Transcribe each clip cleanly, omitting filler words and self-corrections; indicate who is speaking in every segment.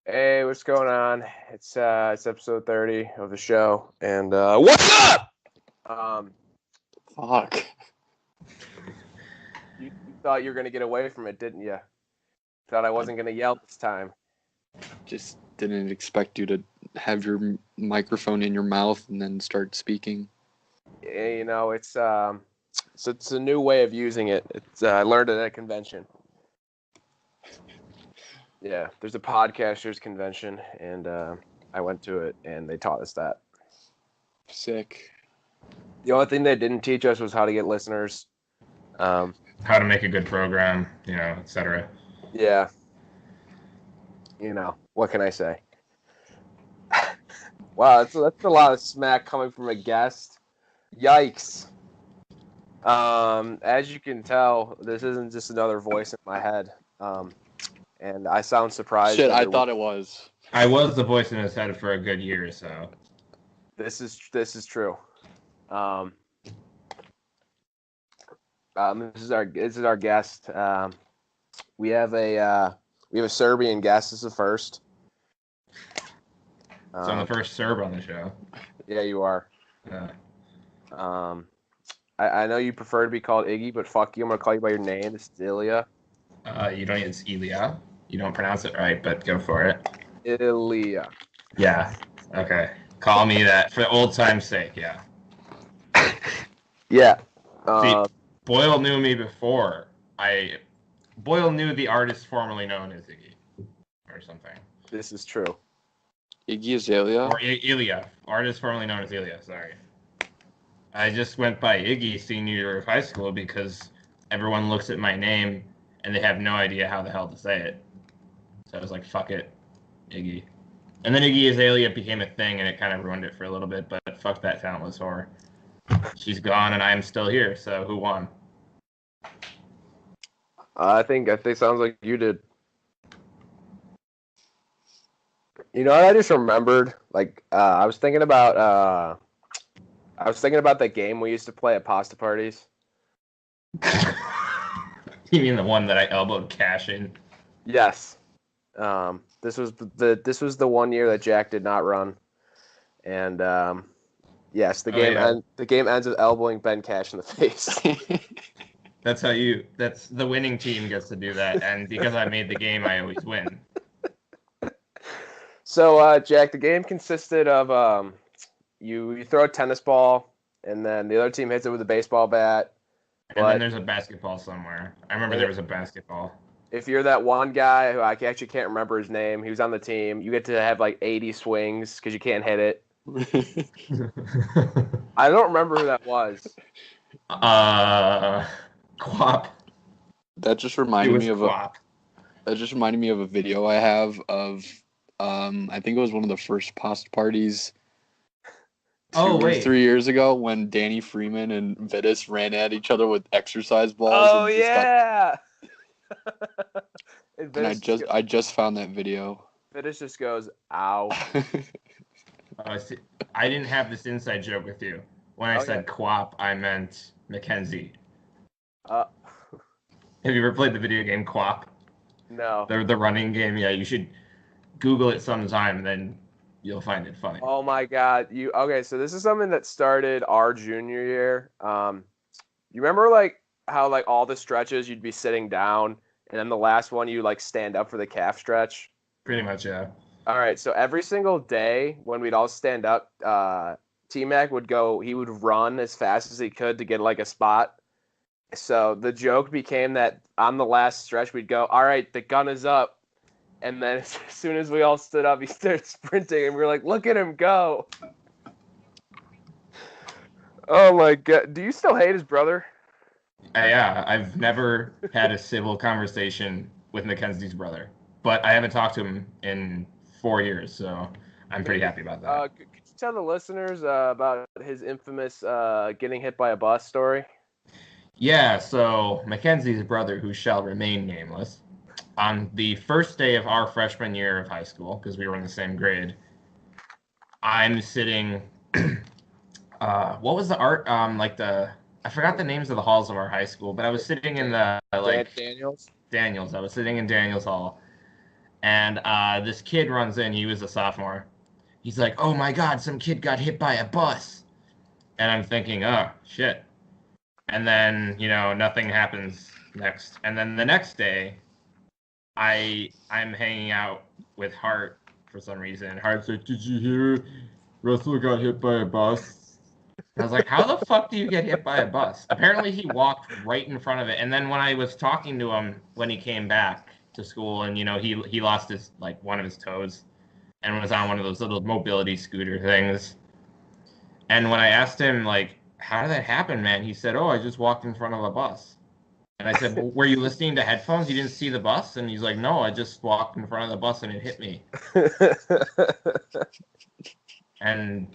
Speaker 1: Hey, what's going on? It's episode 30 of the show, and what's up? Um,
Speaker 2: Fuck.
Speaker 1: you thought you were gonna get away from it, didn't you? Thought I wasn't gonna yell this time.
Speaker 2: Just didn't expect you to have your microphone in your mouth and then start speaking.
Speaker 1: Yeah, it's a new way of using it. I learned it at a convention. Yeah, there's a podcasters convention, and I went to it, and they taught us that.
Speaker 2: Sick.
Speaker 1: The only thing they didn't teach us was how to get listeners.
Speaker 3: How to make a good program, etc.
Speaker 1: Yeah. What can I say? Wow, that's a lot of smack coming from a guest. Yikes. As you can tell, this isn't just another voice in my head. And I sound surprised.
Speaker 2: Shit, I thought it was.
Speaker 3: I was the voice in his head for a good year or so.
Speaker 1: This is true. This is our guest. We have a Serbian guest. This is the first.
Speaker 3: So I'm the first Serb on the show.
Speaker 1: Yeah, you are.
Speaker 3: Yeah.
Speaker 1: I know you prefer to be called Iggy, but fuck you. I'm gonna call you by your name. This is Illia.
Speaker 3: It's Illia. You don't pronounce it right, but go for it.
Speaker 1: Illia.
Speaker 3: Yeah. Okay. Call me that for old time's sake. Yeah.
Speaker 1: Yeah.
Speaker 3: See, Boyle knew me before. Boyle knew the artist formerly known as Iggy, or something.
Speaker 1: This is true.
Speaker 2: Iggy Azalea?
Speaker 3: Or Illia, artist formerly known as Illia. Sorry. I just went by Iggy senior year of high school because everyone looks at my name and they have no idea how the hell to say it. So I was like, fuck it, Iggy. And then Iggy Azalea became a thing and it kind of ruined it for a little bit, but fuck that talentless whore. She's gone and I am still here, so who won?
Speaker 1: I think sounds like you did. I just remembered, I was thinking about the game we used to play at pasta parties.
Speaker 3: You mean the one that I elbowed cash in?
Speaker 1: Yes. This was the 1 year that Jack did not run, and yes, the game ends with elbowing Ben Cash in the face.
Speaker 3: That's the winning team gets to do that, and because I made the game, I always win.
Speaker 1: So, Jack, the game consisted of you throw a tennis ball, and then the other team hits it with a baseball bat.
Speaker 3: And then there's a basketball somewhere. I remember there was a basketball.
Speaker 1: If you're that one guy who I actually can't remember his name, he was on the team, you get to have 80 swings because you can't hit it. I don't remember who that was.
Speaker 3: Quap.
Speaker 2: That just reminded me of a video I have of I think it was one of the first pasta parties 3 years ago when Danny Freeman and Vitis ran at each other with exercise balls.
Speaker 1: Oh yeah.
Speaker 2: And I just found that video.
Speaker 1: Vitis just goes, ow.
Speaker 3: I didn't have this inside joke with you. When I said Quap, I meant Mackenzie. Have you ever played the video game Quap?
Speaker 1: No.
Speaker 3: The running game? Yeah, you should Google it sometime, and then you'll find it funny.
Speaker 1: Oh my God! So this is something that started our junior year. You remember how all the stretches you'd be sitting down, and then the last one you stand up for the calf stretch?
Speaker 3: Pretty much, yeah.
Speaker 1: All right, so every single day when we'd all stand up, T-Mac would run as fast as he could to get a spot. So the joke became that on the last stretch we'd go, all right, the gun is up. And then as soon as we all stood up, he started sprinting, and we were like, look at him go. Oh my God. Do you still hate his brother?
Speaker 3: Yeah, I've never had a civil conversation with Mackenzie's brother, but I haven't talked to him in 4 years, so I'm pretty happy about that.
Speaker 1: Could you tell the listeners about his infamous getting hit by a bus story?
Speaker 3: Yeah, so Mackenzie's brother, who shall remain nameless, on the first day of our freshman year of high school, because we were in the same grade, I'm sitting, what was the art, I forgot the names of the halls of our high school, but I was sitting in the,
Speaker 1: Daniels?
Speaker 3: Daniels. I was sitting in Daniels Hall, And this kid runs in. He was a sophomore. He's like, "Oh my God, some kid got hit by a bus." And I'm thinking, "Oh shit." And then, nothing happens next. And then the next day, I'm hanging out with Hart for some reason. Hart's like, "Did you hear Russell got hit by a bus?" I was like, "How the fuck do you get hit by a bus?" Apparently he walked right in front of it. And then when I was talking to him when he came back to school, and he lost his one of his toes and was on one of those little mobility scooter things. And when I asked him how did that happen, man? He said, "Oh, I just walked in front of a bus." And I said, "Well, were you listening to headphones? You didn't see the bus?" And he's like, "No, I just walked in front of the bus and it hit me." And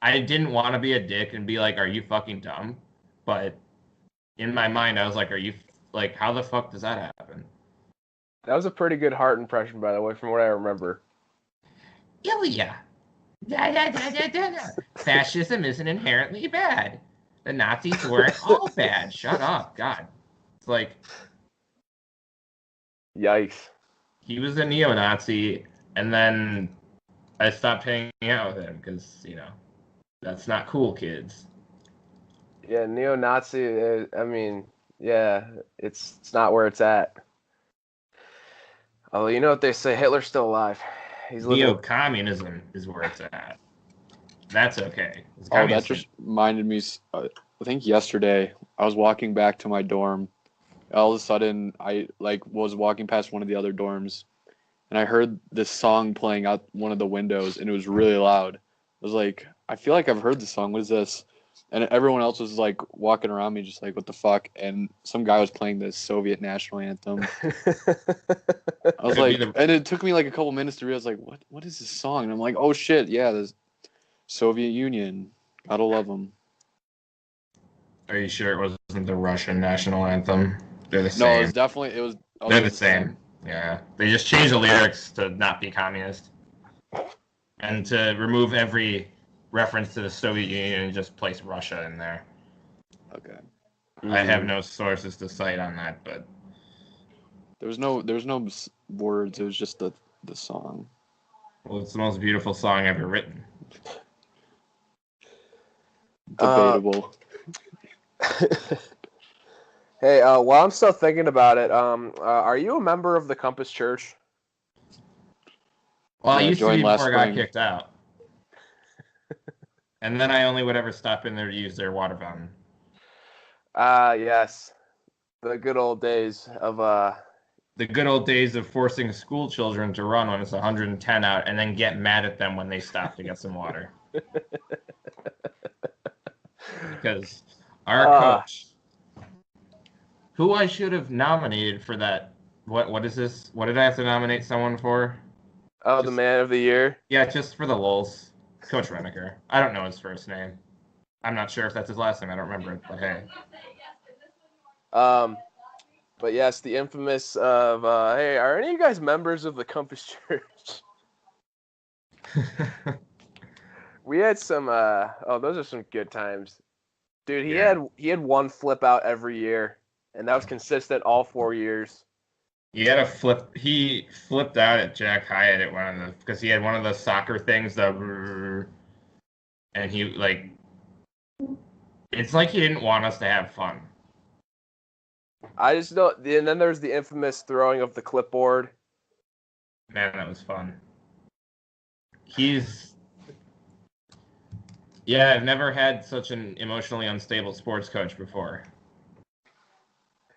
Speaker 3: I didn't want to be a dick and be like, "Are you fucking dumb?" But in my mind, I was like, "Are you how the fuck does that happen?"
Speaker 1: That was a pretty good Hart impression, by the way, from what I remember.
Speaker 3: Illia. Fascism isn't inherently bad. The Nazis weren't all bad. Shut up, God. It's like,
Speaker 1: yikes.
Speaker 3: He was a neo-Nazi, and then I stopped hanging out with him because, that's not cool, kids.
Speaker 1: Yeah, neo-Nazi, I mean, yeah, it's not where it's at. Although, you know what they say, Hitler's still alive. He's living.
Speaker 3: Neo-communism is where it's at. That's okay.
Speaker 2: Oh, that just reminded me, I think yesterday, I was walking back to my dorm. All of a sudden, I was walking past one of the other dorms, and I heard this song playing out one of the windows, and it was really loud. I was like, I feel like I've heard this song. What is this? And everyone else was walking around me, just what the fuck? And some guy was playing the Soviet national anthem. I was and it took me a couple minutes to realize what is this song? And I'm like, oh shit, yeah, the Soviet Union. Gotta love them.
Speaker 3: Are you sure it wasn't the Russian national anthem? They're the same.
Speaker 2: No, it was.
Speaker 3: They're the same. Yeah, they just changed the lyrics to not be communist, and to remove every reference to the Soviet Union and just place Russia in there.
Speaker 2: Okay.
Speaker 3: I have no sources to cite on that, but
Speaker 2: there was no words. It was just the song.
Speaker 3: Well, it's the most beautiful song ever written.
Speaker 2: Debatable.
Speaker 1: Hey, while I'm still thinking about it, are you a member of the Compass Church?
Speaker 3: Well, I used to be before I got kicked out. And then I only would ever stop in there to use their water fountain.
Speaker 1: Yes. The good old days of...
Speaker 3: The good old days of forcing school children to run when it's 110 out and then get mad at them when they stop to get some water. Because our coach, who I should have nominated for that... What is this? What did I have to nominate someone for?
Speaker 1: Oh, the man of the year?
Speaker 3: Yeah, just for the lulz. Coach Reneker. I don't know his first name. I'm not sure if that's his last name. I don't remember it, but hey.
Speaker 1: But yes, the infamous of, hey, are any of you guys members of the Compass Church? We had some, those are some good times. Dude, he had one flip out every year, and that was consistent all 4 years.
Speaker 3: He flipped out at Jack Hyatt at one of the, because he had one of the soccer things, and he it's like he didn't want us to have fun.
Speaker 1: I just don't, and then there's the infamous throwing of the clipboard.
Speaker 3: Man, that was fun. I've never had such an emotionally unstable sports coach before.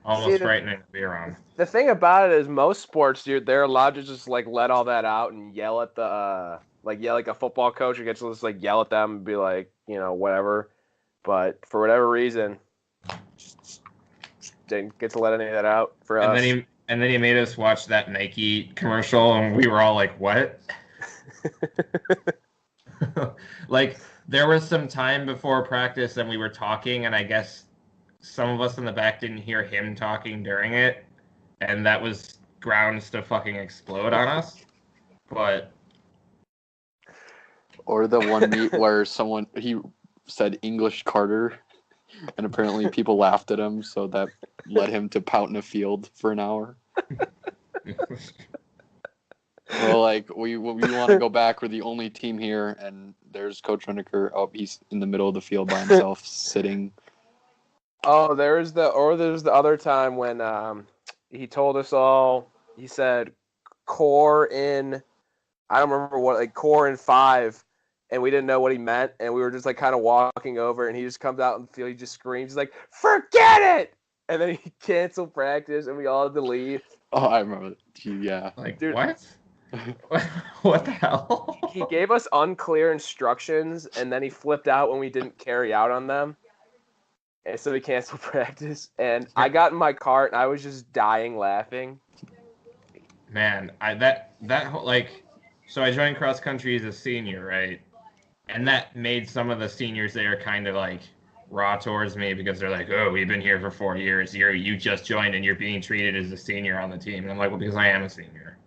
Speaker 3: Almost frightening to be around.
Speaker 1: The thing about it is most sports, they're allowed to just let all that out and yell at the like a football coach who gets to just yell at them and be whatever. But for whatever reason, didn't get to let any of that out for us.
Speaker 3: And then he made us watch that Nike commercial, and we were all like, "What?" There was some time before practice, and we were talking, and I guess some of us in the back didn't hear him talking during it, and that was grounds to fucking explode on us. But
Speaker 2: or the one meet where he said English Carter, and apparently people laughed at him, so that led him to pout in a field for an hour. Well, like we want to go back. We're the only team here, and there's Coach Renneker. Oh, he's in the middle of the field by himself, sitting.
Speaker 1: Oh, there's the other time when he told us all. He said core in, I don't remember what, like core in 5, and we didn't know what he meant, and we were just like kind of walking over, and he just comes out in the field, he just screams, he's like, "Forget it!" And then he canceled practice, and we all had to leave.
Speaker 2: Oh, I remember. Yeah.
Speaker 3: Like,
Speaker 1: Dude.
Speaker 3: what? What the hell?
Speaker 1: He gave us unclear instructions, and then he flipped out when we didn't carry out on them. And so we canceled practice. And I got in my cart, and I was just dying laughing.
Speaker 3: Man, so I joined cross country as a senior, right? And that made some of the seniors there kind of like raw towards me because they're like, "Oh, we've been here for 4 years. You just joined and you're being treated as a senior on the team." And I'm like, "Well, because I am a senior."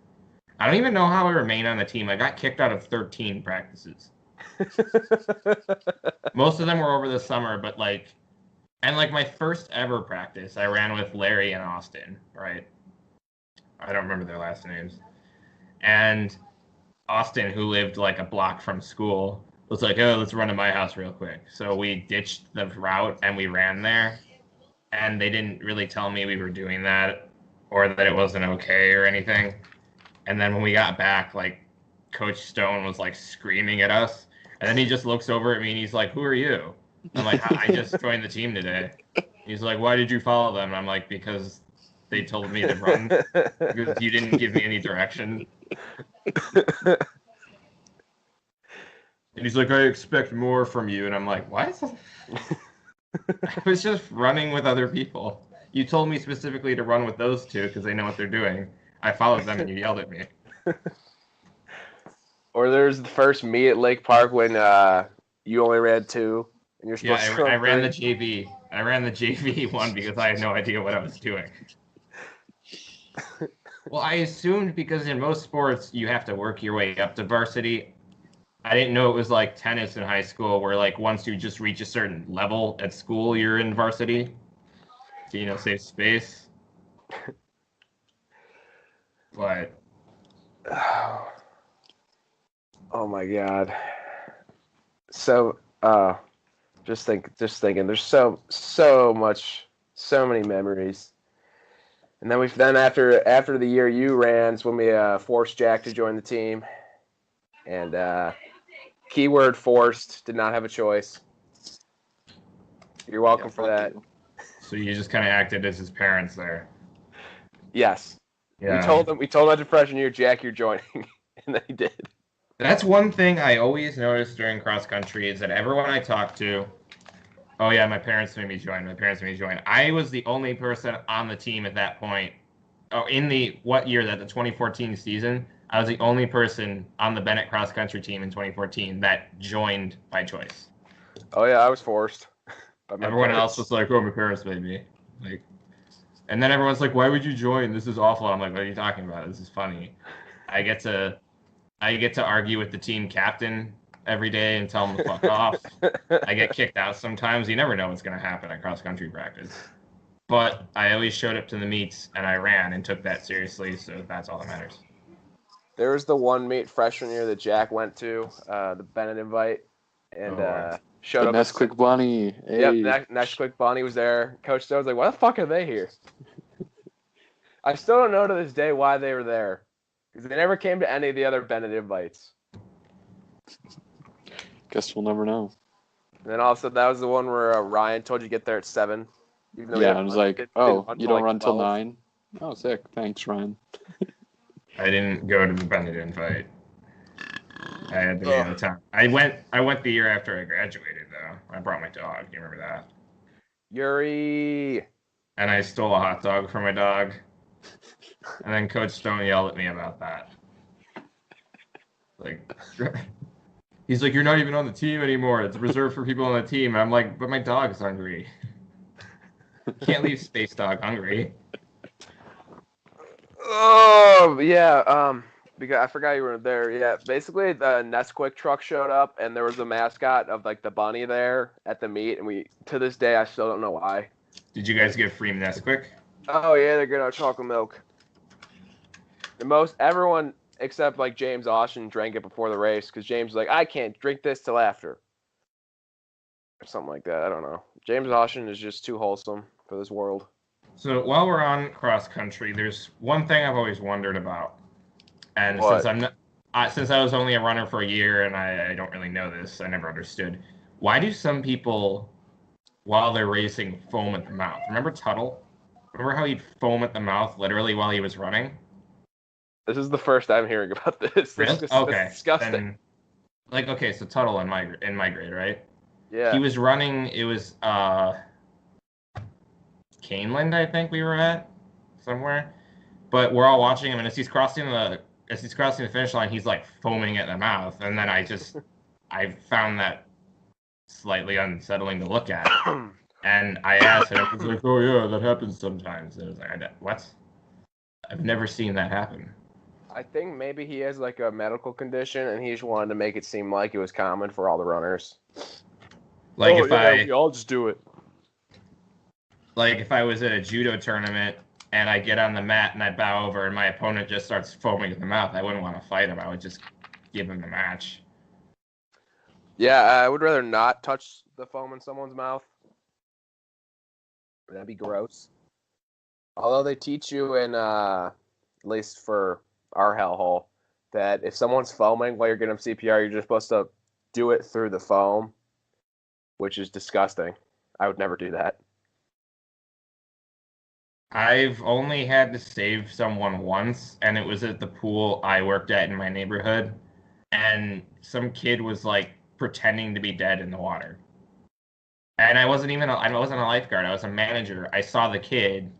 Speaker 3: I don't even know how I remain on the team. I got kicked out of 13 practices. Most of them were over the summer, but like my first ever practice, I ran with Larry and Austin, right? I don't remember their last names. And Austin, who lived like a block from school, was like, "Oh, let's run to my house real quick." So we ditched the route and we ran there. And they didn't really tell me we were doing that or that it wasn't okay or anything. And then when we got back, like Coach Stone was like screaming at us. And then he just looks over at me and he's like, "Who are you?" I'm like, "I just joined the team today." He's like, "Why did you follow them?" And I'm like, "Because they told me to run. Because you didn't give me any direction." And he's like, "I expect more from you." And I'm like, "What?" I was just running with other people. You told me specifically to run with those two because they know what they're doing. I followed them and you yelled at me.
Speaker 1: Or there's the first meet at Lake Park when you only ran 2. And you're supposed to
Speaker 3: I ran the
Speaker 1: 3.
Speaker 3: JV. I ran the JV one because I had no idea what I was doing. Well, I assumed because in most sports you have to work your way up to varsity. I didn't know it was like tennis in high school where like once you just reach a certain level at school, you're in varsity. To, save space. But
Speaker 1: oh my God. So just thinking there's so many memories. And then after the year you ran is when we forced Jack to join the team. And keyword forced, did not have a choice. You're welcome for that.
Speaker 3: So you just kind of acted as his parents there.
Speaker 1: Yes.
Speaker 3: Yeah.
Speaker 1: We told him after freshman year, "Jack, you're joining." And then he did.
Speaker 3: That's one thing I always noticed during cross country is that everyone I talked to, "Oh yeah, my parents made me join. I was the only person on the team at that point. Oh, in the the 2014 season, I was the only person on the Bennett cross country team in 2014 that joined by choice.
Speaker 1: Oh yeah, I was forced.
Speaker 3: Everyone else was like, "Oh, my parents made me." Like, and then everyone's like, "Why would you join? This is awful." I'm like, "What are you talking about? This is funny." I get to argue with the team captain every day and tell him to fuck off. I get kicked out sometimes. You never know what's going to happen at cross country practice. But I always showed up to the meets and I ran and took that seriously, so that's all that matters.
Speaker 1: There was the one meet freshman year that Jack went to, the Bennett invite, and showed up.
Speaker 2: Nesquik Bunny. Hey.
Speaker 1: Yep, Nesquik Bunny was there. Coach Stone's like, "Why the fuck are they here?" I still don't know to this day why they were there. Because they never came to any of the other Bennett invites.
Speaker 2: Guess we'll never know.
Speaker 1: And then also, that was the one where Ryan told you to get there at 7.
Speaker 2: Yeah, I was like, "Oh, you don't run till 9? Oh, sick. Thanks, Ryan."
Speaker 3: I didn't go to the Bennett invite. I had to be out of town. I went the year after I graduated, though. I brought my dog. Do you remember that?
Speaker 1: Yuri!
Speaker 3: And I stole a hot dog from my dog. And then Coach Stone yelled at me about that. Like, he's like, "You're not even on the team anymore. It's reserved for people on the team." And I'm like, "But my dog's hungry. Can't leave Space Dog hungry."
Speaker 1: Oh, yeah. Because I forgot you were there. Yeah, basically the Nesquik truck showed up, and there was a mascot of like the bunny there at the meet, and to this day I still don't know why.
Speaker 3: Did you guys get free Nesquik?
Speaker 1: Oh yeah, they're good on chocolate milk. Everyone Except like James Austin drank it before the race because James was like, I can't drink this till after. Or something like that. I don't know. James Austin is just too wholesome for this world.
Speaker 3: So while we're on cross country, there's one thing I've always wondered about. And
Speaker 1: What?
Speaker 3: since I was only a runner for a year and I don't really know this, I never understood. Why do some people, while they're racing, foam at the mouth? Remember Tuttle? Remember how he'd foam at the mouth literally while he was running?
Speaker 1: This is the first I'm hearing about this.
Speaker 3: Really?
Speaker 1: This
Speaker 3: Okay.
Speaker 1: is disgusting.
Speaker 3: Then, so Tuttle in my grade, right?
Speaker 1: Yeah.
Speaker 3: He was running. It was Caneland, I think we were at somewhere. But we're all watching him, and as he's crossing the finish line, he's like foaming at the mouth, and then I found that slightly unsettling to look at. And I asked him, he was like, "Oh yeah, that happens sometimes." And I was like, "What? I've never seen that happen."
Speaker 1: I think maybe he has like a medical condition, and he just wanted to make it seem like it was common for all the runners.
Speaker 3: Like
Speaker 1: we all just do it.
Speaker 3: Like if I was at a judo tournament and I get on the mat and I bow over and my opponent just starts foaming at the mouth, I wouldn't want to fight him. I would just give him the match.
Speaker 1: Yeah, I would rather not touch the foam in someone's mouth. That'd be gross. Although they teach you in, at least for our hellhole, that if someone's foaming while you're getting them CPR, you're just supposed to do it through the foam, which is disgusting. I would never do that.
Speaker 3: I've only had to save someone once, and it was at the pool I worked at in my neighborhood. And some kid was like pretending to be dead in the water. And I wasn't a lifeguard. I was a manager. I saw the kid,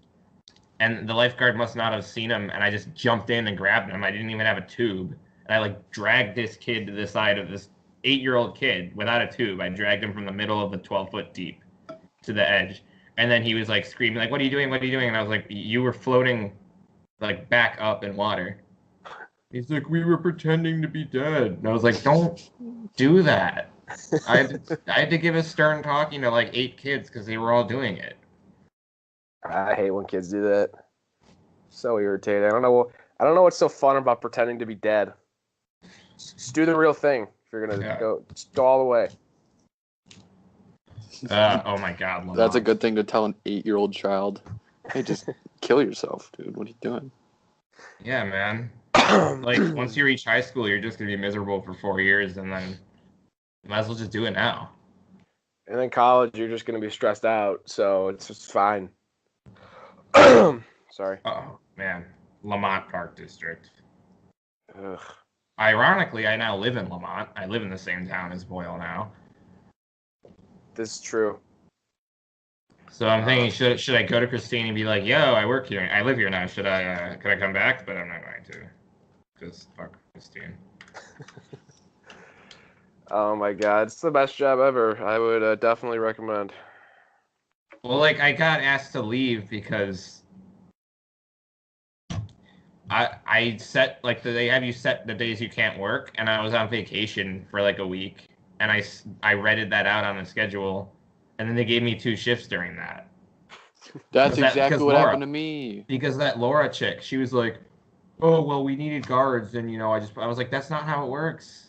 Speaker 3: and the lifeguard must not have seen him. And I just jumped in and grabbed him. I didn't even have a tube. And I like dragged this kid to the side of this 8-year-old kid without a tube. I dragged him from the middle of the 12-foot deep to the edge. And then he was like screaming, like, "What are you doing? What are you doing?" And I was like, "You were floating like back up in water." He's like, "We were pretending to be dead." And I was like, "Don't do that." I had to give a stern talking to like 8 kids because they were all doing it.
Speaker 1: I hate when kids do that. So irritating. I don't know what's so fun about pretending to be dead. Just do the real thing if you're gonna go all the way.
Speaker 3: Oh my God, Lamont.
Speaker 2: That's a good thing to tell an 8-year-old child. Hey, just kill yourself, dude. What are you doing?
Speaker 3: Yeah, man. Like once you reach high school, you're just gonna be miserable for 4 years, and then you might as well just do it now.
Speaker 1: And then college, you're just gonna be stressed out, so it's just fine. Sorry.
Speaker 3: Oh man, Lamont Park District.
Speaker 1: Ugh.
Speaker 3: Ironically, I now live in Lamont. I live in the same town as Boyle now.
Speaker 1: This is true.
Speaker 3: So I'm thinking, should I go to Christine and be like, "Yo, I work here. I live here now. Could I come back?" But I'm not going to, because fuck Christine.
Speaker 1: Oh my God, it's the best job ever. I would definitely recommend.
Speaker 3: Well, like I got asked to leave because I set like they have you set the days you can't work, and I was on vacation for like a week, and I read that out on the schedule, and then they gave me 2 shifts during that.
Speaker 2: That's exactly what happened to me.
Speaker 3: Because that Laura chick, she was like, "Oh well, we needed guards," and I was like, "That's not how it works."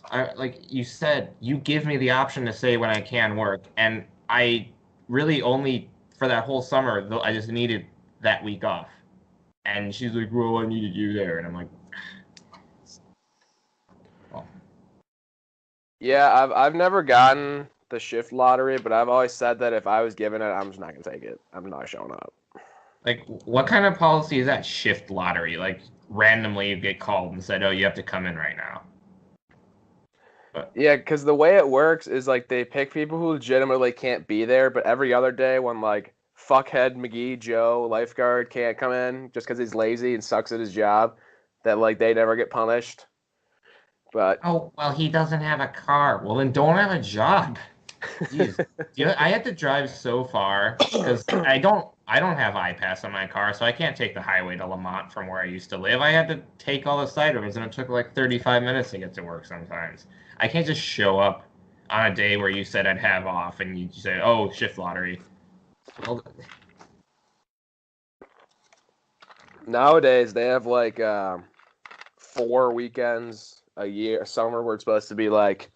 Speaker 3: You said, you give me the option to say when I can work, and I really only for that whole summer, I just needed that week off. And she's like, "Well, I needed you there," and I'm like, "Well."
Speaker 1: Yeah, I've never gotten the shift lottery, but I've always said that if I was given it, I'm just not gonna take it. I'm not showing up.
Speaker 3: Like, what kind of policy is that shift lottery? Like, randomly you get called and said, "Oh, you have to come in right now." But
Speaker 1: yeah, because the way it works is like they pick people who legitimately can't be there, but every other day when like fuckhead McGee Joe lifeguard can't come in just because he's lazy and sucks at his job, that like they never get punished. But
Speaker 3: oh well, he doesn't have a car. Well, then don't have a job. Jeez. I had to drive so far because I don't have iPass on my car, so I can't take the highway to Lamont from where I used to live. I had to take all the side roads, and it took like 35 minutes to get to work sometimes. I can't just show up on a day where you said I'd have off, and you say, "Oh, shift lottery." Well,
Speaker 1: nowadays they have like 4 weekends a year, summer, where it's supposed to be like,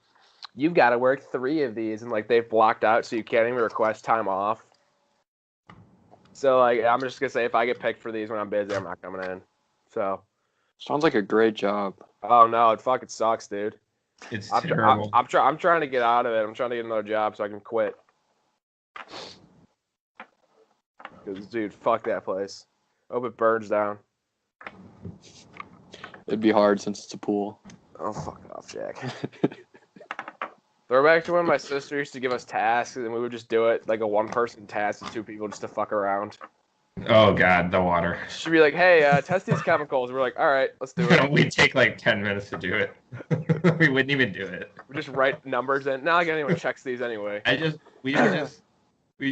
Speaker 1: you've got to work 3 of these, and like they've blocked out so you can't even request time off. So like I'm just gonna say if I get picked for these when I'm busy, I'm not coming in. So
Speaker 2: Sounds like a great job.
Speaker 1: oh no, it fucking sucks, dude.
Speaker 3: It's
Speaker 1: I'm
Speaker 3: terrible.
Speaker 1: I'm trying to get out of it. I'm trying to get another job so I can quit. Because dude, fuck that place. Hope it burns down.
Speaker 2: It'd be hard since it's a pool.
Speaker 1: Oh fuck off, Jack. Throw back to when my sister used to give us tasks and we would just do it like a 1-person task with 2 people just to fuck around.
Speaker 3: Oh God, the water.
Speaker 1: She'd be like, "Hey, test these chemicals." We're like, "All right, let's do it."
Speaker 3: We'd take like 10 minutes to do it. We wouldn't even do it.
Speaker 1: We just write numbers in. Not like anyone checks these anyway.
Speaker 3: We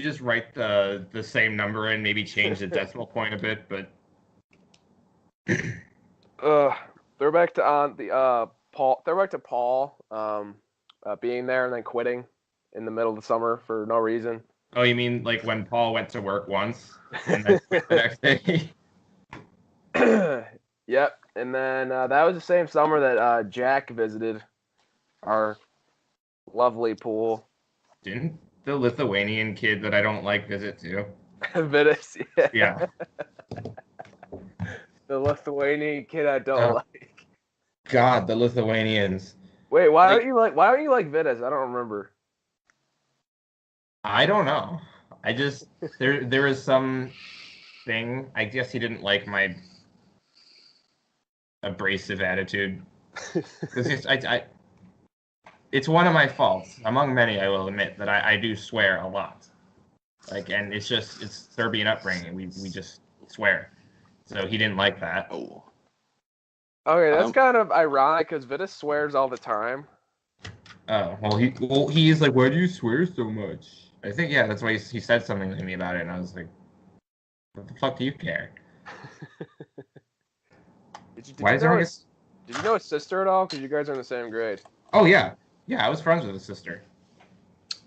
Speaker 3: just write the same number in, maybe change the decimal point a bit, but
Speaker 1: Throw back to Paul. Throw back to Paul being there and then quitting in the middle of the summer for no reason.
Speaker 3: oh, you mean like when Paul went to work once and then quit the next day?
Speaker 1: Yep. And then that was the same summer that Jack visited our lovely pool.
Speaker 3: Didn't the Lithuanian kid that I don't like visit too?
Speaker 1: Vitis,
Speaker 3: Yeah.
Speaker 1: The Lithuanian kid I don't like.
Speaker 3: God, the Lithuanians.
Speaker 1: Wait, why don't you like Vitis? I don't remember.
Speaker 3: I don't know. I just there was some thing. I guess he didn't like my abrasive attitude. Because it's one of my faults, among many. I will admit that I do swear a lot. Like, and it's Serbian upbringing. We just swear. So he didn't like that.
Speaker 2: Oh.
Speaker 1: Okay, that's kind of ironic because Vitis swears all the time.
Speaker 3: Oh, well, he's like, why do you swear so much? I think, yeah, that's why he said something to me about it, and I was like, what the fuck do you care?
Speaker 1: Did you know his sister at all? Because you guys are in the same grade.
Speaker 3: Oh, yeah. Yeah, I was friends with his sister.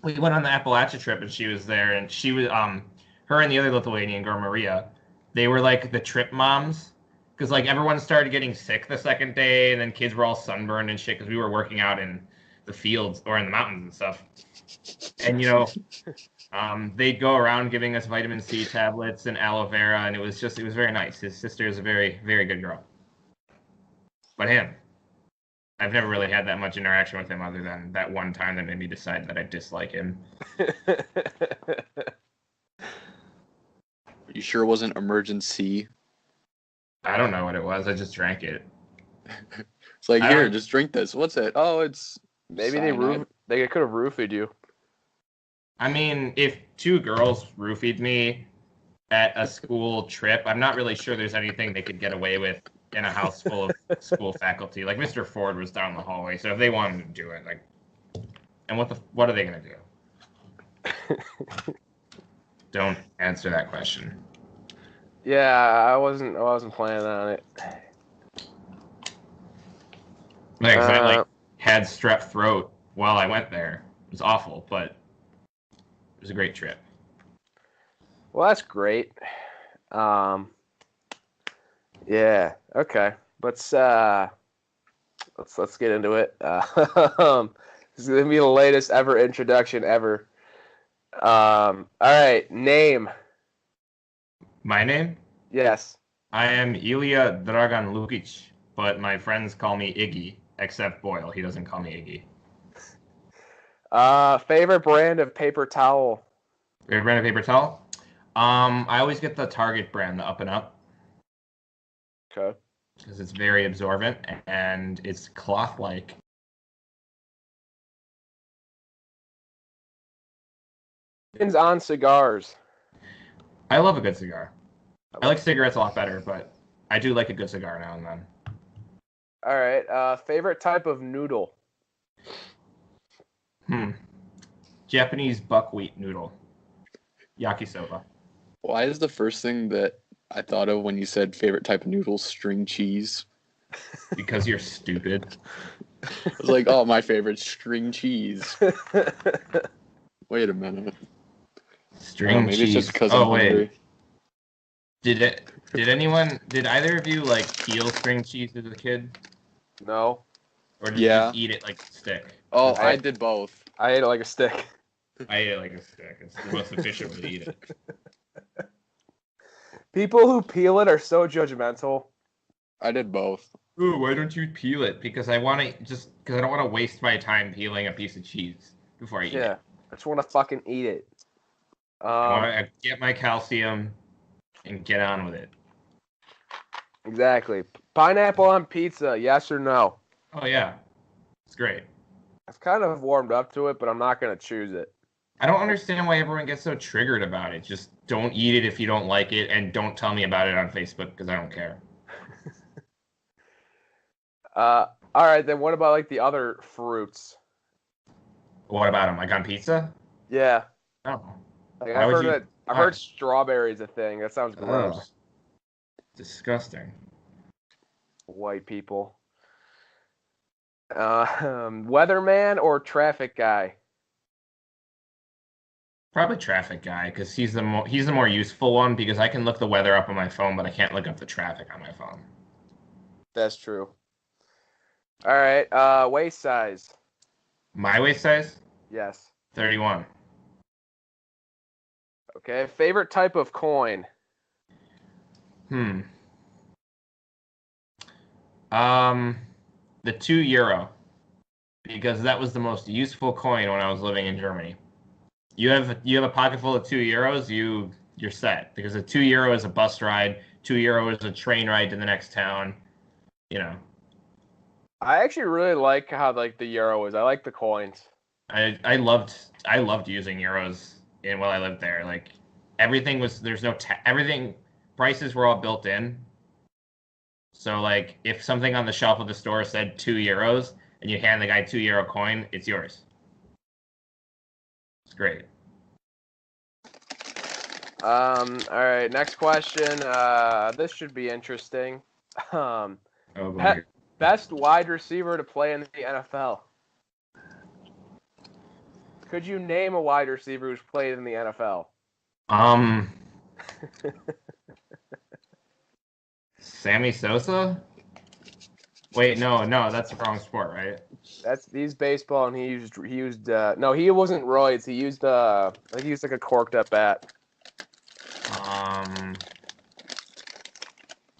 Speaker 3: We went on the Appalachia trip, and she was there, and she was, her and the other Lithuanian girl, Maria, they were like the trip moms. Because like everyone started getting sick the second day, and then kids were all sunburned and shit because we were working out in the fields or in the mountains and stuff. And they'd go around giving us vitamin C tablets and aloe vera, and it was very nice. His sister is a very, very good girl. But him, I've never really had that much interaction with him other than that one time that made me decide that I dislike him.
Speaker 2: You sure it wasn't emergency?
Speaker 3: I don't know what it was. I just drank it.
Speaker 2: It's like, here, just drink this. What's it? Oh, it's
Speaker 1: maybe
Speaker 2: cyanide.
Speaker 1: they could have roofied you.
Speaker 3: I mean, if 2 girls roofied me at a school trip, I'm not really sure there's anything they could get away with in a house full of school faculty. Like Mr. Ford was down the hallway, so if they wanted to do it, like, and what are they gonna do? Don't answer that question.
Speaker 1: Yeah, I wasn't planning on it.
Speaker 3: Like, 'cause I had strep throat while I went there. It was awful, but it was a great trip.
Speaker 1: Well, that's great. Yeah. Okay. Let's get into it. This is gonna be the latest ever introduction ever. All right. Name.
Speaker 3: My name?
Speaker 1: Yes.
Speaker 3: I am Illia Lukic, but my friends call me Iggy, except Boyle. He doesn't call me
Speaker 1: Iggy. Favorite brand of paper towel?
Speaker 3: Favorite brand of paper towel? I always get the Target brand, the Up and Up.
Speaker 1: Okay.
Speaker 3: Because it's very absorbent and it's cloth-like.
Speaker 1: On cigars.
Speaker 3: I love a good cigar. I like cigarettes a lot better, but I do like a good cigar now and then.
Speaker 1: All right. Favorite type of noodle?
Speaker 3: Japanese buckwheat noodle. Yakisoba.
Speaker 2: Why is the first thing that I thought of when you said favorite type of noodles string cheese?
Speaker 3: Because you're stupid.
Speaker 2: I was like, oh, my favorite string cheese. Wait a minute.
Speaker 3: String
Speaker 2: maybe
Speaker 3: cheese.
Speaker 2: it's just because I'm hungry.
Speaker 3: Did either of you like peel string cheese as a kid?
Speaker 1: No.
Speaker 3: Or did you just eat it like a stick?
Speaker 2: Oh, I did both.
Speaker 1: I ate it like a stick.
Speaker 3: I ate it like a stick. It's the most efficient way to eat it.
Speaker 1: People who peel it are so judgmental.
Speaker 2: I did both.
Speaker 3: Ooh, why don't you peel it? Because I want to because I don't want to waste my time peeling a piece of cheese before I eat it.
Speaker 1: I just want to fucking eat it.
Speaker 3: I want to get my calcium and get on with it.
Speaker 1: Exactly. Pineapple on pizza, yes or no?
Speaker 3: Oh yeah, it's great.
Speaker 1: I've kind of warmed up to it, but I'm not gonna choose it.
Speaker 3: I don't understand why everyone gets so triggered about it. Just don't eat it if you don't like it, and don't tell me about it on Facebook because I don't care.
Speaker 1: All right, then what about like the other fruits?
Speaker 3: What about them? Like on pizza?
Speaker 1: Yeah.
Speaker 3: Oh.
Speaker 1: Like I've heard strawberries a thing. That sounds gross.
Speaker 3: Ugh. Disgusting.
Speaker 1: White people. Weatherman or traffic guy?
Speaker 3: Probably traffic guy because he's the more useful one because I can look the weather up on my phone, but I can't look up the traffic on my phone.
Speaker 1: That's true. All right. Waist size.
Speaker 3: My waist size?
Speaker 1: Yes.
Speaker 3: 31.
Speaker 1: Okay. Favorite type of coin?
Speaker 3: The €2 because that was the most useful coin when I was living in Germany. You have a pocket full of €2, you're set because a €2 is a bus ride, €2 is a train ride to the next town. You know.
Speaker 1: I actually really like how like the euro is. I like the coins.
Speaker 3: I loved using euros while I lived there. Like everything was everything prices were all built in. So like if something on the shelf of the store said €2 and you hand the guy €2 coin, it's yours. It's great.
Speaker 1: All right, next question. This should be interesting. Best wide receiver to play in the NFL. Could you name a wide receiver who's played in the NFL?
Speaker 3: Sammy Sosa? Wait, no, that's the wrong sport, right?
Speaker 1: He's baseball, and he used no, he wasn't roids. He used I think he used like a corked up bat.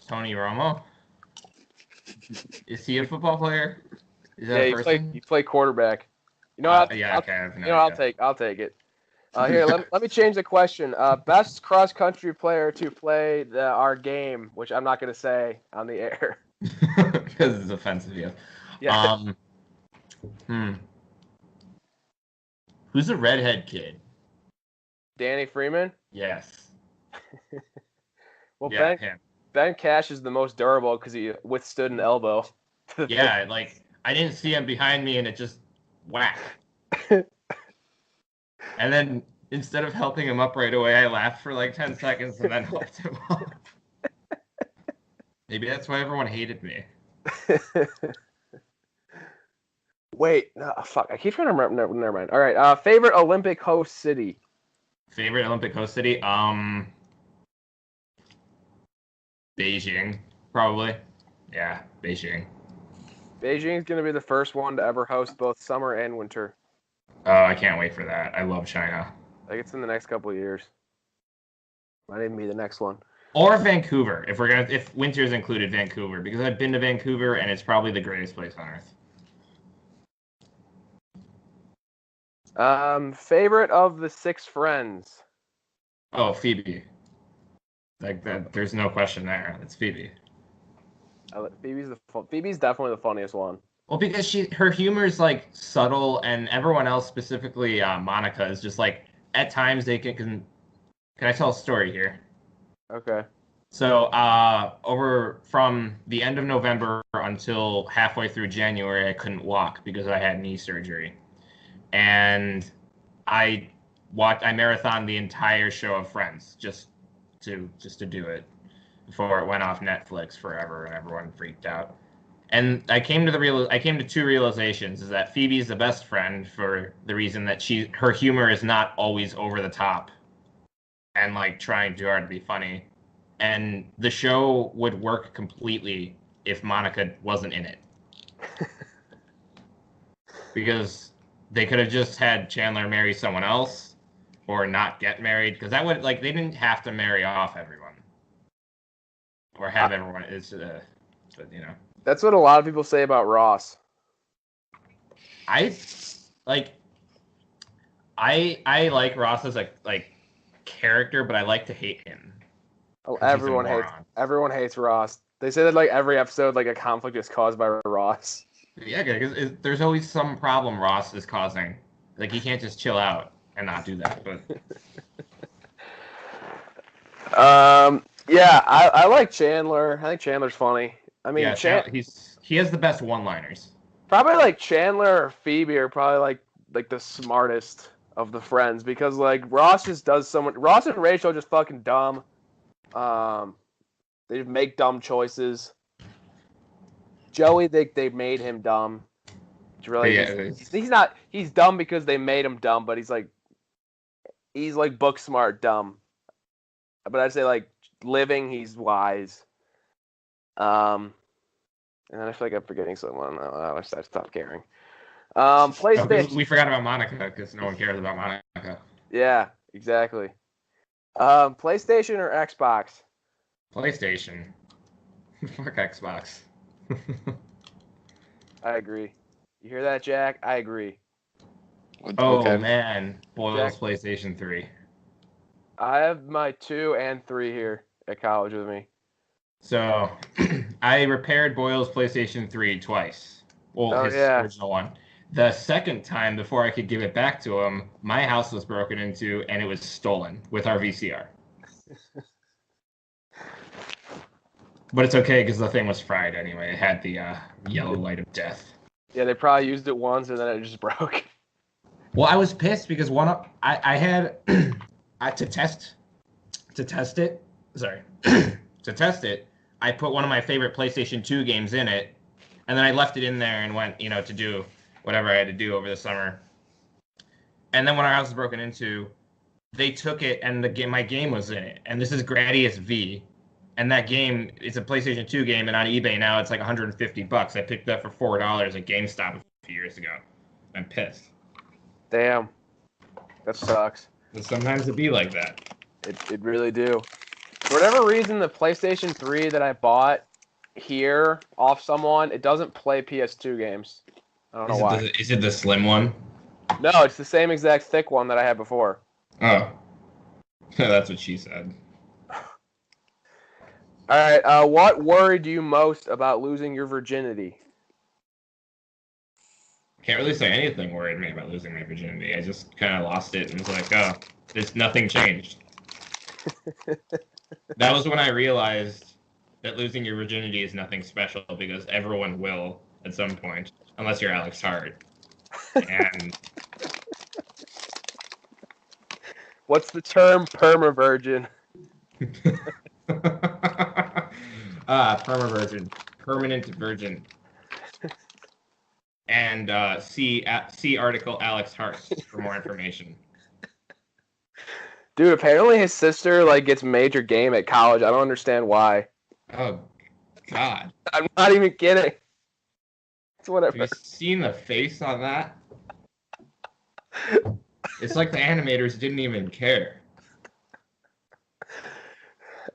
Speaker 3: Tony Romo? Is he a football player? Is that
Speaker 1: Yeah,
Speaker 3: a person?
Speaker 1: he played quarterback. You know, I'll take it. Here, let me change the question. Best cross country player to play our game, which I'm not going to say on the air
Speaker 3: because it's offensive. Yeah. Who's the redhead kid?
Speaker 1: Danny Freeman.
Speaker 3: Yes.
Speaker 1: Well, yeah, Ben Cash is the most durable because he withstood an elbow.
Speaker 3: Yeah, like I didn't see him behind me, and it just whack. And then instead of helping him up right away, I laughed for like 10 seconds and then helped him up. Maybe that's why everyone hated me.
Speaker 1: Wait, no, fuck. I keep trying to remember. Never mind. All right. Favorite Olympic host city?
Speaker 3: Favorite Olympic host city? Beijing, probably. Yeah, Beijing.
Speaker 1: Beijing's going to be the first one to ever host both summer and winter.
Speaker 3: Oh, I can't wait for that. I love China.
Speaker 1: Like it's in the next couple of years. Might even be the next one.
Speaker 3: Or Vancouver, if winter's included, Vancouver, because I've been to Vancouver and it's probably the greatest place on
Speaker 1: earth. Favorite of the 6 friends?
Speaker 3: Oh, Phoebe. Like that, there's no question there. It's Phoebe.
Speaker 1: Phoebe's definitely the funniest one.
Speaker 3: Well, because her humor is like subtle, and everyone else, specifically Monica, is just like at times they can I tell a story here?
Speaker 1: Okay.
Speaker 3: So over from the end of November until halfway through January, I couldn't walk because I had knee surgery, and I marathoned the entire show of Friends just to do it before it went off Netflix forever, and everyone freaked out. And I came to 2 realizations: is that Phoebe's the best friend for the reason that her humor is not always over the top and like trying too hard to be funny. and the show would work completely if Monica wasn't in it. Because they could have just had Chandler marry someone else or not get married, because that would, like, they didn't have to marry off everyone or have everyone. It's but you know,
Speaker 1: That's what a lot of people say about Ross.
Speaker 3: I like Ross as a character, but I like to hate him.
Speaker 1: Oh,
Speaker 3: 'Cause he's a moron.
Speaker 1: everyone hates Ross. They say that like every episode, like a conflict is caused by Ross.
Speaker 3: Yeah, because there's always some problem Ross is causing. Like, he can't just chill out and not do that. But
Speaker 1: Yeah, I like Chandler. I think Chandler's funny. I mean,
Speaker 3: yeah, he has the best one-liners.
Speaker 1: probably like Chandler or Phoebe are probably like the smartest of the friends because like Ross just does so much. Ross and Rachel are just fucking dumb. They just make dumb choices. Joey, they made him dumb. It's really
Speaker 3: Yeah,
Speaker 1: he's dumb because they made him dumb, but he's like book smart dumb. But I'd say like living, he's wise. And then I feel like I'm forgetting someone. I stopped caring. PlayStation.
Speaker 3: we forgot about Monica because no one cares about Monica.
Speaker 1: Yeah, exactly. PlayStation or Xbox?
Speaker 3: PlayStation. Fuck Xbox.
Speaker 1: I agree. You hear that, Jack? I agree.
Speaker 3: Oh,
Speaker 2: Okay.
Speaker 3: man. Boyle's
Speaker 1: Jack?
Speaker 3: PlayStation 3.
Speaker 1: I have my 2 and 3 here at college with me.
Speaker 3: So, I repaired Boyle's PlayStation 3 twice. Well, his original one. The second time, before I could give it back to him, my house was broken into and it was stolen with our VCR. But it's okay because the thing was fried anyway. It had the yellow light of death.
Speaker 1: Yeah, they probably used it once and then it just broke.
Speaker 3: Well, I was pissed because I had to test it. Sorry, to test it, I put one of my favorite PlayStation 2 games in it, and then I left it in there and went, to do whatever I had to do over the summer. And then when our house was broken into, they took it and my game was in it. And this is Gradius V, and that game is a PlayStation 2 game, and on eBay now it's like $150. I picked it up for $4 at GameStop a few years ago. I'm pissed.
Speaker 1: Damn, that sucks.
Speaker 3: And sometimes it be like that.
Speaker 1: It really do. For whatever reason, the PlayStation 3 that I bought here off someone, it doesn't play PS2 games. I don't know why.
Speaker 3: Is it the slim one?
Speaker 1: No, it's the same exact thick one that I had before.
Speaker 3: Oh. That's what she said.
Speaker 1: All right, what worried you most about losing your virginity?
Speaker 3: Can't really say anything worried me about losing my virginity. I just kind of lost it and was like, oh, there's nothing changed. That was when I realized that losing your virginity is nothing special because everyone will at some point, unless you're Alex Hart. And
Speaker 1: What's the term perma-virgin?
Speaker 3: Perma-virgin. Permanent virgin. And see article Alex Hart for more information.
Speaker 1: Dude, apparently his sister gets major game at college. I don't understand why.
Speaker 3: Oh, God.
Speaker 1: I'm not even kidding. It's whatever.
Speaker 3: Have you seen the face on that? It's like the animators didn't even care.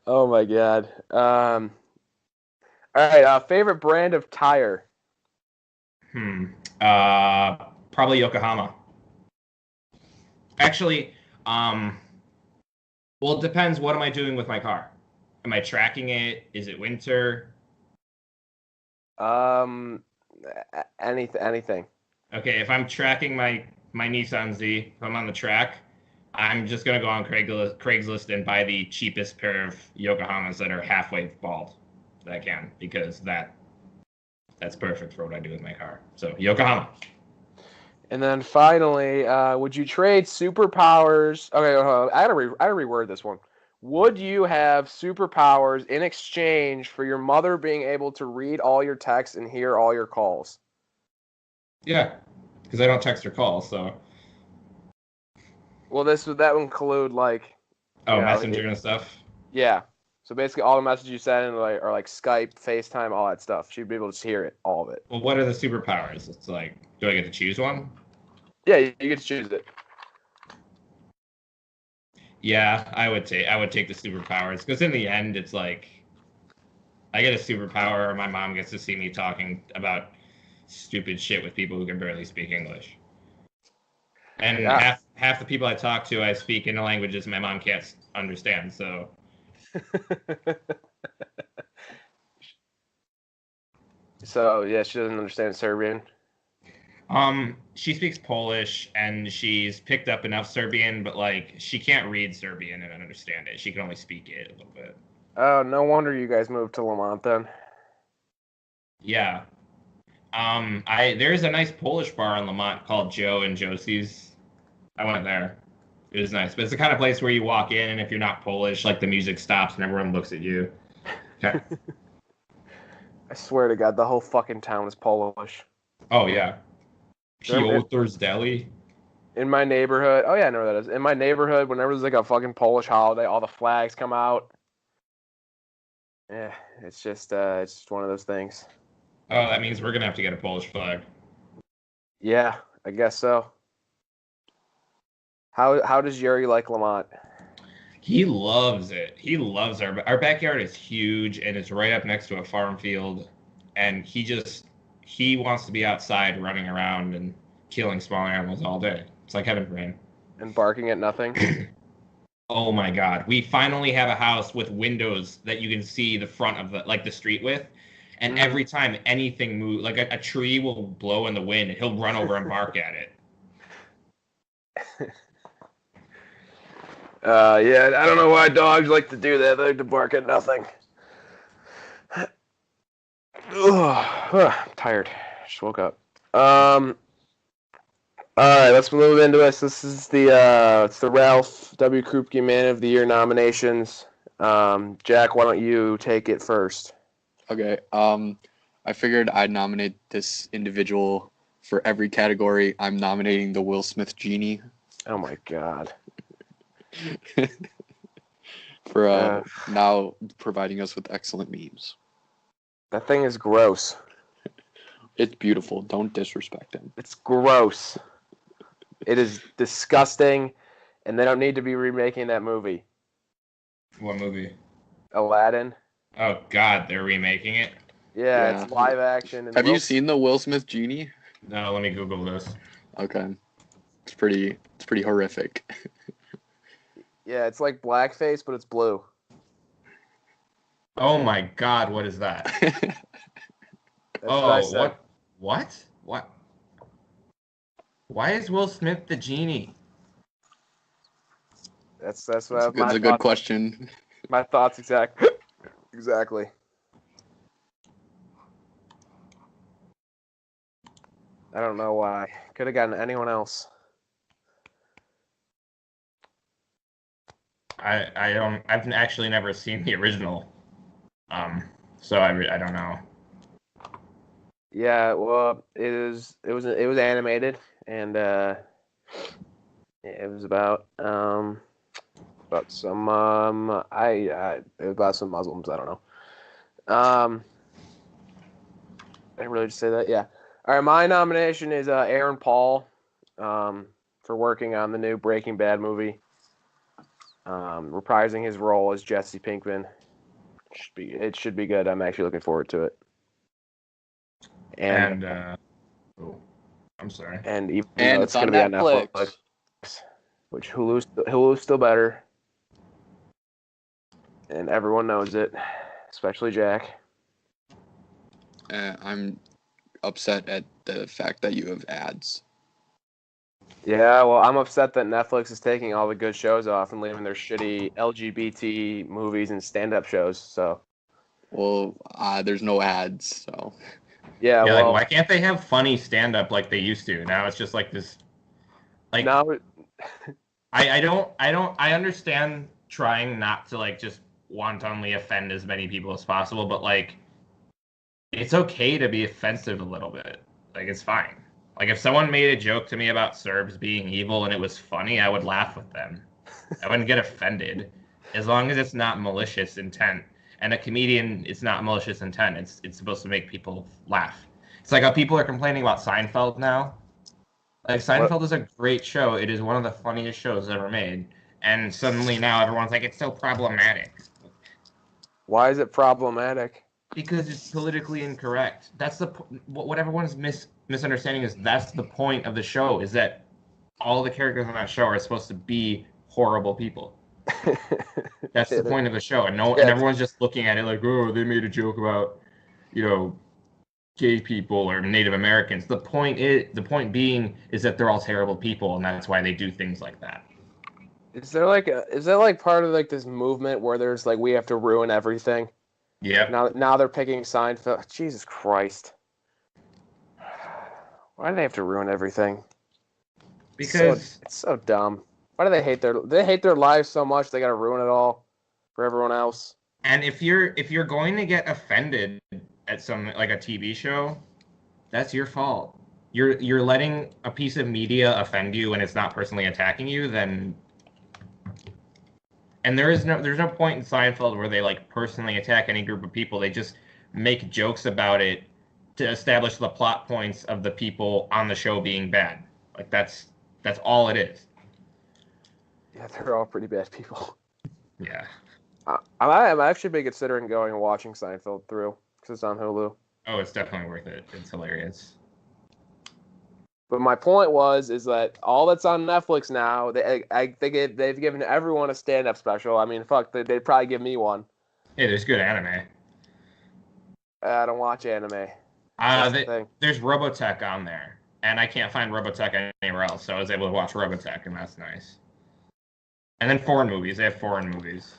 Speaker 1: Oh my god. All right. Favorite brand of tire?
Speaker 3: Probably Yokohama. Actually, well, it depends. What am I doing with my car? Am I tracking it? Is it winter?
Speaker 1: Anything.
Speaker 3: Okay, if I'm tracking my Nissan Z, if I'm on the track, I'm just gonna go on Craigslist and buy the cheapest pair of Yokohamas that are halfway bald that I can, because that's perfect for what I do with my car. So Yokohama.
Speaker 1: And then finally, would you trade superpowers? Okay, I gotta reword this one. Would you have superpowers in exchange for your mother being able to read all your texts and hear all your calls?
Speaker 3: Yeah, because I don't text or call, so.
Speaker 1: Well, that would include
Speaker 3: Messenger and stuff.
Speaker 1: Yeah. So basically, all the messages you send are like Skype, FaceTime, all that stuff. She'd be able to hear it, all of it.
Speaker 3: Well, what are the superpowers? It's like, do I get to choose one?
Speaker 1: Yeah, you get to choose it.
Speaker 3: Yeah, I would take the superpowers because in the end, it's like I get a superpower, my mom gets to see me talking about stupid shit with people who can barely speak English. And
Speaker 1: Yeah.
Speaker 3: half the people I talk to, I speak in languages my mom can't understand. So
Speaker 1: So yeah, she doesn't understand Serbian.
Speaker 3: she speaks Polish and she's picked up enough Serbian, but like she can't read Serbian and understand it. She can only speak it a little bit.
Speaker 1: Oh, no wonder you guys moved to Lamont then.
Speaker 3: Yeah. There's a nice Polish bar in Lamont called Joe and Josie's. I went there. It was nice, but it's the kind of place where you walk in and if you're not Polish, like the music stops and everyone looks at you. Okay.
Speaker 1: I swear to God, the whole fucking town is Polish.
Speaker 3: Oh yeah. Piotr's Deli.
Speaker 1: In my neighborhood, oh yeah, I know where that is. In my neighborhood, whenever there's like a fucking Polish holiday, all the flags come out. Yeah, it's just one of those things.
Speaker 3: Oh, that means we're gonna have to get a Polish flag.
Speaker 1: Yeah, I guess so. How does Yuri like Lamont?
Speaker 3: He loves it. He loves our backyard is huge and it's right up next to a farm field, and he wants to be outside running around and killing small animals all day. It's like heaven for him.
Speaker 1: And barking at nothing.
Speaker 3: Oh my God. We finally have a house with windows that you can see the front of the street with. And every time anything moves, like a tree will blow in the wind, and he'll run over and bark at it.
Speaker 1: Yeah, I don't know why dogs like to do that. They like to bark at nothing. I'm tired. Just woke up. All right, let's move into this. This is it's the Ralph W. Krupke Man of the Year nominations. Jack, why don't you take it first?
Speaker 2: Okay. I figured I'd nominate this individual for every category. I'm nominating the Will Smith genie.
Speaker 1: Oh my God.
Speaker 2: For now providing us with excellent memes.
Speaker 1: That thing is gross.
Speaker 2: It's beautiful. Don't disrespect him.
Speaker 1: It's gross. It is disgusting, and they don't need to be remaking that movie.
Speaker 3: What movie?
Speaker 1: Aladdin.
Speaker 3: Oh God, they're remaking it?
Speaker 1: Yeah, it's live action. And
Speaker 2: Have you seen the Will Smith genie?
Speaker 3: No, let me Google this.
Speaker 2: Okay. It's pretty horrific.
Speaker 1: Yeah, it's like blackface, but it's blue.
Speaker 3: Oh my God, what is that?
Speaker 1: That's
Speaker 3: what? Why is Will Smith the genie?
Speaker 1: That's
Speaker 2: That's a good question.
Speaker 1: My thoughts exactly. I don't know why. Could have gotten anyone else.
Speaker 3: I've actually never seen the original. So I don't know.
Speaker 1: Yeah, well, it was animated, and it was about some it was about some Muslims. I don't know. I really just say that. Yeah. All right, my nomination is Aaron Paul, for working on the new Breaking Bad movie, reprising his role as Jesse Pinkman. It should be good. I'm actually looking forward to it. And
Speaker 3: I'm sorry.
Speaker 1: And even
Speaker 2: and
Speaker 1: it's going to be on Netflix, which Hulu's still better, and everyone knows it, especially Jack.
Speaker 2: I'm upset at the fact that you have ads.
Speaker 1: Yeah, well, I'm upset that Netflix is taking all the good shows off and leaving their shitty LGBT movies and stand-up shows. So,
Speaker 2: well, there's no ads, so.
Speaker 1: Yeah,
Speaker 3: well,
Speaker 1: like,
Speaker 3: why can't they have funny stand-up like they used to? Now it's just like this. Like,
Speaker 1: now,
Speaker 3: I understand trying not to like just wantonly offend as many people as possible, but like, it's okay to be offensive a little bit. Like, it's fine. Like, if someone made a joke to me about Serbs being evil and it was funny, I would laugh with them. I wouldn't get offended. as long as it's not malicious intent. And a comedian, it's not malicious intent. It's supposed to make people laugh. It's like how people are complaining about Seinfeld now. Like
Speaker 1: What?
Speaker 3: Seinfeld is a great show. It is one of the funniest shows ever made. And suddenly now everyone's like, it's so problematic
Speaker 1: Why is it problematic?
Speaker 3: because it's politically incorrect. That's what everyone's misunderstanding is. That's the point of the show is that all the characters on that show are supposed to be horrible people. That's the point of the show, and and everyone's just looking at it like, oh, they made a joke about, gay people or Native Americans. The point being is that they're all terrible people, and that's why they do things like that.
Speaker 1: Is there like part of like this movement where there's like we have to ruin everything?
Speaker 3: Yeah.
Speaker 1: Now they're picking Seinfeld. Jesus Christ. Why do they have to ruin everything?
Speaker 3: Because
Speaker 1: it's so dumb. Why do they hate their lives so much they gotta ruin it all for everyone else?
Speaker 3: And if you're going to get offended at some like a TV show, that's your fault. You're letting a piece of media offend you when it's not personally attacking you, then. And there's no point in Seinfeld where they like personally attack any group of people. They just make jokes about it to establish the plot points of the people on the show being bad. Like that's all it is.
Speaker 1: Yeah, they're all pretty bad people.
Speaker 3: Yeah.
Speaker 1: I'm actually been considering going and watching Seinfeld through because it's on Hulu.
Speaker 3: Oh, it's definitely worth it. It's hilarious.
Speaker 1: But my point is that all that's on Netflix now, they've given everyone a stand-up special. I mean, fuck, they'd probably give me one.
Speaker 3: Hey, there's good anime.
Speaker 1: I don't watch anime.
Speaker 3: There's Robotech on there, and I can't find Robotech anywhere else, so I was able to watch Robotech, and that's nice. And then foreign movies. They have foreign movies.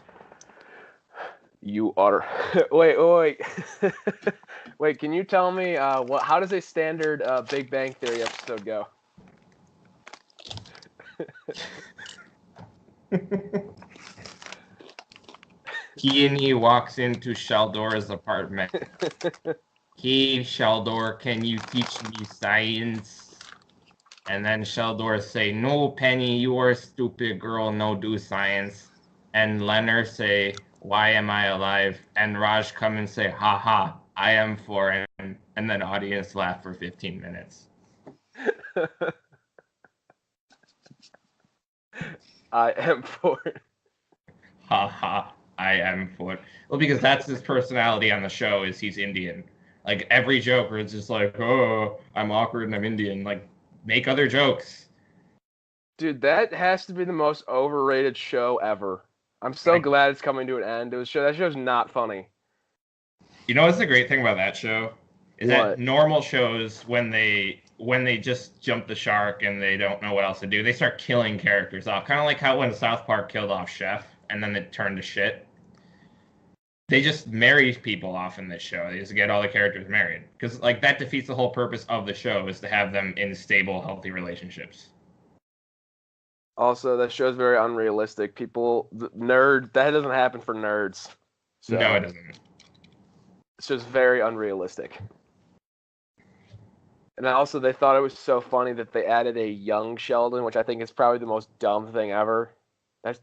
Speaker 1: You utter. Wait. Wait, can you tell me how does a standard Big Bang Theory episode go?
Speaker 3: Keanu walks into Sheldor's apartment. Hey, Sheldor, can you teach me science? And then Sheldor say, no, Penny, you are a stupid girl, no do science. And Leonard say, why am I alive? And Raj come and say, ha ha, I am foreign. And then audience laugh for 15 minutes.
Speaker 1: I am foreign.
Speaker 3: Ha ha, I am foreign. Well, because that's his personality on the show is he's Indian. Like every joke where it's just like, oh, I'm awkward and I'm Indian. Like, make other jokes.
Speaker 1: Dude, that has to be the most overrated show ever. I'm so glad it's coming to an end. That show's not funny.
Speaker 3: You know what's the great thing about that show? Is that normal shows, when they just jump the shark and they don't know what else to do, they start killing characters off. Kind of like how when South Park killed off Chef and then it turned to shit. They just marry people off in this show. They just get all the characters married. Because like that defeats the whole purpose of the show is to have them in stable, healthy relationships.
Speaker 1: Also, that show's very unrealistic. That doesn't happen for nerds.
Speaker 3: So, no, it doesn't.
Speaker 1: It's just very unrealistic. And also, they thought it was so funny that they added a young Sheldon, which I think is probably the most dumb thing ever.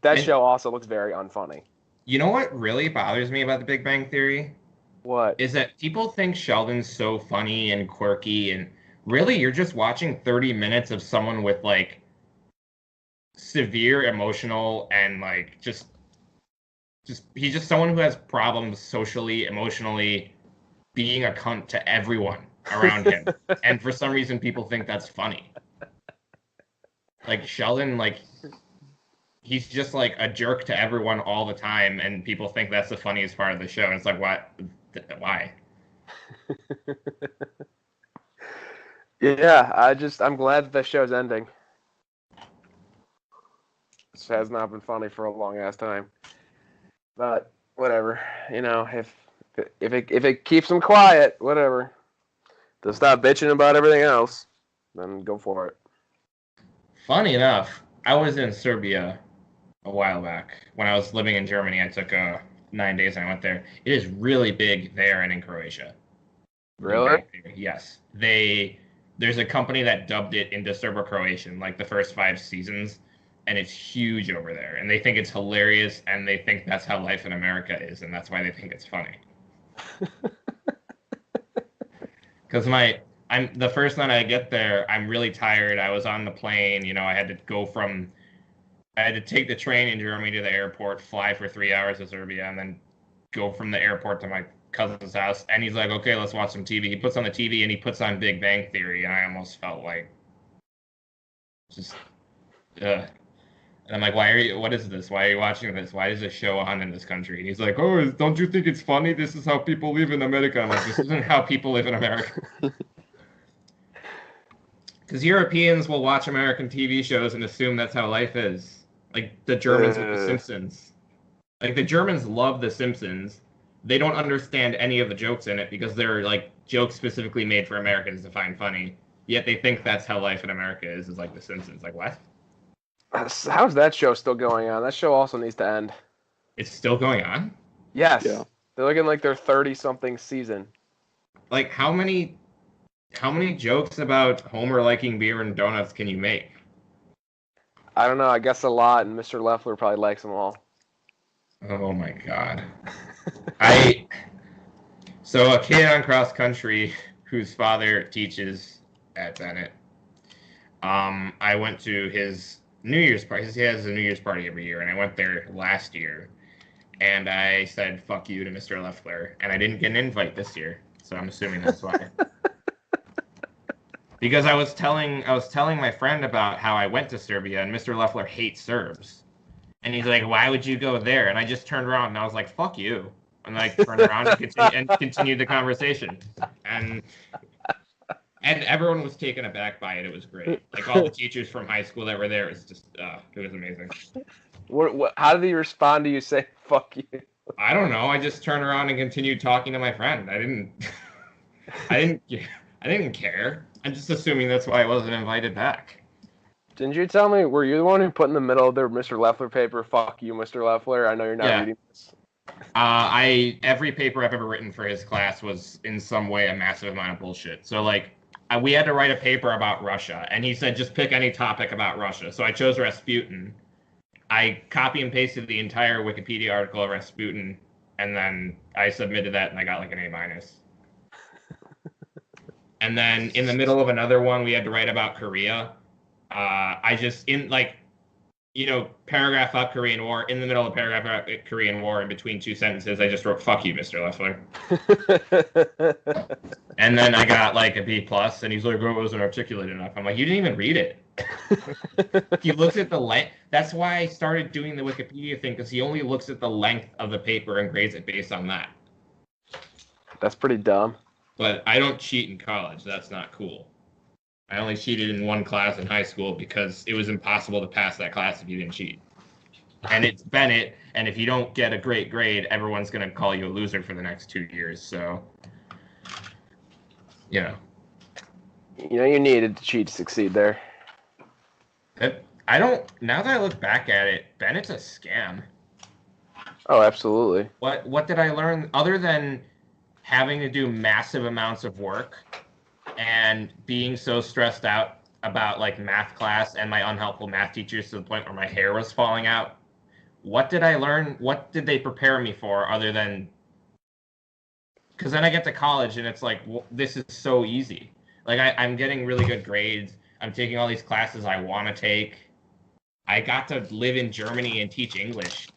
Speaker 1: That show also looks very unfunny.
Speaker 3: You know what really bothers me about The Big Bang Theory?
Speaker 1: What?
Speaker 3: Is that people think Sheldon's so funny and quirky, and really you're just watching 30 minutes of someone with like severe emotional and like just he's just someone who has problems socially, emotionally, being a cunt to everyone around him. And for some reason people think that's funny. Like Sheldon, like he's just like a jerk to everyone all the time, and people think that's the funniest part of the show. And it's like, what? Why?
Speaker 1: Yeah, I'm glad that the show's ending. This has not been funny for a long ass time. But whatever, if it keeps them quiet, whatever. They'll stop bitching about everything else, then go for it.
Speaker 3: Funny enough, I was in Serbia a while back. When I was living in Germany, I took 9 days and I went there. It is really big there and in Croatia.
Speaker 1: Really?
Speaker 3: Yes. There's a company that dubbed it into Serbo-Croatian, like the first 5 seasons, and it's huge over there, and they think it's hilarious, and they think that's how life in America is, and that's why they think it's funny. Because I'm the first night I get there, I'm really tired. I was on the plane, I had to take the train in Germany to the airport, fly for 3 hours to Serbia, and then go from the airport to my cousin's house. And he's like, okay, let's watch some TV. He puts on the TV and he puts on Big Bang Theory, and I almost felt like just, and I'm like, what is this? Why are you watching this? Why is this show on in this country? And he's like, oh, don't you think it's funny? This is how people live in America. I'm like, this isn't how people live in America. Because Europeans will watch American TV shows and assume that's how life is. Like the Germans with The Simpsons. Like the Germans love The Simpsons. They don't understand any of the jokes in it because they're like jokes specifically made for Americans to find funny. Yet they think that's how life in America is like The Simpsons. Like what?
Speaker 1: How's that show still going on? That show also needs to end.
Speaker 3: It's still going on?
Speaker 1: Yes.
Speaker 2: Yeah.
Speaker 1: They're looking like their 30-something season.
Speaker 3: Like how many jokes about Homer liking beer and donuts can you make?
Speaker 1: I don't know. I guess a lot, and Mr. Leffler probably likes them all.
Speaker 3: Oh my god. So a kid on cross country whose father teaches at Bennett. I went to his New Year's party. He has a New Year's party every year, and I went there last year. And I said, fuck you to Mr. Leffler. And I didn't get an invite this year. So I'm assuming that's why. Because I was telling my friend about how I went to Serbia, and Mr. Leffler hates Serbs. And he's like, why would you go there? And I just turned around and I was like, fuck you. And I turned around and continued the conversation. And everyone was taken aback by it. It was great. Like all the teachers from high school that were there, it was just, it was amazing.
Speaker 1: How did he respond to you saying, fuck you?
Speaker 3: I don't know. I just turned around and continued talking to my friend. I didn't care. I'm just assuming that's why I wasn't invited back.
Speaker 1: Didn't you tell me, were you the one who put in the middle of their Mr. Leffler paper, fuck you, Mr. Leffler? I know you're not reading this.
Speaker 3: Every paper I've ever written for his class was in some way a massive amount of bullshit. So like, we had to write a paper about Russia, and he said, just pick any topic about Russia. So I chose Rasputin. I copy and pasted the entire Wikipedia article of Rasputin, and then I submitted that, and I got like an A-. And then in the middle of another one, we had to write about Korea. Paragraph up Korean War. In the middle of paragraph about Korean War, in between two sentences, I just wrote, fuck you, Mr. Leffler. And then I got like a B+, and he's like, oh, it wasn't articulate enough. I'm like, you didn't even read it. He looks at the length. That's why I started doing the Wikipedia thing, because he only looks at the length of the paper and grades it based on that.
Speaker 1: That's pretty dumb.
Speaker 3: But I don't cheat in college. That's not cool. I only cheated in one class in high school because it was impossible to pass that class if you didn't cheat. And it's Bennett, and if you don't get a great grade, everyone's going to call you a loser for the next 2 years. So,
Speaker 1: You needed to cheat to succeed there.
Speaker 3: Now that I look back at it, Bennett's a scam.
Speaker 1: Oh, absolutely.
Speaker 3: What did I learn other than having to do massive amounts of work and being so stressed out about like math class and my unhelpful math teachers to the point where my hair was falling out? What did I learn? What did they prepare me for other than... Because then I get to college and it's like, well, this is so easy. Like I'm getting really good grades. I'm taking all these classes I want to take. I got to live in Germany and teach English.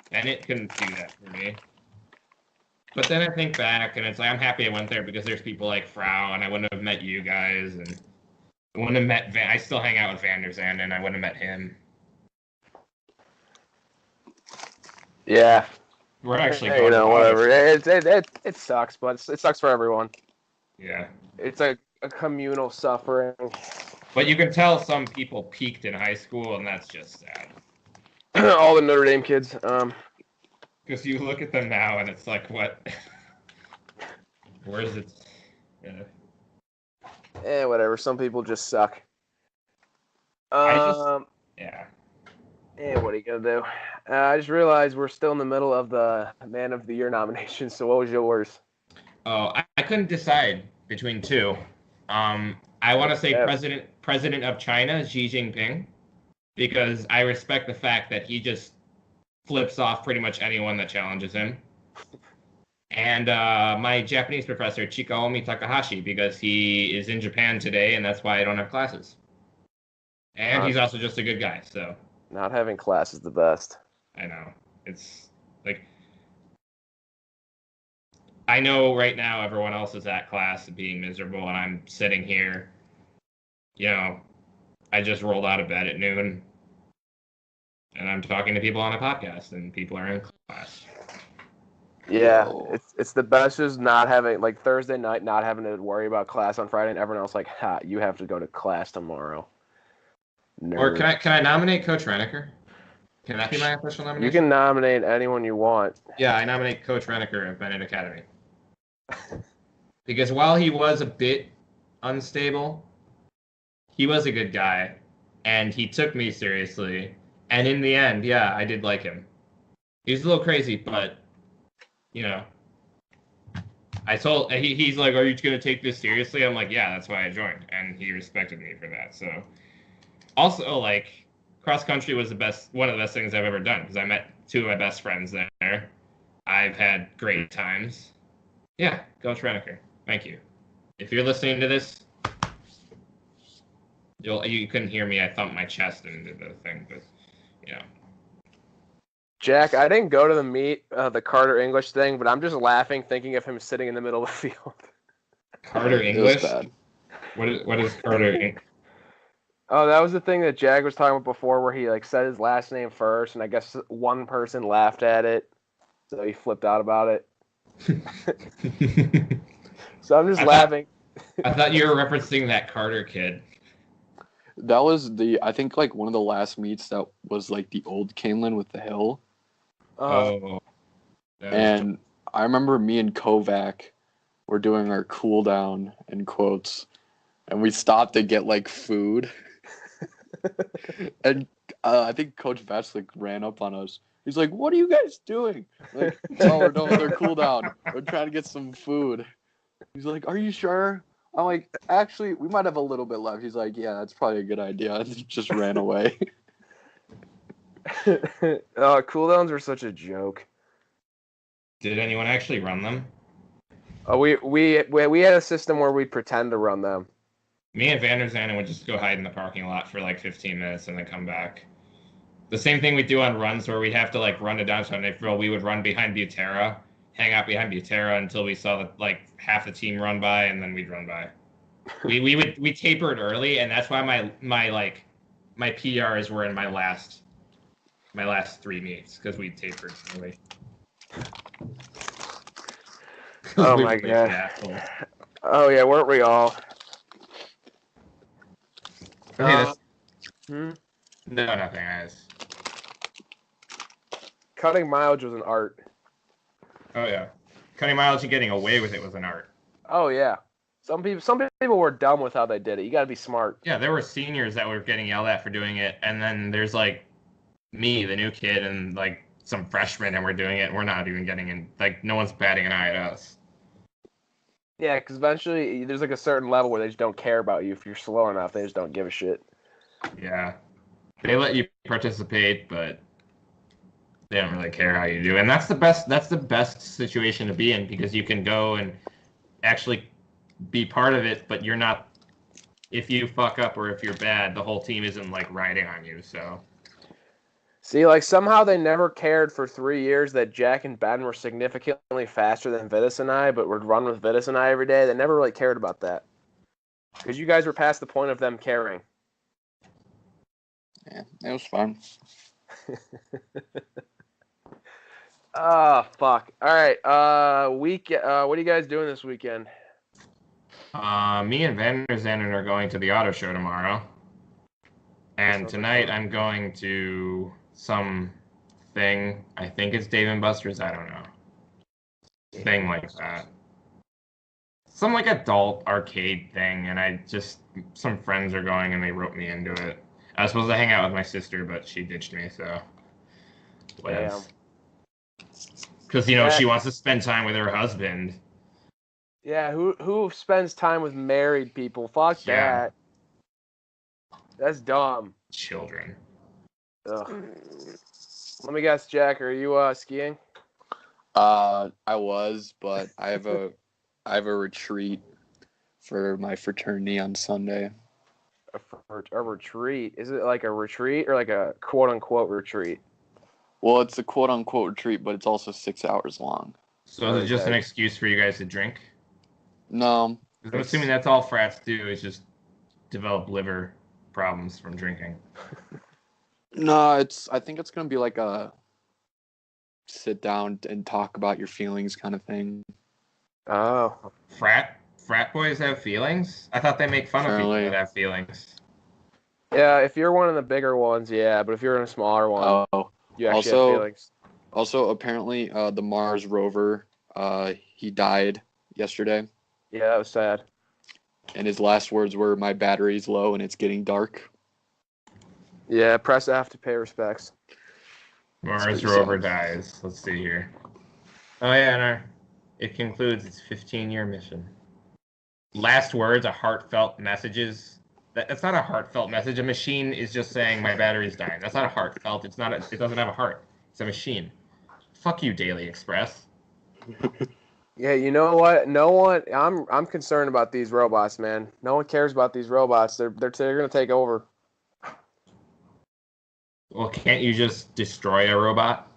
Speaker 3: Bennett couldn't do that for me. But then I think back, and it's like, I'm happy I went there because there's people like Frau, and I wouldn't have met you guys, and I wouldn't have met I still hang out with Van der Zanden, and I wouldn't have met him.
Speaker 1: Yeah.
Speaker 3: We're actually
Speaker 1: going whatever. It sucks, but it sucks for everyone.
Speaker 3: Yeah.
Speaker 1: It's a communal suffering.
Speaker 3: But you can tell some people peaked in high school, and that's just sad.
Speaker 1: All the Notre Dame kids.
Speaker 3: Because you look at them now, and it's like, what? Where's it? Yeah.
Speaker 1: Whatever. Some people just suck.
Speaker 3: Yeah.
Speaker 1: What are you gonna do? I just realized we're still in the middle of the Man of the Year nomination. So what was yours?
Speaker 3: Oh, I couldn't decide between two. I want to say President of China, Xi Jinping. because I respect the fact that he just flips off pretty much anyone that challenges him. And my Japanese professor, Chikaomi Takahashi, because he is in Japan today, and that's why I don't have classes. And he's also just a good guy, so.
Speaker 1: Not having class is the best.
Speaker 3: I know. It's like, I know right now everyone else is at class being miserable, and I'm sitting here, you know, I just rolled out of bed at noon, and I'm talking to people on a podcast, and people are in class.
Speaker 1: Yeah, it's the best just not having, like, Thursday night, not having to worry about class on Friday, and everyone else like, ha, you have to go to class tomorrow. Nerd.
Speaker 3: Or can I nominate Coach Reneker? Can that be my official nomination?
Speaker 1: You can nominate anyone you want.
Speaker 3: Yeah, I nominate Coach Reneker of Bennett Academy. Because while he was a bit unstable, he was a good guy, and he took me seriously. And in the end, yeah, I did like him. He's a little crazy, but, you know, he's like, are you going to take this seriously? I'm like, yeah, that's why I joined. And he respected me for that. So also, like, cross country was one of the best things I've ever done, because I met two of my best friends there. I've had great times. Yeah, Coach Reneker. Thank you. If you're listening to this, you couldn't hear me. I thumped my chest and did the thing, but, you know.
Speaker 1: Jack, I didn't go to the meet, the Carter English thing, but I'm just laughing thinking of him sitting in the middle of the field.
Speaker 3: Carter English? Bad. What is Carter English?
Speaker 1: Oh, that was the thing that Jag was talking about before, where he like said his last name first, and I guess one person laughed at it, so he flipped out about it. So I'm just laughing.
Speaker 3: I thought you were referencing that Carter kid.
Speaker 2: That was I think like one of the last meets that was like the old Canelan with the hill.
Speaker 3: Oh.
Speaker 2: And I remember me and Kovac were doing our cool down in quotes, and we stopped to get like food. And I think Coach Vetch like ran up on us. He's like, "What are you guys doing?" Like, "Oh, we're doing their cool down. We're trying to get some food." He's like, "Are you sure?" I'm like, "Actually, we might have a little bit left." He's like, "Yeah, that's probably a good idea." And just ran away.
Speaker 1: Cooldowns were such a joke.
Speaker 3: Did anyone actually run them?
Speaker 1: Oh, we had a system where we'd pretend to run them.
Speaker 3: Me and Vander Zanden would just go hide in the parking lot for like 15 minutes and then come back. The same thing we do on runs where we'd have to like run to downtown Naperville. We would run behind Butera, hang out behind Butera until we saw like half the team run by, and then we'd run by. We tapered early, and that's why my PRs were in my last 3 meets, because we tapered early.
Speaker 1: Oh my god. Oh yeah, weren't we all?
Speaker 3: Okay, No, nothing.
Speaker 1: Cutting mileage was an art.
Speaker 3: Oh yeah, cutting mileage and getting away with it was an art.
Speaker 1: Oh yeah, some people were dumb with how they did it. You got to be smart.
Speaker 3: Yeah, there were seniors that were getting yelled at for doing it, and then there's like me, the new kid, and like some freshmen, and we're doing it. And we're not even getting in. Like no one's batting an eye at us.
Speaker 1: Yeah, because eventually there's like a certain level where they just don't care about you. If you're slow enough, they just don't give a shit.
Speaker 3: Yeah, they let you participate, but they don't really care how you do. And that's the best situation to be in, because you can go and actually be part of it, but you're not. If you fuck up or if you're bad, the whole team isn't like riding on you. So.
Speaker 1: See, like somehow they never cared for 3 years that Jack and Ben were significantly faster than Vitus and I, but would run with Vitus and I every day. They never really cared about that. Because you guys were past the point of them caring.
Speaker 2: Yeah, it was fun.
Speaker 1: Fuck. All right. What are you guys doing this weekend?
Speaker 3: Me and Vander Zanden are going to the auto show tomorrow. And tonight I'm going to some thing. I think it's Dave & Buster's. I don't know. Thing like that. Some like adult arcade thing. And some friends are going and they wrote me into it. I was supposed to hang out with my sister, but she ditched me, so. Because, she wants to spend time with her husband.
Speaker 1: Yeah, who spends time with married people? Fuck that. That's dumb.
Speaker 3: Children.
Speaker 1: Ugh. Let me guess, Jack. Are you skiing?
Speaker 2: I was, but I have a retreat for my fraternity on Sunday.
Speaker 1: A retreat? Is it like a retreat or like a quote unquote retreat?
Speaker 2: Well, it's a quote unquote retreat, but it's also 6 hours long.
Speaker 3: So is it just an excuse for you guys to drink?
Speaker 2: No,
Speaker 3: I'm assuming that's all frats do is just develop liver problems from drinking.
Speaker 2: no, I think it's gonna be like a sit down and talk about your feelings kind of thing.
Speaker 1: Oh.
Speaker 3: Frat boys have feelings? I thought they make fun of people that have feelings.
Speaker 1: Yeah, if you're one of the bigger ones, yeah, but if you're in a smaller one, you actually have feelings.
Speaker 2: Also, apparently, the Mars rover, he died yesterday.
Speaker 1: Yeah, that was sad.
Speaker 2: And his last words were, "My battery's low and it's getting dark."
Speaker 1: Yeah, press F to pay respects.
Speaker 3: Mars rover dies. Let's see here. Oh yeah, no. It concludes its 15-year mission. Last words are heartfelt messages. That's not a heartfelt message. A machine is just saying my battery's dying. That's not a heartfelt. It doesn't have a heart. It's a machine. Fuck you, Daily Express.
Speaker 1: Yeah, you know what? No one. I'm concerned about these robots, man. No one cares about these robots. They're gonna take over.
Speaker 3: Well, can't you just destroy a robot,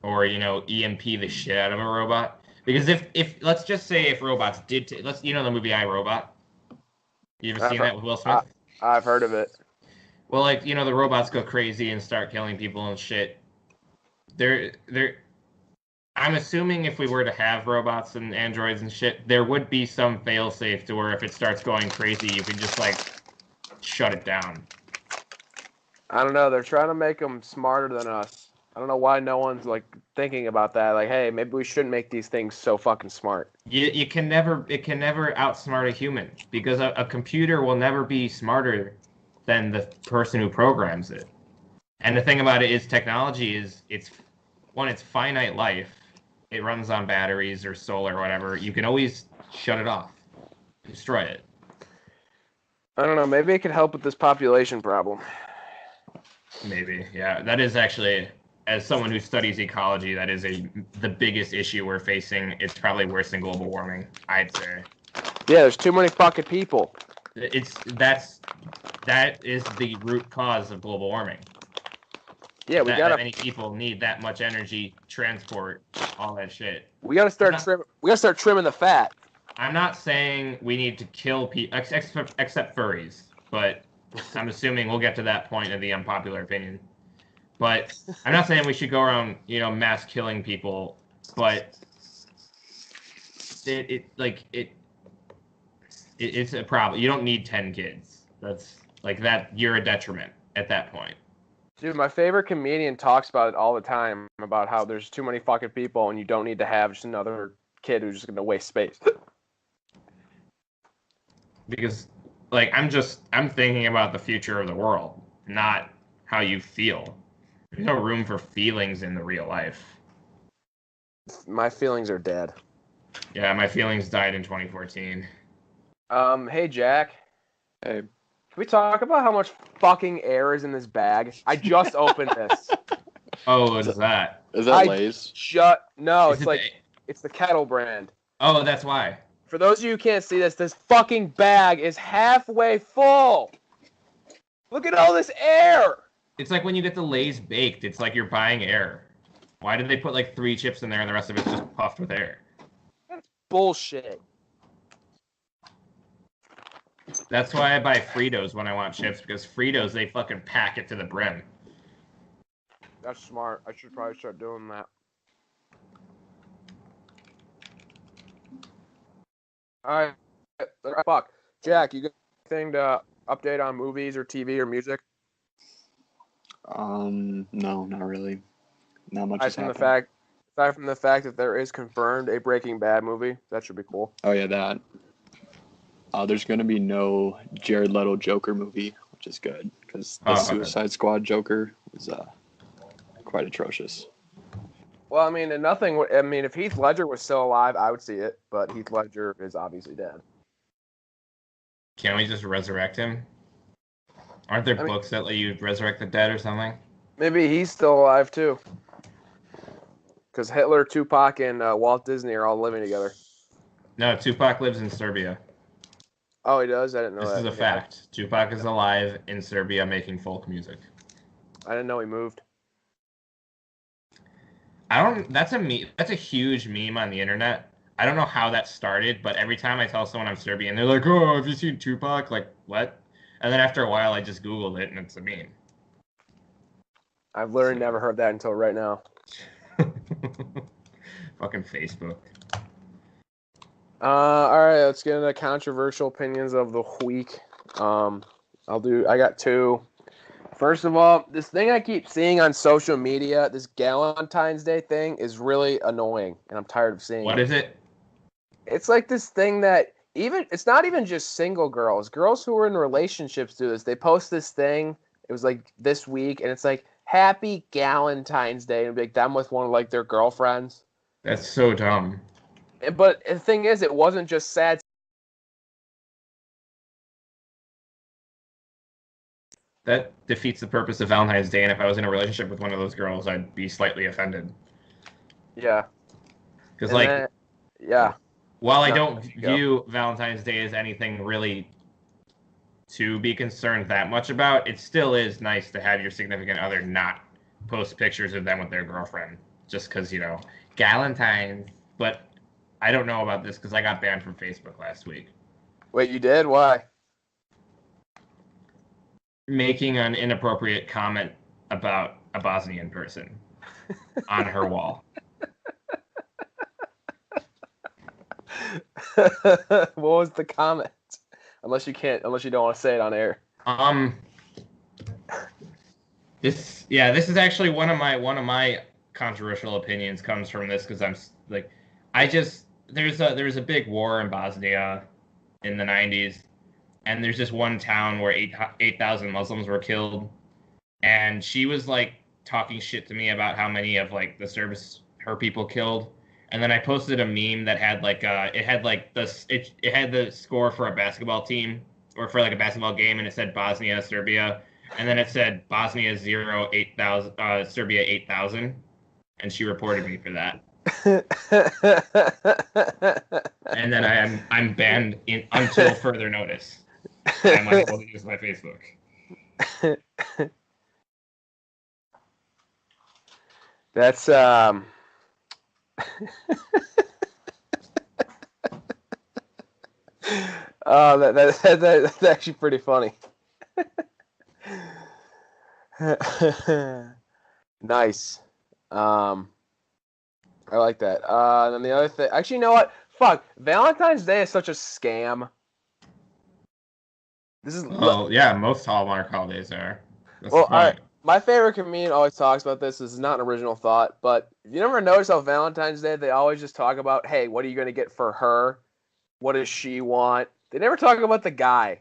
Speaker 3: or EMP the shit out of a robot? Because if let's just say if robots did, the movie I, Robot. You ever seen that with Will Smith?
Speaker 1: I've heard of it.
Speaker 3: Well, the robots go crazy and start killing people and shit. I'm assuming if we were to have robots and androids and shit, there would be some failsafe to where if it starts going crazy, you can just shut it down.
Speaker 1: I don't know. They're trying to make them smarter than us. I don't know why no one's thinking about that. Like, hey, maybe we shouldn't make these things so fucking smart.
Speaker 3: It can never outsmart a human because a computer will never be smarter than the person who programs it. And the thing about it is technology is it's finite life. It runs on batteries or solar or whatever. You can always shut it off, destroy it.
Speaker 1: I don't know. Maybe it could help with this population problem.
Speaker 3: Maybe, yeah. That is actually, as someone who studies ecology, that is the biggest issue we're facing. It's probably worse than global warming, I'd say.
Speaker 1: Yeah, there's too many fucking people.
Speaker 3: That is the root cause of global warming.
Speaker 1: Yeah,
Speaker 3: that many people need that much energy, transport, all that shit.
Speaker 1: We gotta start trimming the fat.
Speaker 3: I'm not saying we need to kill people, except furries, but I'm assuming we'll get to that point of the unpopular opinion. But I'm not saying we should go around, mass killing people. But it's a problem. You don't need 10 kids. That's that. You're a detriment at that point.
Speaker 1: Dude, my favorite comedian talks about it all the time, about how there's too many fucking people and you don't need to have just another kid who's just going to waste space.
Speaker 3: Because, I'm thinking about the future of the world, not how you feel. There's no room for feelings in the real life.
Speaker 1: My feelings are dead.
Speaker 3: Yeah, my feelings died in 2014.
Speaker 1: Hey, Jack.
Speaker 2: Hey.
Speaker 1: Can we talk about how much fucking air is in this bag? I just opened this.
Speaker 3: Oh, what is that?
Speaker 2: Is that Lay's?
Speaker 1: No, it's the Kettle brand.
Speaker 3: Oh, that's why.
Speaker 1: For those of you who can't see this fucking bag is halfway full. Look at all this air.
Speaker 3: It's like when you get the Lay's baked. It's like you're buying air. Why did they put 3 chips in there and the rest of it's just puffed with air?
Speaker 1: That's bullshit.
Speaker 3: That's why I buy Fritos when I want chips, because Fritos, they fucking pack it to the brim.
Speaker 1: That's smart. I should probably start doing that. All right. Fuck. Jack, you got anything to update on movies or TV or music?
Speaker 2: No, not really. Not much.
Speaker 1: Aside from the fact that there is confirmed a Breaking Bad movie, that should be cool.
Speaker 2: Oh yeah, that. There's going to be no Jared Leto Joker movie, which is good, because the Suicide Squad Joker was quite atrocious.
Speaker 1: Well, if Heath Ledger was still alive, I would see it, but Heath Ledger is obviously dead.
Speaker 3: Can't we just resurrect him? Aren't there books that let you resurrect the dead or something?
Speaker 1: Maybe he's still alive too. Because Hitler, Tupac, and Walt Disney are all living together.
Speaker 3: No, Tupac lives in Serbia.
Speaker 1: Oh, he does? I didn't know
Speaker 3: This
Speaker 1: that.
Speaker 3: is a fact. Tupac is alive in Serbia making folk music.
Speaker 1: I didn't know he moved.
Speaker 3: That's a huge meme on the internet. I don't know how that started, but every time I tell someone I'm Serbian, they're like, "Oh, have you seen Tupac?" Like, what? And then after a while, I just Googled it, and it's a meme.
Speaker 1: I've literally never heard that until right now.
Speaker 3: Fucking Facebook.
Speaker 1: All right, let's get into controversial opinions of the week. I got two. First of all, this thing I keep seeing on social media, this Valentine's Day thing, is really annoying, and I'm tired of seeing it.
Speaker 3: What is it?
Speaker 1: It's like this thing that it's not even just single girls. Girls who are in relationships do this. They post this thing. It was like this week, and it's like Happy Galentine's Day, and it'd be like them with one of like their girlfriends.
Speaker 3: That's so dumb.
Speaker 1: But the thing is, it wasn't just sad.
Speaker 3: That defeats the purpose of Valentine's Day, and if I was in a relationship with one of those girls, I'd be slightly offended.
Speaker 1: Yeah.
Speaker 3: Because, like,
Speaker 1: yeah.
Speaker 3: While I don't view Valentine's Day as anything really to be concerned that much about, it still is nice to have your significant other not post pictures of them with their girlfriend. Just because, Galentine's. But I don't know about this because I got banned from Facebook last week.
Speaker 1: Wait, you did? Why?
Speaker 3: Making an inappropriate comment about a Bosnian person on her wall.
Speaker 1: What was the comment? Unless you don't want to say it on air.
Speaker 3: This is actually one of my controversial opinions comes from this because there's a big war in Bosnia in the 90s, and there's just one town where 8,000 Muslims were killed, and she was like talking shit to me about how many of like the Serbs her people killed. And then I posted a meme that had it had the score for a basketball team or for like a basketball game, and it said Bosnia, Serbia, and then it said Bosnia 0, 8,000, Serbia 8,000, and she reported me for that. And then I'm banned until further notice. I'm unable to use my Facebook.
Speaker 1: That's oh, that's actually pretty funny. Nice. I like that. And then the other thing, actually, you know what? Fuck, Valentine's Day is such a scam.
Speaker 3: Most Hallmark holidays are. That's
Speaker 1: well, all right. My favorite comedian always talks about this. This is not an original thought, but you never notice how Valentine's Day they always just talk about, hey, what are you going to get for her? What does she want? They never talk about the guy.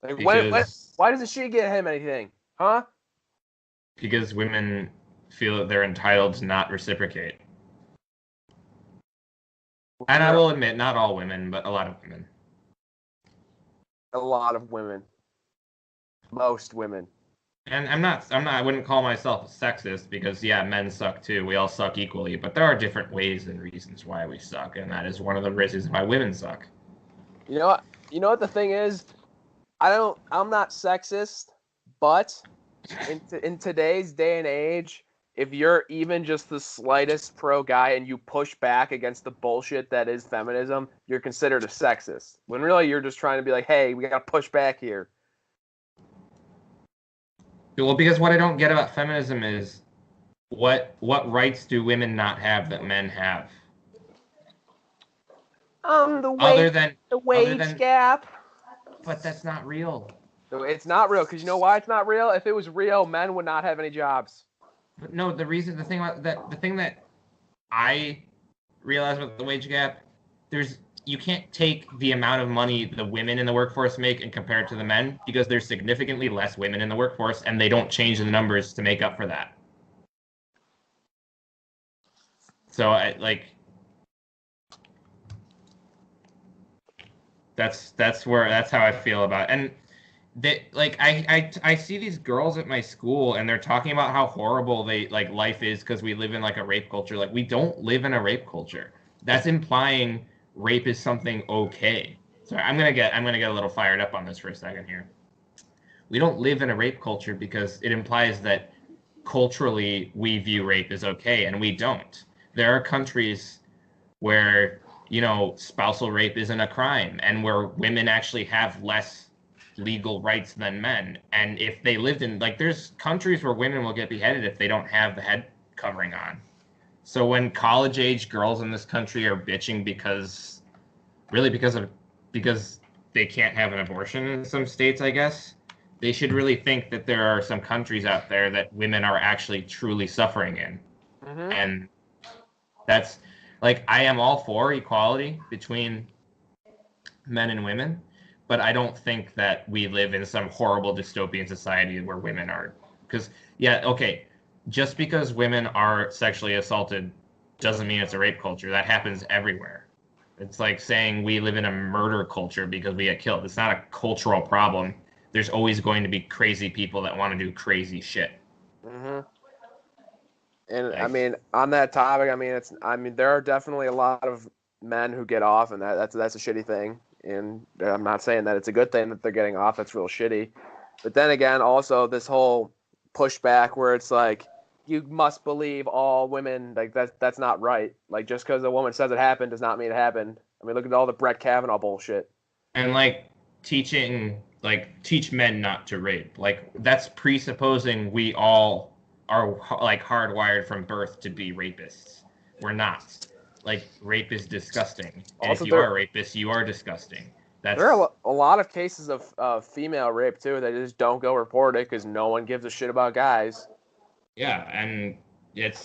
Speaker 1: Like, why doesn't she get him anything? Huh?
Speaker 3: Because women feel that they're entitled to not reciprocate. And I will admit, not all women, but a lot of women.
Speaker 1: A lot of women. Most women.
Speaker 3: And I wouldn't call myself a sexist because, yeah, men suck too. We all suck equally, but there are different ways and reasons why we suck, and that is one of the reasons why women suck.
Speaker 1: You know what the thing is? I'm not sexist, but in today's day and age, if you're even just the slightest pro guy and you push back against the bullshit that is feminism, you're considered a sexist. When really you're just trying to be like, hey, we gotta push back here.
Speaker 3: Well, because what I don't get about feminism is what rights do women not have that men have?
Speaker 1: The wage gap.
Speaker 3: But that's not real.
Speaker 1: It's not real because you know why it's not real? If it was real, men would not have any jobs.
Speaker 3: But no, the thing that I realize with the wage gap, you can't take the amount of money the women in the workforce make and compare it to the men because there's significantly less women in the workforce and they don't change the numbers to make up for that. So that's how I feel about it. And I see these girls at my school and they're talking about how horrible they like life is because we live in like a rape culture. Like we don't live in a rape culture. That's implying rape is something okay. Sorry, I'm gonna get a little fired up on this for a second here. We don't live in a rape culture because it implies that culturally we view rape as okay, and we don't. There are countries where, spousal rape isn't a crime and where women actually have less legal rights than men. And if they lived in, like, there's countries where women will get beheaded if they don't have the head covering on. So when college age girls in this country are bitching because they can't have an abortion in some states, I guess, they should really think that there are some countries out there that women are actually truly suffering in.
Speaker 1: Mm-hmm.
Speaker 3: And that's like, I am all for equality between men and women, but I don't think that we live in some horrible dystopian society where women are, because just because women are sexually assaulted doesn't mean it's a rape culture. That happens everywhere. It's like saying we live in a murder culture because we get killed. It's not a cultural problem. There's always going to be crazy people that want to do crazy shit.
Speaker 1: Mm-hmm. And
Speaker 3: Like,
Speaker 1: I mean, on that topic, there are definitely a lot of men who get off, and that's a shitty thing. And I'm not saying that it's a good thing that they're getting off. That's real shitty. But then again, also this whole pushback where it's like you must believe all women, like that's not right. Like just because a woman says it happened does not mean it happened. I mean, look at all the Brett Kavanaugh bullshit.
Speaker 3: and like teach men not to rape. Like that's presupposing we all are like hardwired from birth to be rapists. We're not. Like rape is disgusting, and
Speaker 1: Also,
Speaker 3: if you are a rapist, you are disgusting. That's
Speaker 1: there are a lot of cases of female rape too that just don't go report it because no one gives a shit about guys.
Speaker 3: yeah, and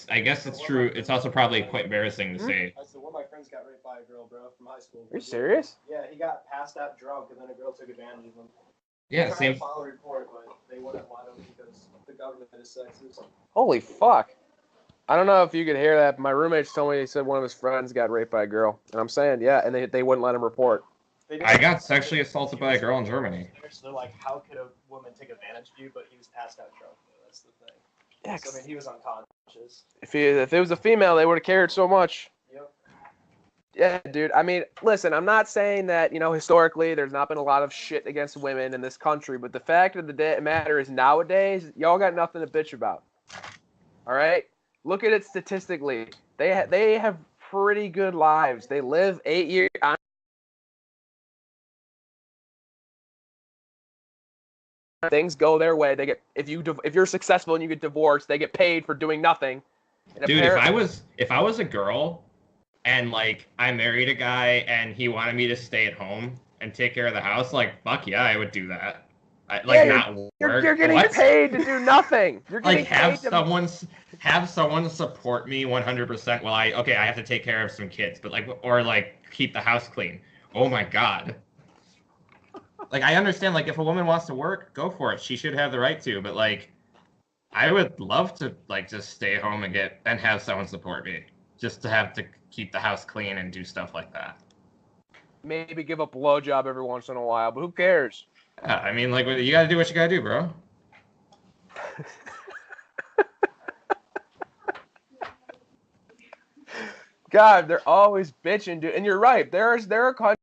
Speaker 3: I guess it's true. It's also probably quite embarrassing to say.
Speaker 4: So one of my friends got raped by a girl, bro, from high school.
Speaker 1: Are you serious?
Speaker 4: Yeah, he got passed out drunk, and then a girl took advantage of him.
Speaker 3: Yeah,
Speaker 4: He tried
Speaker 3: same.
Speaker 4: to file a report, but they wouldn't let him because the government is sexist.
Speaker 1: Holy fuck. I don't know if you could hear that, but my roommates told me he said one of his friends got raped by a girl. And I'm saying, yeah, and they wouldn't let him report.
Speaker 3: I got sexually assaulted by a girl in Germany.
Speaker 4: So they're like, how could a woman take advantage of you? But he was passed out drunk. That's the thing.
Speaker 1: Yeah,
Speaker 4: So, I mean, he was unconscious.
Speaker 1: if it was a female, they would have cared so much.
Speaker 4: Yep.
Speaker 1: Yeah, dude. I mean, listen, I'm not saying that, historically there's not been a lot of shit against women in this country, but the fact of the matter is nowadays, y'all got nothing to bitch about. All right? Look at it statistically. They have pretty good lives. They live 8 years. Things go their way. They get if you're successful and you get divorced, they get paid for doing nothing. And
Speaker 3: Dude, if I was a girl and like I married a guy and he wanted me to stay at home and take care of the house, like fuck yeah, I would do that.
Speaker 1: You're getting paid to do nothing. You're getting
Speaker 3: like have
Speaker 1: paid
Speaker 3: someone support me 100% while I have to take care of some kids, but like keep the house clean. Oh my god. Like I understand, like if a woman wants to work, go for it. She should have the right to. But like, I would love to like just stay home and have someone support me, just to have to keep the house clean and do stuff like that.
Speaker 1: maybe give a blowjob every once in a while, but who cares?
Speaker 3: Yeah, I mean, like you gotta do what you gotta do, bro.
Speaker 1: God, they're always bitching, dude. And you're right. There are countries.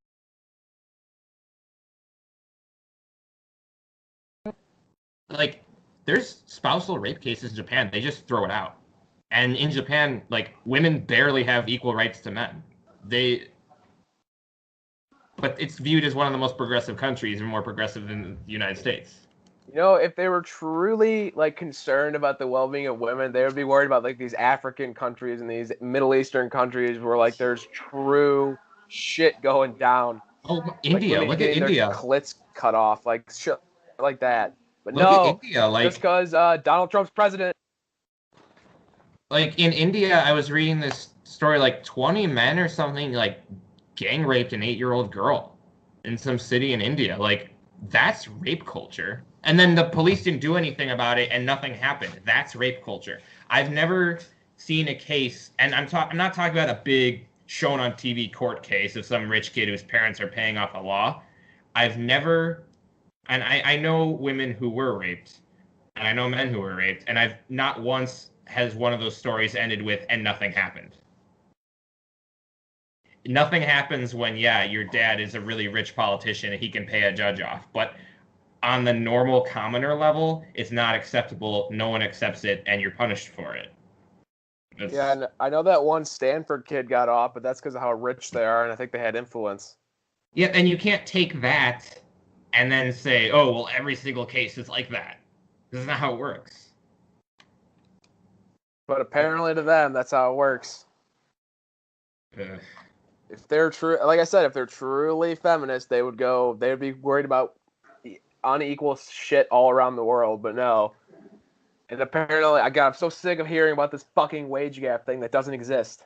Speaker 3: Like, there's spousal rape cases in Japan. They just throw it out. And in Japan, like women barely have equal rights to men. But it's viewed as one of the most progressive countries and more progressive than the United States.
Speaker 1: If they were truly like concerned about the well-being of women, they would be worried about like these African countries and these Middle Eastern countries where like there's true shit going down.
Speaker 3: Oh, India!
Speaker 1: Like,
Speaker 3: Look at India!
Speaker 1: Their clits cut off, like shit like that. But
Speaker 3: Look
Speaker 1: no,
Speaker 3: at India, like
Speaker 1: just because Donald Trump's president.
Speaker 3: Like in India, I was reading this story, like 20 men or something, like gang raped an 8-year-old girl in some city in India. Like that's rape culture. And then the police didn't do anything about it, and nothing happened. That's rape culture. I've never seen a case, and I'm not talking about a big shown on TV court case of some rich kid whose parents are paying off a law. I've never And I know women who were raped, and I know men who were raped, and I've not once has one of those stories ended with and nothing happened. Nothing happens when, yeah, your dad is a really rich politician and he can pay a judge off. But on the normal commoner level, it's not acceptable. No one accepts it, and you're punished for it.
Speaker 1: Yeah, and I know that one Stanford kid got off, but that's because of how rich they are, and I think they had influence.
Speaker 3: Yeah, and you can't take that and then say, oh, well, every single case is like that. This is not how it works.
Speaker 1: But apparently to them, that's how it works.
Speaker 3: Ugh.
Speaker 1: If they're true, like I said, if they're truly feminist, they would be worried about unequal shit all around the world, but no. And apparently, I'm so sick of hearing about this fucking wage gap thing that doesn't exist.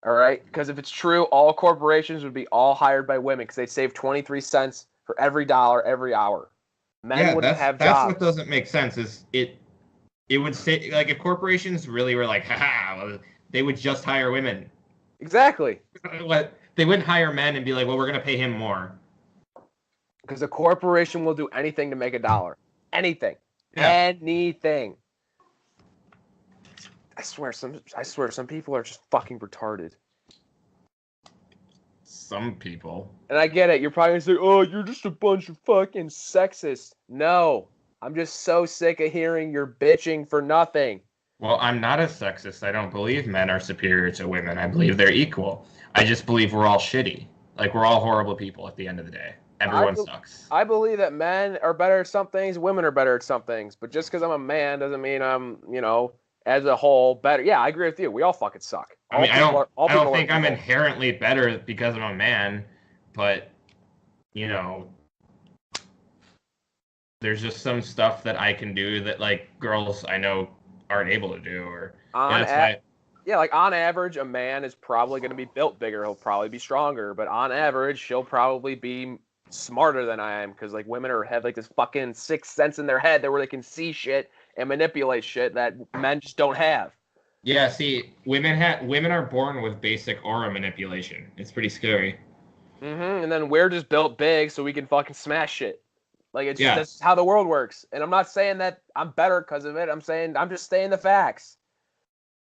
Speaker 1: All right? Because if it's true, all corporations would be all hired by women because they'd save 23 cents for every dollar every hour. Men wouldn't have
Speaker 3: that's
Speaker 1: jobs.
Speaker 3: what doesn't make sense. Is it would say, like, if corporations really were like, haha, well, they would just hire women.
Speaker 1: Exactly.
Speaker 3: They wouldn't hire men and be like, well, we're gonna pay him more.
Speaker 1: Because a corporation will do anything to make a dollar. Anything.
Speaker 3: Yeah.
Speaker 1: Anything. I swear some people are just fucking retarded.
Speaker 3: Some people.
Speaker 1: And I get it. You're probably gonna say, "Oh, you're just a bunch of fucking sexists." No, I'm just so sick of hearing you're bitching for nothing.
Speaker 3: Well, I'm not a sexist. I don't believe men are superior to women. I believe they're equal. I just believe we're all shitty. Like, we're all horrible people at the end of the day. Everyone sucks.
Speaker 1: I believe that men are better at some things, women are better at some things. But just because I'm a man doesn't mean I'm, as a whole, better. Yeah, I agree with you. We all fucking suck.
Speaker 3: I don't think I'm inherently better because I'm a man, but, there's just some stuff that I can do that, like, girls I know aren't able to do.
Speaker 1: Like on average, a man is probably going to be built bigger. He'll probably be stronger, but on average, she'll probably be smarter than I am because like women have like this fucking sixth sense in their head that where they can see shit and manipulate shit that men just don't have.
Speaker 3: Yeah, see, women are born with basic aura manipulation. It's pretty scary.
Speaker 1: And then we're just built big so we can fucking smash shit. Like it's just, that's how the world works. And I'm not saying that I'm better because of it. I'm saying I'm just saying the facts.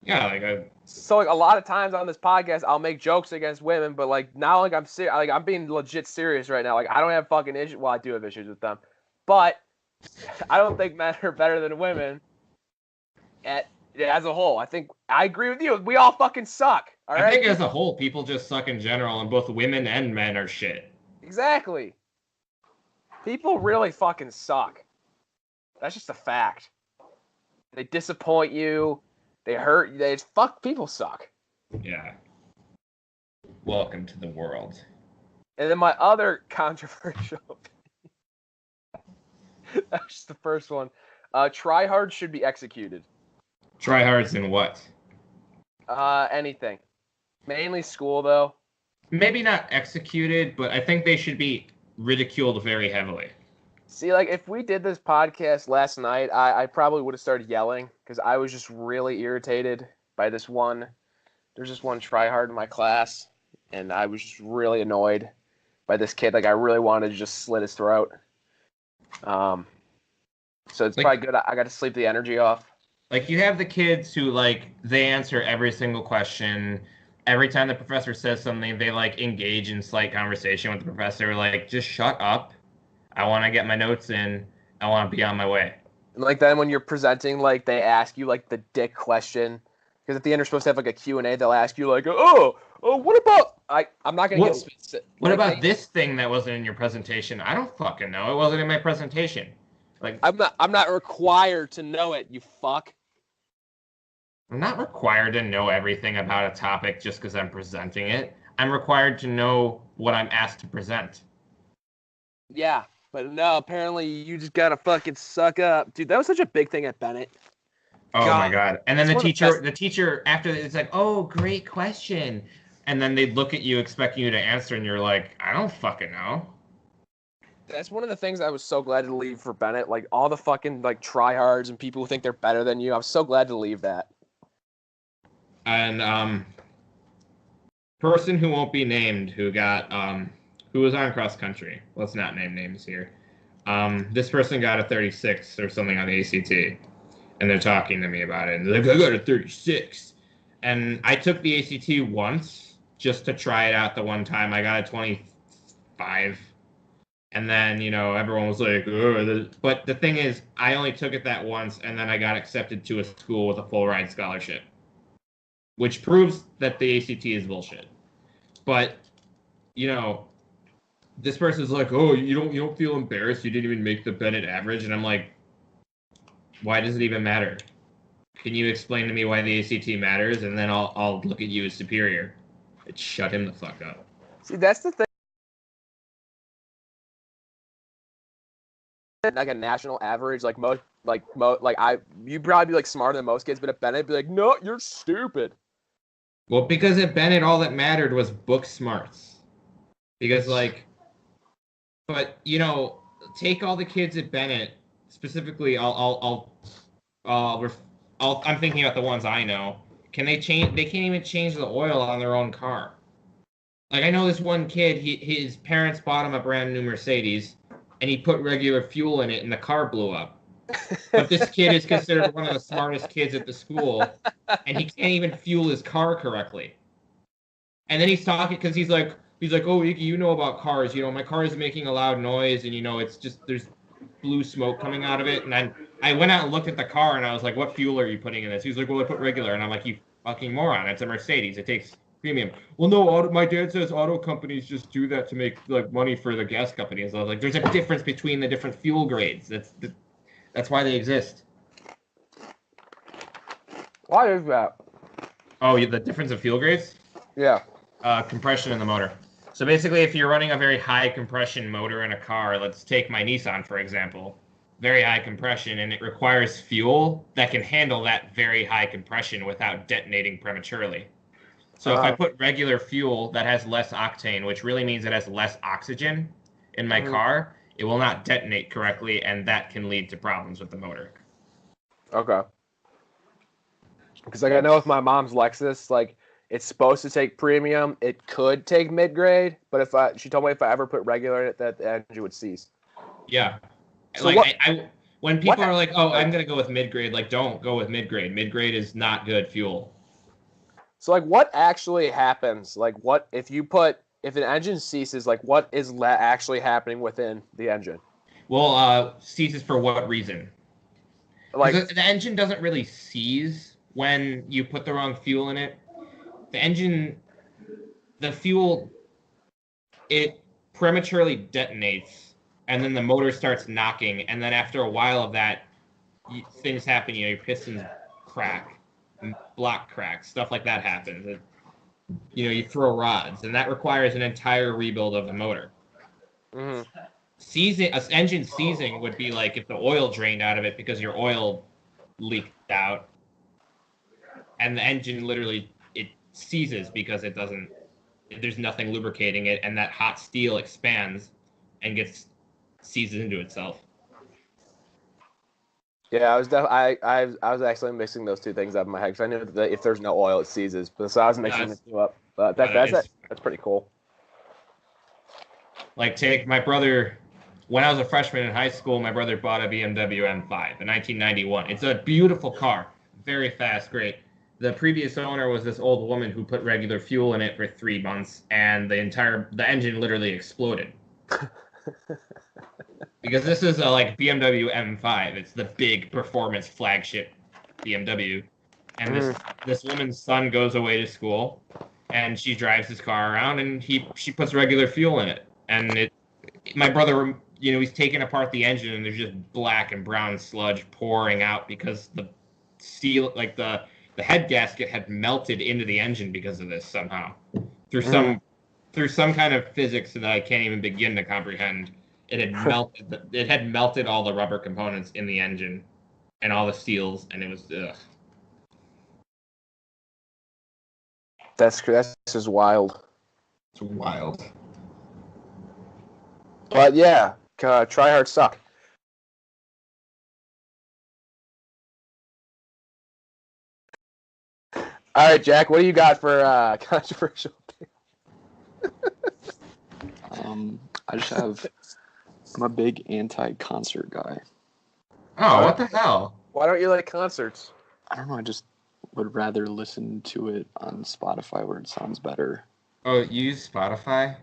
Speaker 3: Yeah,
Speaker 1: so like a lot of times on this podcast, I'll make jokes against women, but like now, like I'm being legit serious right now. Like I don't have fucking issues. Well, I do have issues with them, but I don't think men are better than women. As a whole, I agree with you. We all fucking suck. All right.
Speaker 3: I think as a whole, people just suck in general, and both women and men are shit.
Speaker 1: Exactly. People really fucking suck. That's just a fact. They disappoint you. They hurt. People suck.
Speaker 3: Yeah. Welcome to the world.
Speaker 1: And then my other controversial that's just the first one. Tryhards should be executed.
Speaker 3: Tryhards in what?
Speaker 1: Anything. Mainly school, though.
Speaker 3: Maybe not executed, but I think they should be ridiculed very heavily.
Speaker 1: See, like, if we did this podcast last night, I probably would have started yelling because I was just really irritated by this one. There's this one tryhard in my class, and I was just really annoyed by this kid. Like, I really wanted to just slit his throat. So it's probably good I got to sleep the energy off.
Speaker 3: Like, you have the kids who, like, they answer every single question. Every time the professor says something, they, like, engage in slight conversation with the professor. Like, just shut up. I want to get my notes in. I want to be on my way.
Speaker 1: And, like, then when you're presenting, like, they ask you, like, the dick question. Because at the end, you're supposed to have, like, a Q&A. They'll ask you, like, what about... I'm not going to get specific.
Speaker 3: What about this thing that wasn't in your presentation? I don't fucking know. It wasn't in my presentation. Like,
Speaker 1: I'm not required to know it, you fuck.
Speaker 3: I'm not required to know everything about a topic just because I'm presenting it. I'm required to know what I'm asked to present.
Speaker 1: Yeah, but no, apparently you just gotta fucking suck up. Dude, that was such a big thing at Bennett.
Speaker 3: Oh my god. And then the teacher after it's like, oh, great question. And then they'd look at you expecting you to answer and you're like, I don't fucking know.
Speaker 1: That's one of the things I was so glad to leave for Bennett. Like all the fucking like tryhards and people who think they're better than you. I was so glad to leave that.
Speaker 3: And person who won't be named who got who was on cross country. Let's not name names here. This person got a 36 or something on the ACT, and they're talking to me about it. And they're like, I got a 36. And I took the ACT once just to try it out the one time. I got a 25. And then, everyone was like, but the thing is, I only took it that once, and then I got accepted to a school with a full ride scholarship, which proves that the ACT is bullshit. But, this person's like, oh, you don't feel embarrassed? You didn't even make the Bennett average? And I'm like, why does it even matter? Can you explain to me why the ACT matters? And then I'll look at you as superior. Shut him the fuck up.
Speaker 1: See, that's the thing. Like a national average, you'd probably be like smarter than most kids, but at Bennett, be like, no, you're stupid.
Speaker 3: Well, because at Bennett, all that mattered was book smarts. Because take all the kids at Bennett. Specifically, I'm thinking about the ones I know. Can they change? They can't even change the oil on their own car. Like, I know this one kid. His parents bought him a brand new Mercedes, and he put regular fuel in it, and the car blew up. But this kid is considered one of the smartest kids at the school, and he can't even fuel his car correctly. And then he's talking because he's like, oh, you know about cars. My car is making a loud noise, and it's just there's blue smoke coming out of it. And I went out and looked at the car, and I was like, what fuel are you putting in this? He's like, well, I put regular. And I'm like, you fucking moron. It's a Mercedes. It takes premium. Well, no, my dad says auto companies just do that to make money for the gas companies. I was like, there's a difference between the different fuel grades. That's why they exist.
Speaker 1: Why is that?
Speaker 3: Oh, the difference of fuel grades?
Speaker 1: Yeah.
Speaker 3: Compression in the motor. So basically, if you're running a very high compression motor in a car, let's take my Nissan, for example, very high compression, and it requires fuel that can handle that very high compression without detonating prematurely. So if I put regular fuel that has less octane, which really means it has less oxygen in my car, it will not detonate correctly, and that can lead to problems with the motor.
Speaker 1: Okay. Because I know with my mom's Lexus, it's supposed to take premium. It could take mid-grade, but she told me if I ever put regular in it, that the engine would cease.
Speaker 3: Yeah.
Speaker 1: So
Speaker 3: when people are like, oh, I'm going to go with mid-grade, don't go with mid-grade. Mid-grade is not good fuel.
Speaker 1: So, what actually happens? If an engine ceases, what is actually happening within the engine?
Speaker 3: Well, ceases for what reason? The engine doesn't really seize when you put the wrong fuel in it. The fuel, it prematurely detonates, and then the motor starts knocking, and then after a while of that, things happen. Your pistons crack, block cracks, stuff like that happens. You throw rods, and that requires an entire rebuild of the motor.
Speaker 1: Mm-hmm.
Speaker 3: Engine seizing would be if the oil drained out of it because your oil leaked out, and the engine literally seizes because there's nothing lubricating it, and that hot steel expands and seizes into itself.
Speaker 1: Yeah, I was actually mixing those two things up in my head because I knew that if there's no oil, it seizes. So I was mixing the two up. But that's pretty cool.
Speaker 3: Take my brother. When I was a freshman in high school, my brother bought a BMW M5 in 1991. It's a beautiful car, very fast, great. The previous owner was this old woman who put regular fuel in it for 3 months, and the engine literally exploded. Because this is a BMW M5. It's the big performance flagship BMW. And this woman's son goes away to school, and she drives his car around, and she puts regular fuel in it. And my brother, he's taking apart the engine, and there's just black and brown sludge pouring out because the steel, the head gasket had melted into the engine because of this somehow. Through some kind of physics that I can't even begin to comprehend. It had melted all the rubber components in the engine and all the seals, and it was ugh.
Speaker 1: That's just wild.
Speaker 3: It's wild.
Speaker 1: But yeah, try hard suck. All right, Jack, what do you got for controversial?
Speaker 2: I just have I'm a big anti-concert guy.
Speaker 3: Oh, what the hell?
Speaker 1: Why don't you like concerts?
Speaker 2: I don't know. I just would rather listen to it on Spotify where it sounds better.
Speaker 3: Oh, you use Spotify?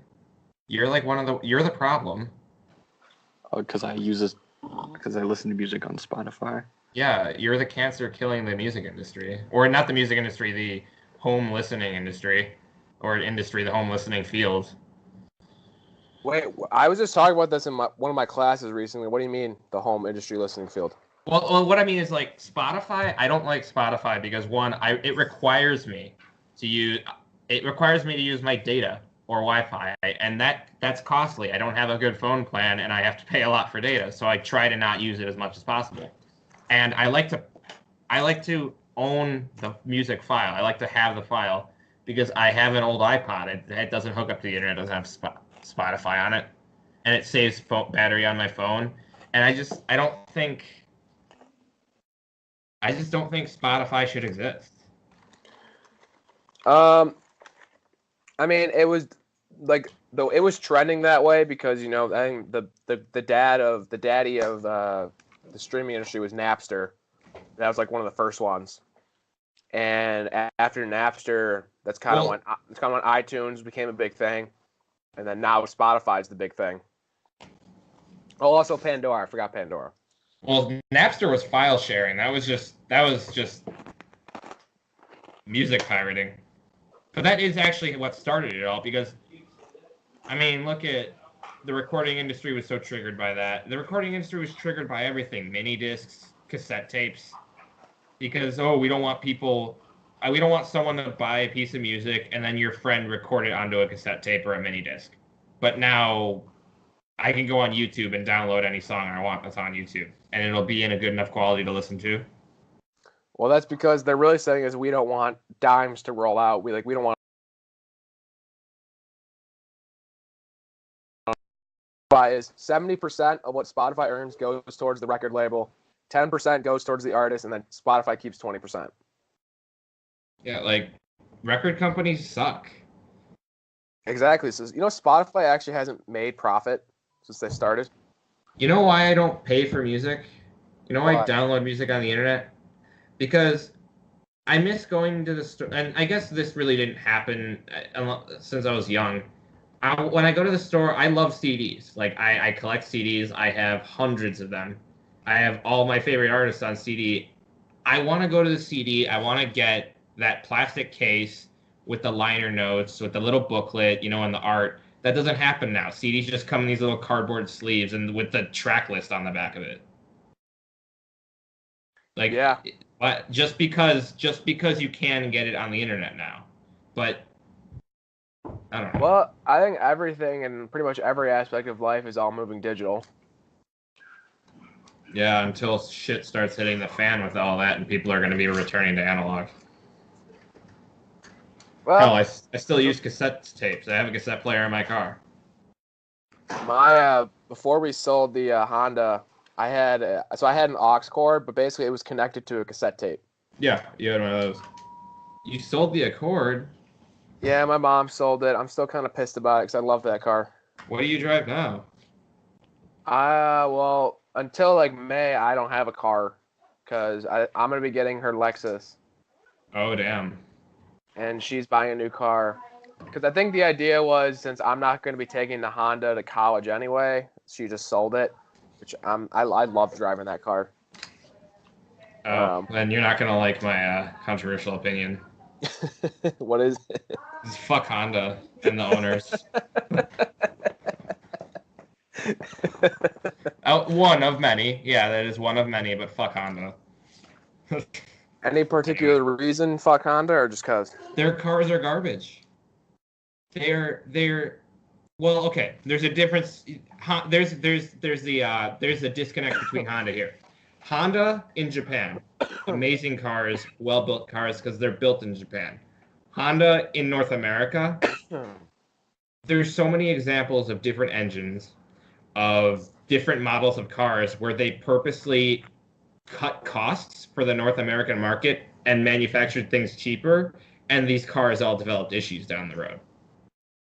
Speaker 3: You're like you're the problem.
Speaker 2: Oh, because I listen to music on Spotify.
Speaker 3: Yeah, you're the cancer killing the music industry. Or not the music industry, the home listening industry. Or industry, the home listening field.
Speaker 1: Wait, I was just talking about this in one of my classes recently. What do you mean, the home industry listening field?
Speaker 3: Well, what I mean is like Spotify. I don't like Spotify because one, it requires me to use my data or Wi-Fi, and that's costly. I don't have a good phone plan, and I have to pay a lot for data, so I try to not use it as much as possible. And I like to own the music file. I like to have the file because I have an old iPod. It doesn't hook up to the internet. It doesn't have Spotify on it, and it saves battery on my phone. And I just don't think Spotify should exist.
Speaker 1: I mean, it was like though it was trending that way because I think the daddy of the streaming industry was Napster. That was like one of the first ones. And after Napster, that's kind of when iTunes became a big thing, and then now Spotify is the big thing. Oh, also Pandora. I forgot Pandora.
Speaker 3: Well, Napster was file sharing. That was just music pirating. But that is actually what started it all because, I mean, look at the recording industry was so triggered by that. The recording industry was triggered by everything, mini discs, cassette tapes, because, we don't want someone to buy a piece of music and then your friend record it onto a cassette tape or a mini disc. But now I can go on YouTube and download any song I want that's on YouTube, and it'll be in a good enough quality to listen to.
Speaker 1: Well, that's because they're really saying is we don't want dimes to roll out. We don't want. Is 70% of what Spotify earns goes towards the record label, 10% goes towards the artist, and then Spotify keeps 20%.
Speaker 3: Yeah, like record companies suck.
Speaker 1: Exactly. So Spotify actually hasn't made profit since they started.
Speaker 3: You know why I don't pay for music? You know why I download music on the internet? Because I miss going to the store, and I guess this really didn't happen since I was young. When I go to the store, I love CDs. Like, I collect CDs. I have hundreds of them. I have all my favorite artists on CD. I want to go to the CD. I want to get that plastic case with the liner notes, with the little booklet, and the art. That doesn't happen now. CDs just come in these little cardboard sleeves and with the track list on the back of it. Like, yeah. But just because you can get it on the internet now. But I don't know.
Speaker 1: Well, I think everything and pretty much every aspect of life is all moving digital.
Speaker 3: Yeah, until shit starts hitting the fan with all that and people are going to be returning to analog. Well, hell, I still use cassette tapes. I have a cassette player in my car.
Speaker 1: Before we sold the Honda, I had an aux cord, but basically it was connected to a cassette tape.
Speaker 3: Yeah, you had one of those. You sold the Accord?
Speaker 1: Yeah, my mom sold it. I'm still kind of pissed about it because I love that car.
Speaker 3: What do you drive now?
Speaker 1: Well, until like May, I don't have a car because I'm going to be getting her Lexus.
Speaker 3: Oh, damn.
Speaker 1: And she's buying a new car. Because I think the idea was, since I'm not going to be taking the Honda to college anyway, she just sold it. Which I love driving that car.
Speaker 3: Oh, then you're not going to like my controversial opinion.
Speaker 1: What is it?
Speaker 3: It's fuck Honda and the owners. One of many. Yeah, that is one of many, but fuck Honda.
Speaker 1: Any particular reason fuck Honda, or just cause?
Speaker 3: Their cars are garbage. They're well, okay. There's a difference. There's a disconnect between Honda here. Honda in Japan, amazing cars, well-built cars because they're built in Japan. Honda in North America, there's so many examples of different engines, of different models of cars where they purposely cut costs for the North American market and manufactured things cheaper, and these cars all developed issues down the road.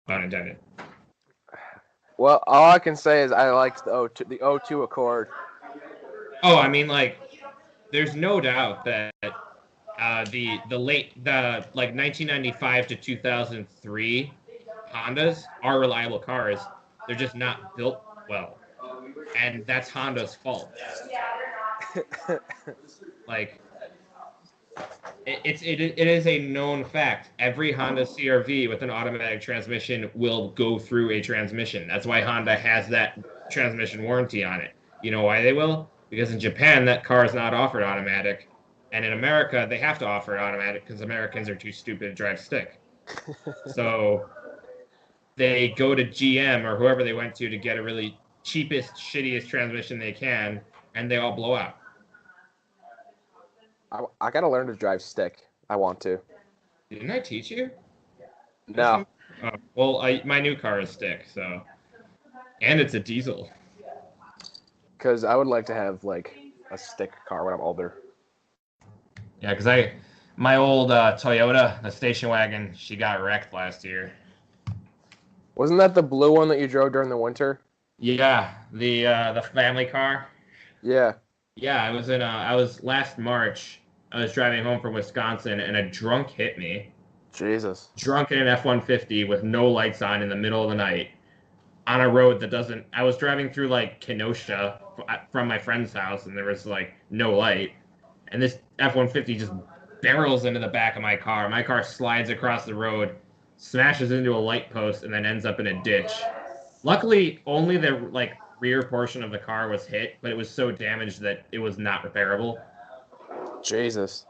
Speaker 3: Pun intended.
Speaker 1: Well, all I can say is I liked the O2 Accord.
Speaker 3: Oh, I mean, like, there's no doubt that the 1995 to 2003 Hondas are reliable cars. They're just not built well, and that's Honda's fault. Like, it is a known fact. Every Honda CRV with an automatic transmission will go through a transmission. That's why Honda has that transmission warranty on it. You know why they will? Because in Japan that car is not offered automatic, and in America they have to offer it automatic because Americans are too stupid to drive stick. So they go to GM or whoever they went to get a really cheapest, shittiest transmission they can, and they all blow out.
Speaker 1: I gotta learn to drive stick. I want to.
Speaker 3: Didn't I teach you?
Speaker 1: No.
Speaker 3: Well, my new car is stick, so, and it's a diesel.
Speaker 1: Because I would like to have like a stick car when I'm older.
Speaker 3: Yeah, because my old Toyota, the station wagon, she got wrecked last year.
Speaker 1: Wasn't that the blue one that you drove during the winter?
Speaker 3: Yeah, the family car.
Speaker 1: Yeah.
Speaker 3: Yeah, I was last March. I was driving home from Wisconsin, and a drunk hit me.
Speaker 1: Jesus.
Speaker 3: Drunk in an F-150 with no lights on in the middle of the night on a road that doesn't. I was driving through like Kenosha from my friend's house, and there was like no light. And this F-150 just barrels into the back of my car. My car slides across the road, smashes into a light post, and then ends up in a ditch. Luckily, only the like rear portion of the car was hit, but it was so damaged that it was not repairable.
Speaker 1: Jesus.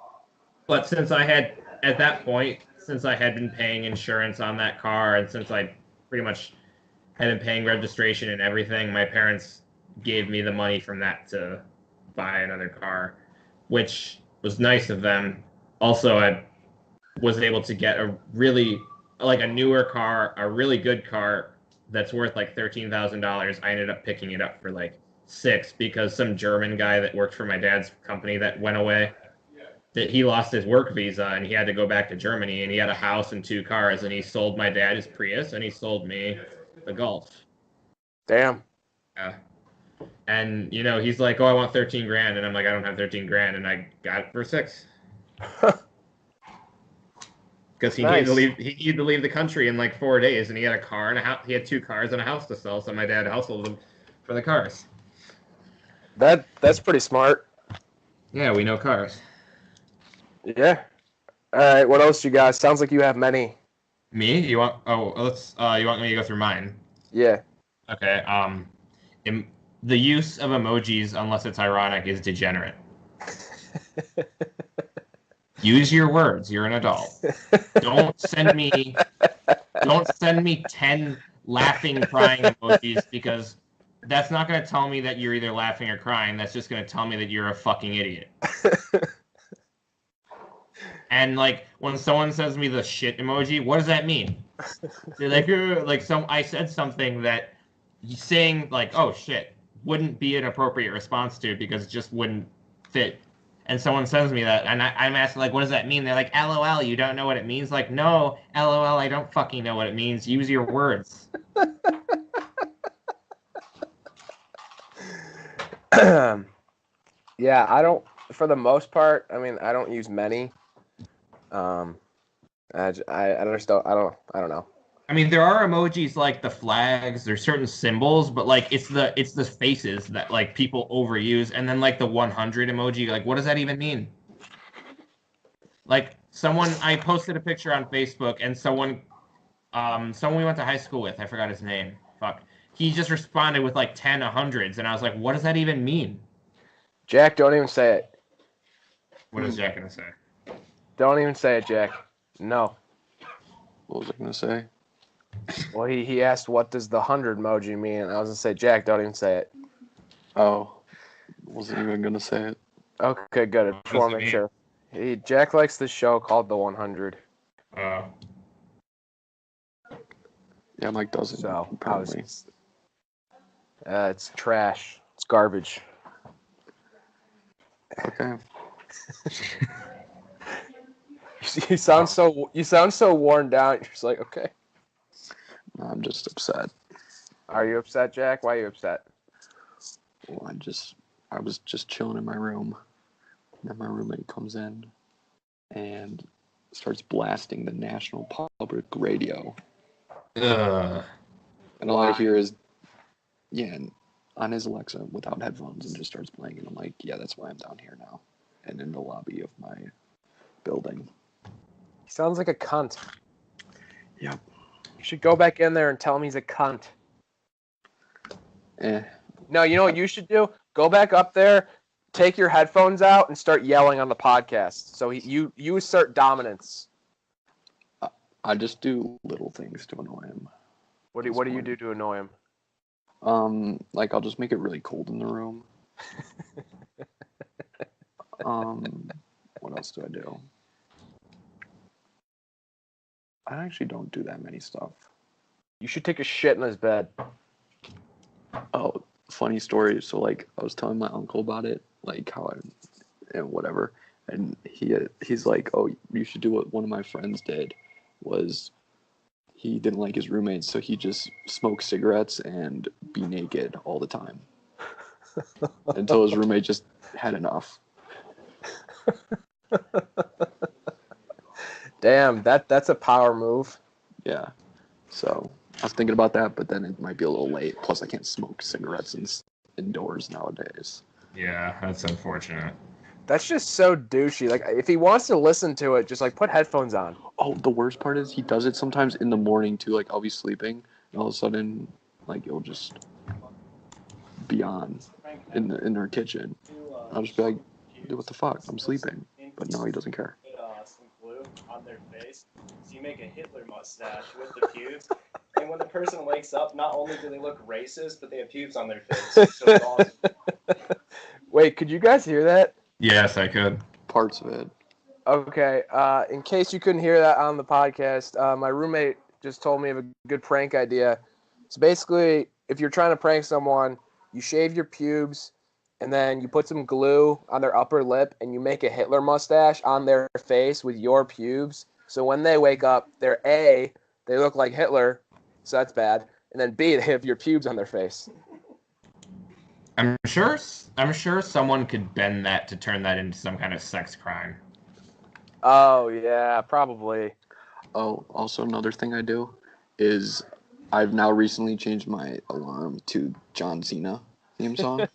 Speaker 3: But since I had been paying insurance on that car, and since I pretty much had been paying registration and everything, my parents gave me the money from that to buy another car, which was nice of them. Also, I was able to get a newer car, a really good car that's worth like $13,000. I ended up picking it up for like $6,000 because some German guy that worked for my dad's company that went away, that he lost his work visa and he had to go back to Germany, and he had a house and 2 cars, and he sold my dad his Prius and he sold me the Golf.
Speaker 1: Damn.
Speaker 3: Yeah. And he's like, "Oh, I want 13 grand," and I'm like, "I don't have 13 grand," and I got it for 6. Because he
Speaker 1: Nice.
Speaker 3: needed to leave the country in like 4 days, and he had a car and a house. He had 2 cars and a house to sell, so my dad hustled him for the cars.
Speaker 1: That's pretty smart.
Speaker 3: Yeah, we know cars.
Speaker 1: Yeah. All right. What else you got? Sounds like you have many.
Speaker 3: Me? You want? Oh, let's. You want me to go through mine?
Speaker 1: Yeah.
Speaker 3: Okay. The use of emojis, unless it's ironic, is degenerate. Use your words. You're an adult. Don't send me 10 laughing, crying emojis, because that's not going to tell me that you're either laughing or crying. That's just going to tell me that you're a fucking idiot. And like when someone sends me the shit emoji, what does that mean? They're like I said something that saying like, "Oh shit," wouldn't be an appropriate response to because it just wouldn't fit. And someone sends me that, and I'm asking, like, what does that mean? They're like, "LOL, you don't know what it means?" Like, no, LOL, I don't fucking know what it means. Use your words.
Speaker 1: Yeah, I don't. For the most part, I mean, I don't use many. I understand. I don't know.
Speaker 3: I mean, there are emojis like the flags. There's certain symbols, but like it's the faces that like people overuse, and then like the 100 emoji. Like, what does that even mean? Like I posted a picture on Facebook, and someone we went to high school with, I forgot his name. Fuck. He just responded with like 10 100s, and I was like, what does that even mean?
Speaker 1: Jack, don't even say it.
Speaker 3: What is Jack gonna say?
Speaker 1: Don't even say it, Jack. No.
Speaker 2: What was I gonna say?
Speaker 1: Well, he asked, what does the 100 emoji mean? And I was going to say, Jack, don't even say it.
Speaker 2: Oh, wasn't even gonna say it.
Speaker 1: Okay, good. I just want to make sure. Jack likes this show called The 100.
Speaker 2: Yeah, Mike doesn't.
Speaker 1: So,
Speaker 2: apparently.
Speaker 1: It's trash. It's garbage.
Speaker 2: Okay.
Speaker 1: You sound so worn down. You're just like, okay.
Speaker 2: I'm just upset.
Speaker 1: Are you upset, Jack? Why are you upset?
Speaker 2: Well, I was just chilling in my room, and then my roommate comes in and starts blasting the National Public Radio.
Speaker 3: Ugh.
Speaker 2: And all I hear is, yeah, and on his Alexa without headphones, and just starts playing. And I'm like, yeah, that's why I'm down here now, and in the lobby of my building.
Speaker 1: He sounds like a cunt.
Speaker 2: Yep.
Speaker 1: You should go back in there and tell him he's a cunt. No, you know what you should do? Go back up there, take your headphones out, and start yelling on the podcast. So you assert dominance.
Speaker 2: I just do little things to annoy him.
Speaker 1: What do you do to annoy him?
Speaker 2: Like I'll just make it really cold in the room. What else do I do? I actually don't do that many stuff.
Speaker 1: You should take a shit in his bed.
Speaker 2: Oh, funny story. So like I was telling my uncle about it, like how and whatever, and he's like, oh, you should do what one of my friends did. Was he didn't like his roommates, so he just smoked cigarettes and be naked all the time until his roommate just had enough.
Speaker 1: Damn, that's a power move.
Speaker 2: Yeah. So I was thinking about that, but then it might be a little late. Plus, I can't smoke cigarettes indoors nowadays.
Speaker 3: Yeah, that's unfortunate.
Speaker 1: That's just so douchey. Like, if he wants to listen to it, just like put headphones on.
Speaker 2: Oh, the worst part is he does it sometimes in the morning too. Like I'll be sleeping, and all of a sudden, like it'll just be on in her kitchen. I'll just be like, dude, what the fuck? I'm sleeping. But no, he doesn't care.
Speaker 4: Some glue on their face, so you make a Hitler mustache with the pubes. And when the person wakes up, not only do they look racist, but they have pubes on their face. So it's awesome.
Speaker 1: Wait, could you guys hear that?
Speaker 3: Yes, I could.
Speaker 2: Parts of it.
Speaker 1: Okay, in case you couldn't hear that on the podcast, my roommate just told me of a good prank idea. So basically, if you're trying to prank someone, you shave your pubes, and then you put some glue on their upper lip, and you make a Hitler mustache on their face with your pubes. So when they wake up, they're A, they look like Hitler, so that's bad, and then B, they have your pubes on their face.
Speaker 3: I'm sure someone could bend that to turn that into some kind of sex crime.
Speaker 1: Oh, yeah, probably.
Speaker 2: Oh, also another thing I do is I've now recently changed my alarm to John Cena theme song.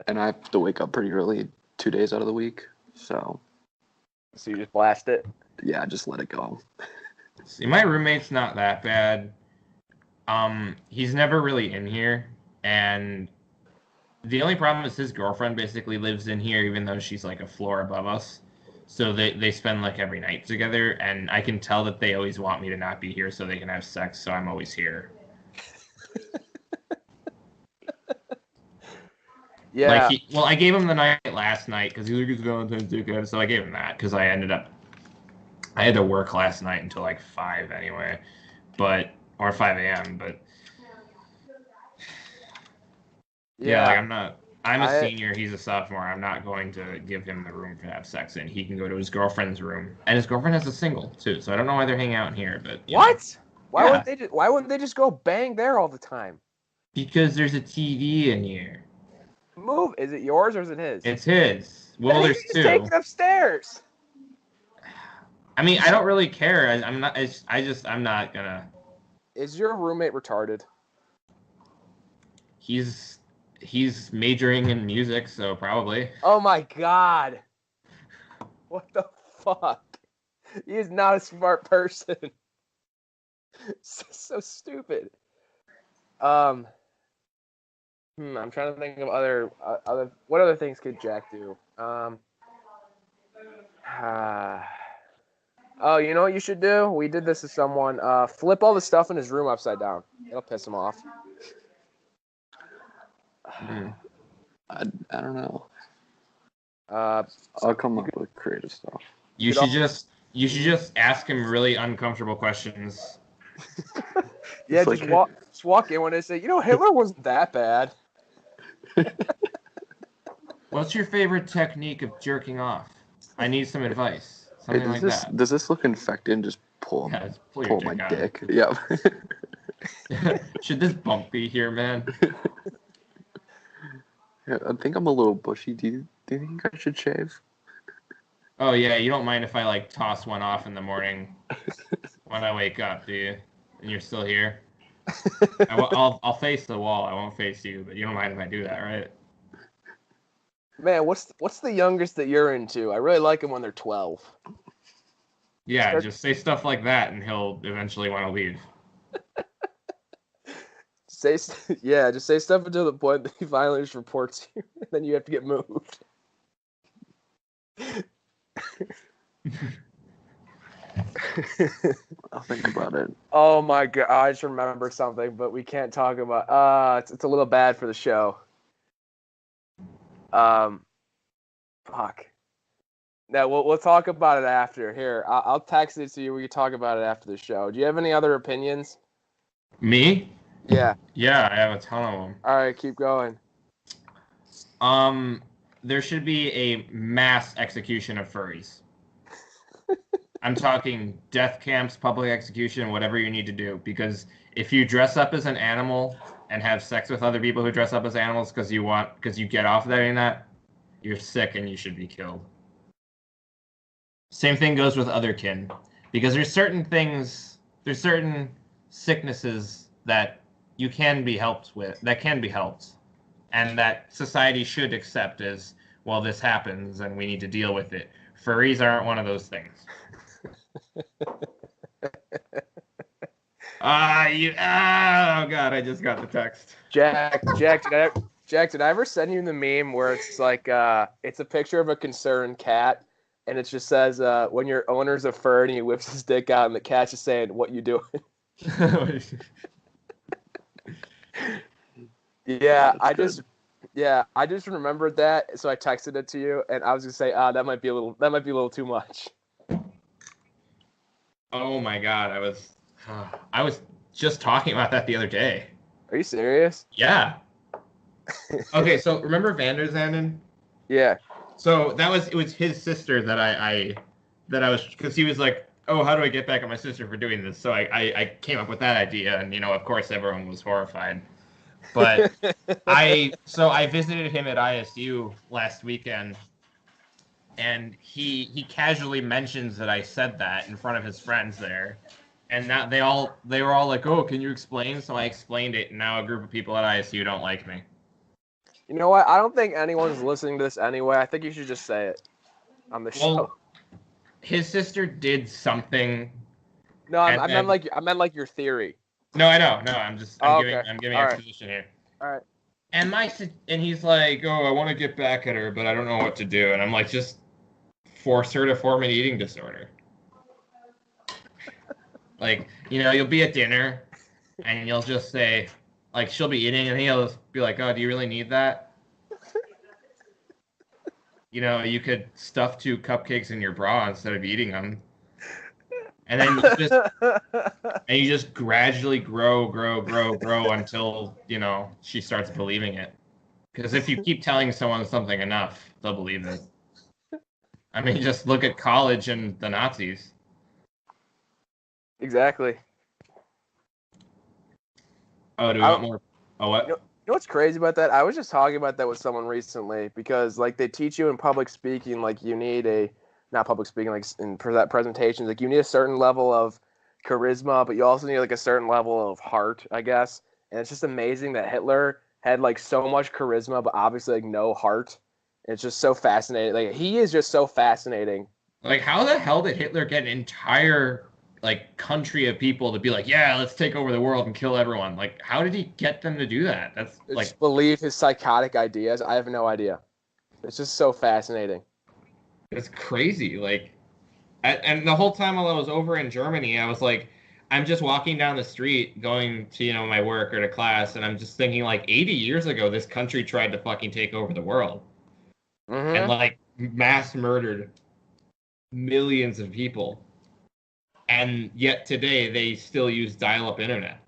Speaker 2: And I have to wake up pretty early 2 days out of the week. So
Speaker 1: you just blast it?
Speaker 2: Yeah, just let it go.
Speaker 3: See, my roommate's not that bad. He's never really in here, and the only problem is his girlfriend basically lives in here, even though she's like a floor above us. So they spend like every night together, and I can tell that they always want me to not be here so they can have sex, so I'm always here.
Speaker 1: Yeah.
Speaker 3: Like I gave him the night last night because he was like, it's Valentine's Day, good. So I gave him that because I had to work last night until like 5 anyway, or 5 a.m. But yeah, like I'm a senior, he's a sophomore. I'm not going to give him the room to have sex in. He can go to his girlfriend's room, and his girlfriend has a single too. So I don't know why they're hanging out in here, but
Speaker 1: what? Why wouldn't they just go bang there all the time?
Speaker 3: Because there's a TV in here.
Speaker 1: Move. Is it yours or is it his?
Speaker 3: It's his. Well, there's two.
Speaker 1: Take it upstairs.
Speaker 3: I mean, I don't really care. I'm not gonna.
Speaker 1: Is your roommate retarded?
Speaker 3: He's majoring in music, so probably.
Speaker 1: Oh my god. What the fuck? He is not a smart person. So stupid. I'm trying to think of other what other things could Jack do? Oh, you know what you should do? We did this to someone. Flip all the stuff in his room upside down. It'll piss him off.
Speaker 2: I don't know.
Speaker 1: So
Speaker 2: I'll come up with creative stuff.
Speaker 3: You should just ask him really uncomfortable questions.
Speaker 1: Yeah, just walk in when they say, Hitler wasn't that bad.
Speaker 3: What's your favorite technique of jerking off? I need some advice. Something like that.
Speaker 2: Does this look infected? And just pull my dick. Yeah.
Speaker 3: Should this bump be here, man?
Speaker 2: Yeah, I think I'm a little bushy. Do you think I should shave?
Speaker 3: Oh yeah, you don't mind if I like toss one off in the morning when I wake up, do you? And you're still here. I'll face the wall. I won't face you, but you don't mind if I do that, right?
Speaker 1: Man, what's the youngest that you're into? I really like them when they're 12.
Speaker 3: Yeah, just say stuff like that, and he'll eventually want to leave.
Speaker 1: Just say stuff until the point that he finally just reports you, and then you have to get moved.
Speaker 2: I'll think about it.
Speaker 1: Oh my god, I just remembered something, but we can't talk about. It's a little bad for the show. Fuck. No, we'll talk about it after. Here, I'll text it to you. We can talk about it after the show. Do you have any other opinions?
Speaker 3: Me?
Speaker 1: Yeah.
Speaker 3: Yeah, I have a ton of them.
Speaker 1: All right, keep going.
Speaker 3: There should be a mass execution of furries. I'm talking death camps, public execution, whatever you need to do. Because if you dress up as an animal and have sex with other people who dress up as animals because you get off of that, you're sick and you should be killed. Same thing goes with other kin. Because there's certain sicknesses that you can be helped with, that can be helped. And that society should accept as, well, this happens and we need to deal with it. Furries aren't one of those things. Oh god, I just got the text.
Speaker 1: Jack, did I ever send you the meme where it's like it's a picture of a concerned cat and it just says when your owner's a fur and he whips his dick out and the cat's just saying, "What you doing?" Yeah, I just remembered that, so I texted it to you, and I was gonna say, that might be a little too much.
Speaker 3: Oh my god, I was just talking about that the other day.
Speaker 1: Are you serious?
Speaker 3: Yeah. Okay, so remember Vanderzanden?
Speaker 1: Yeah.
Speaker 3: So it was his sister that I was, because he was like, oh, how do I get back at my sister for doing this? So I came up with that idea, and of course everyone was horrified. But I visited him at ISU last weekend, and he casually mentions that I said that in front of his friends there. And now they were all like, "Oh, can you explain?" So I explained it, and now a group of people at ISU don't like me.
Speaker 1: You know what? I don't think anyone's listening to this anyway. I think you should just say it on the show.
Speaker 3: His sister did something.
Speaker 1: No, I meant like your theory.
Speaker 3: No, I know. No, I'm giving a position here.
Speaker 1: All right.
Speaker 3: And he's like, "Oh, I want to get back at her, but I don't know what to do." And I'm like, "Just force her to form an eating disorder." Like, you'll be at dinner, and you'll just say, like, she'll be eating, and he'll just be like, "Oh, do you really need that?" You could stuff 2 cupcakes in your bra instead of eating them. And then you just gradually grow until, she starts believing it. Because if you keep telling someone something enough, they'll believe it. I mean, just look at college and the Nazis.
Speaker 1: Exactly.
Speaker 3: Oh, do we want more? Oh, what?
Speaker 1: You know what's crazy about that? I was just talking about that with someone recently because, like, they teach you in public speaking, like, you need not public speaking, like, in presentations, like, you need a certain level of charisma, but you also need, like, a certain level of heart, I guess. And it's just amazing that Hitler had, like, so much charisma, but obviously, like, no heart. It's just so fascinating. Like, he is just so fascinating.
Speaker 3: Like, how the hell did Hitler get an entire, like, country of people to be like, yeah, let's take over the world and kill everyone? Like, how did he get them to do that? That's like,
Speaker 1: just believe his psychotic ideas. I have no idea. It's just so fascinating.
Speaker 3: It's crazy. Like, and the whole time while I was over in Germany, I was like, I'm just walking down the street going to, my work or to class, and I'm just thinking, like, 80 years ago, this country tried to fucking take over the world.
Speaker 1: Mm-hmm.
Speaker 3: And, like, mass murdered millions of people. And yet today, they still use dial-up internet.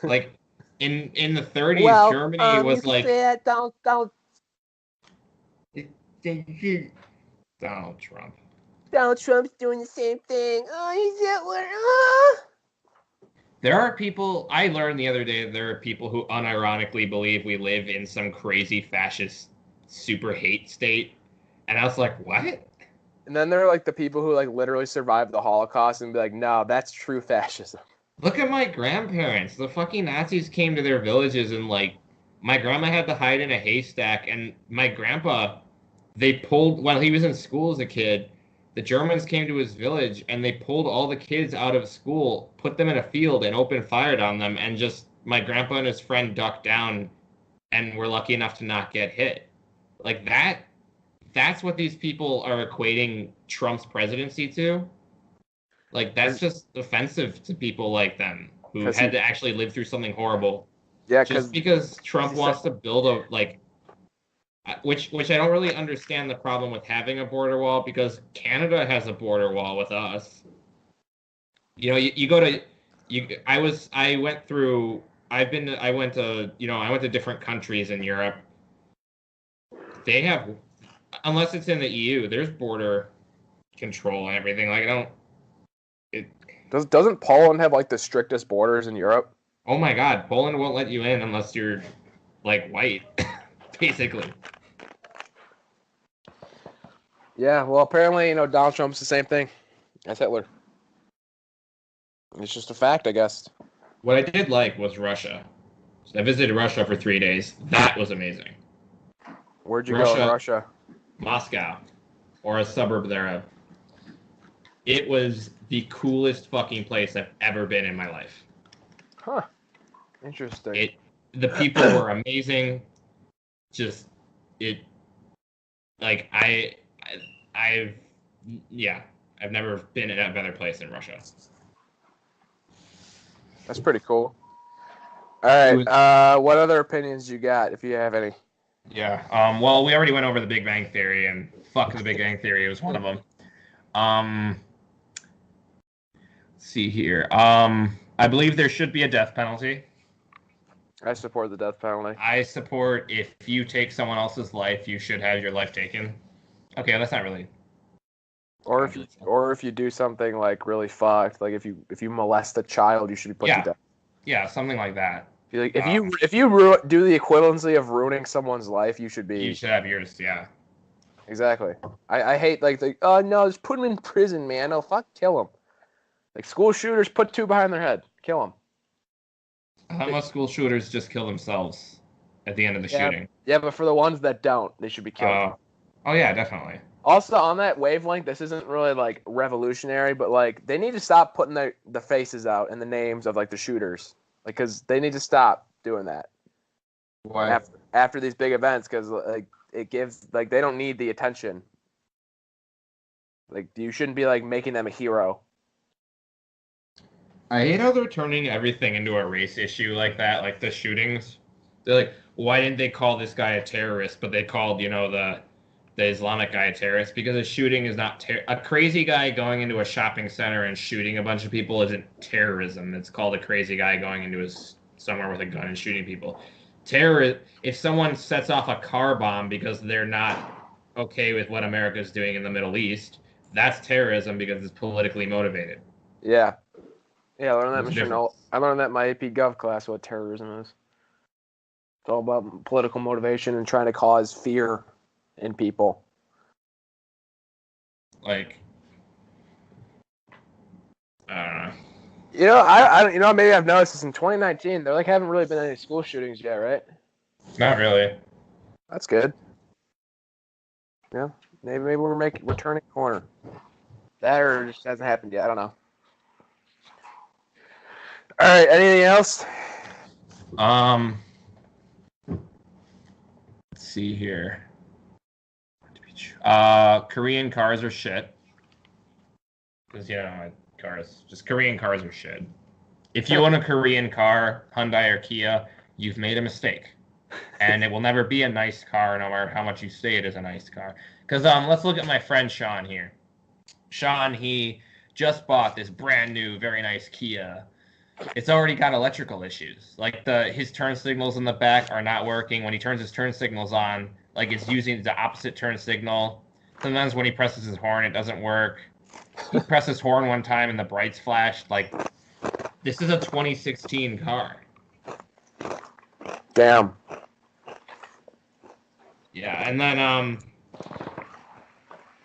Speaker 3: Like, in the 30s, Germany was like...
Speaker 1: Donald
Speaker 3: Trump.
Speaker 1: Donald Trump's doing the same thing. Oh, he's Hitler.
Speaker 3: There are people, I learned the other day, there are people who unironically believe we live in some crazy fascist super hate state. And I was like, what?
Speaker 1: And then there are like the people who like literally survived the Holocaust and be like, no, that's true fascism.
Speaker 3: Look at my grandparents. The fucking Nazis came to their villages and like my grandma had to hide in a haystack and my grandpa, they pulled, while he was in school as a kid, the Germans came to his village and they pulled all the kids out of school, put them in a field and opened fire on them, and just my grandpa and his friend ducked down and were lucky enough to not get hit. Like that's what these people are equating Trump's presidency to. Like that's just offensive to people like them who had to actually live through something horrible.
Speaker 1: Yeah,
Speaker 3: just because Trump wants to build a like, which I don't really understand the problem with having a border wall, because Canada has a border wall with us. You know, you go to I went to different countries in Europe. They have, unless it's in the EU, there's border control and everything. Like
Speaker 1: doesn't Poland have like the strictest borders in Europe?
Speaker 3: Oh my God, Poland won't let you in unless you're like white, basically.
Speaker 1: Yeah, well, apparently, Donald Trump's the same thing as Hitler. It's just a fact, I guess.
Speaker 3: What I did like was Russia. So I visited Russia for 3 days. That was amazing.
Speaker 1: Where'd you go in Russia?
Speaker 3: Moscow, or a suburb thereof. It was the coolest fucking place I've ever been in my life.
Speaker 1: Huh. Interesting.
Speaker 3: The people were amazing. I've never been in a better place in Russia.
Speaker 1: That's pretty cool. All right. What other opinions you got, if you have any?
Speaker 3: Yeah. Well, we already went over the Big Bang Theory, and fuck the Big Bang Theory was one of them. Let's see here. I believe there should be a death penalty.
Speaker 1: I support the death penalty.
Speaker 3: I support if you take someone else's life, you should have your life taken. Okay, that's not really.
Speaker 1: Or if you do something like really fucked, like if you molest a child, you should be put to death.
Speaker 3: Yeah, something like that.
Speaker 1: If you do the equivalency of ruining someone's life, you should
Speaker 3: have yours. Yeah.
Speaker 1: Exactly. I hate no, just put him in prison, man. No, kill him. Like school shooters, put 2 behind their head, kill them.
Speaker 3: Most school shooters just kill themselves at the end of the shooting.
Speaker 1: Yeah, but for the ones that don't, they should be killed.
Speaker 3: Oh yeah, definitely.
Speaker 1: Also, on that wavelength, this isn't really like revolutionary, but like they need to stop putting the faces out and the names of like the shooters, like because they need to stop doing that.
Speaker 2: Why?
Speaker 1: After these big events, because like it gives like they don't need the attention. Like you shouldn't be like making them a hero.
Speaker 3: I hate how they're turning everything into a race issue like that, like the shootings. They're like, why didn't they call this guy a terrorist, but they called, the Islamic guy a terrorist? Because a shooting is not a crazy guy going into a shopping center and shooting a bunch of people isn't terrorism. It's called a crazy guy going into somewhere with a gun and shooting people. If someone sets off a car bomb because they're not okay with what America's doing in the Middle East, that's terrorism because it's politically motivated.
Speaker 1: Yeah. Yeah, I learned that in my AP Gov class what terrorism is. It's all about political motivation and trying to cause fear in people.
Speaker 3: Like, I don't know.
Speaker 1: I maybe I've noticed this in 2019. There haven't really been any school shootings yet, right?
Speaker 3: Not really.
Speaker 1: That's good. Yeah, maybe we're turning a corner. That or it just hasn't happened yet. I don't know. All right. Anything else?
Speaker 3: Let's see here. Korean cars are shit. Because Korean cars are shit. If you own a Korean car, Hyundai or Kia, you've made a mistake, and it will never be a nice car, no matter how much you say it is a nice car. Because let's look at my friend Sean here. Sean, he just bought this brand new, very nice Kia. It's already got electrical issues. Like his turn signals in the back are not working. When he turns his turn signals on, like it's using the opposite turn signal. Sometimes when he presses his horn, it doesn't work. He pressed his horn one time and the brights flashed. Like This is a 2016 car.
Speaker 1: Damn.
Speaker 3: Yeah, and then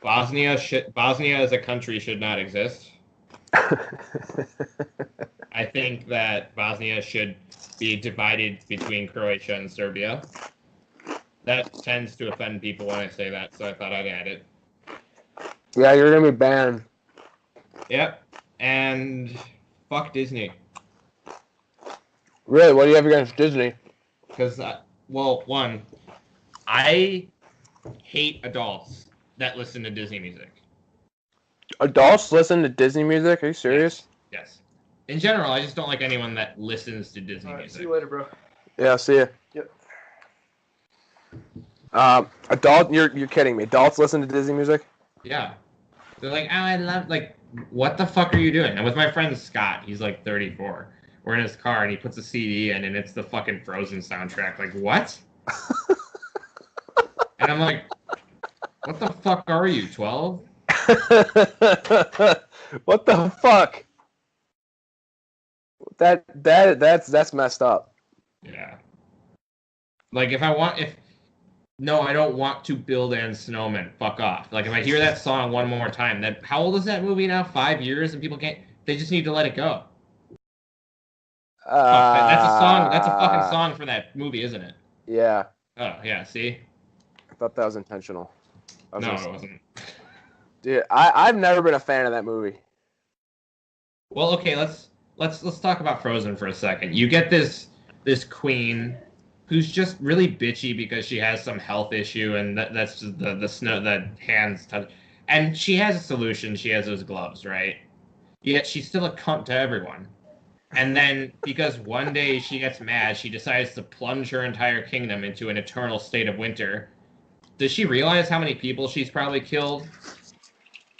Speaker 3: Bosnia as a country should not exist. I think that Bosnia should be divided between Croatia and Serbia. That tends to offend people when I say that, so I thought I'd add it.
Speaker 1: Yeah, you're gonna be banned.
Speaker 3: Yep, and fuck Disney.
Speaker 1: Really? What do you have against Disney?
Speaker 3: Because, well, one, I hate adults that listen to Disney music.
Speaker 1: Adults listen to Disney music? Are you serious?
Speaker 3: Yes. In general, I just don't like anyone that listens to Disney
Speaker 4: All right,
Speaker 3: music.
Speaker 4: see you later, bro.
Speaker 1: Yeah, see ya.
Speaker 4: Yep.
Speaker 1: You're kidding me. Adults listen to Disney music?
Speaker 3: Yeah. They're like, oh, I love, like, what the fuck are you doing? And with my friend Scott, he's like 34. We're in his car and he puts a CD in and it's the fucking Frozen soundtrack. Like, what? And I'm like, what the fuck are you, 12?
Speaker 1: What the fuck? That's messed up.
Speaker 3: Yeah. Like, no, I don't want to build and snowman. Fuck off. Like, if I hear that song one more time, then how old is that movie now? 5 years, and people can't. They just need to let it go. That's a song. That's a fucking song for that movie, isn't it?
Speaker 1: Yeah.
Speaker 3: Oh yeah. See.
Speaker 1: I thought that was intentional.
Speaker 3: No, it wasn't.
Speaker 1: Dude, I've never been a fan of that movie.
Speaker 3: Well, okay. Let's talk about Frozen for a second. You get this queen who's just really bitchy because she has some health issue, and that's just the snow, the hands touch. And she has a solution. She has those gloves, right? Yet she's still a cunt to everyone. And then, because one day she gets mad, she decides to plunge her entire kingdom into an eternal state of winter. Does she realize how many people she's probably killed?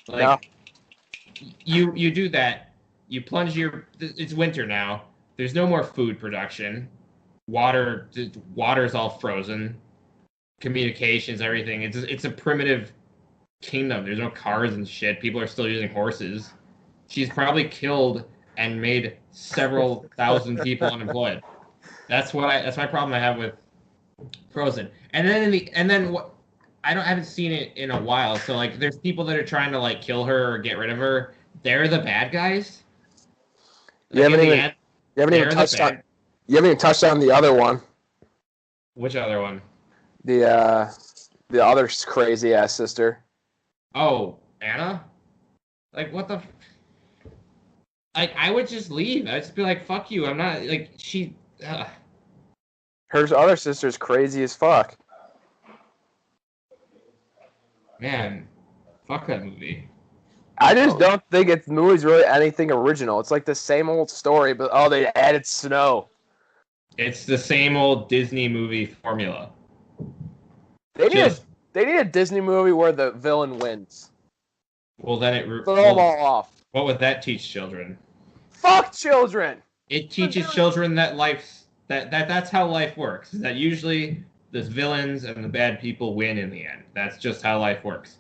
Speaker 3: Like, no. You do that. You plunge it's winter now. There's no more food production. Water's all frozen. Communications, everything. It's a primitive kingdom. There's no cars and shit. People are still using horses. She's probably killed and made several thousand people unemployed. That's my problem I have with Frozen. And then what? I haven't seen it in a while. So like, there's people that are trying to like kill her or get rid of her. They're the bad guys.
Speaker 1: You haven't even touched on the other one.
Speaker 3: Which other one?
Speaker 1: The other crazy ass sister.
Speaker 3: Oh, Anna? Like, what the? Like, I would just leave. I'd just be like, fuck you. I'm not, like, she...
Speaker 1: Her other sister's crazy as fuck.
Speaker 3: Man, fuck that movie.
Speaker 1: I just don't think the movie's really anything original. It's like the same old story, but they added snow.
Speaker 3: It's the same old Disney movie formula.
Speaker 1: They need a Disney movie where the villain wins.
Speaker 3: Well, then
Speaker 1: throw them all off.
Speaker 3: What would that teach children?
Speaker 1: Fuck children!
Speaker 3: It teaches children that that's how life works. That usually the villains and the bad people win in the end. That's just how life works.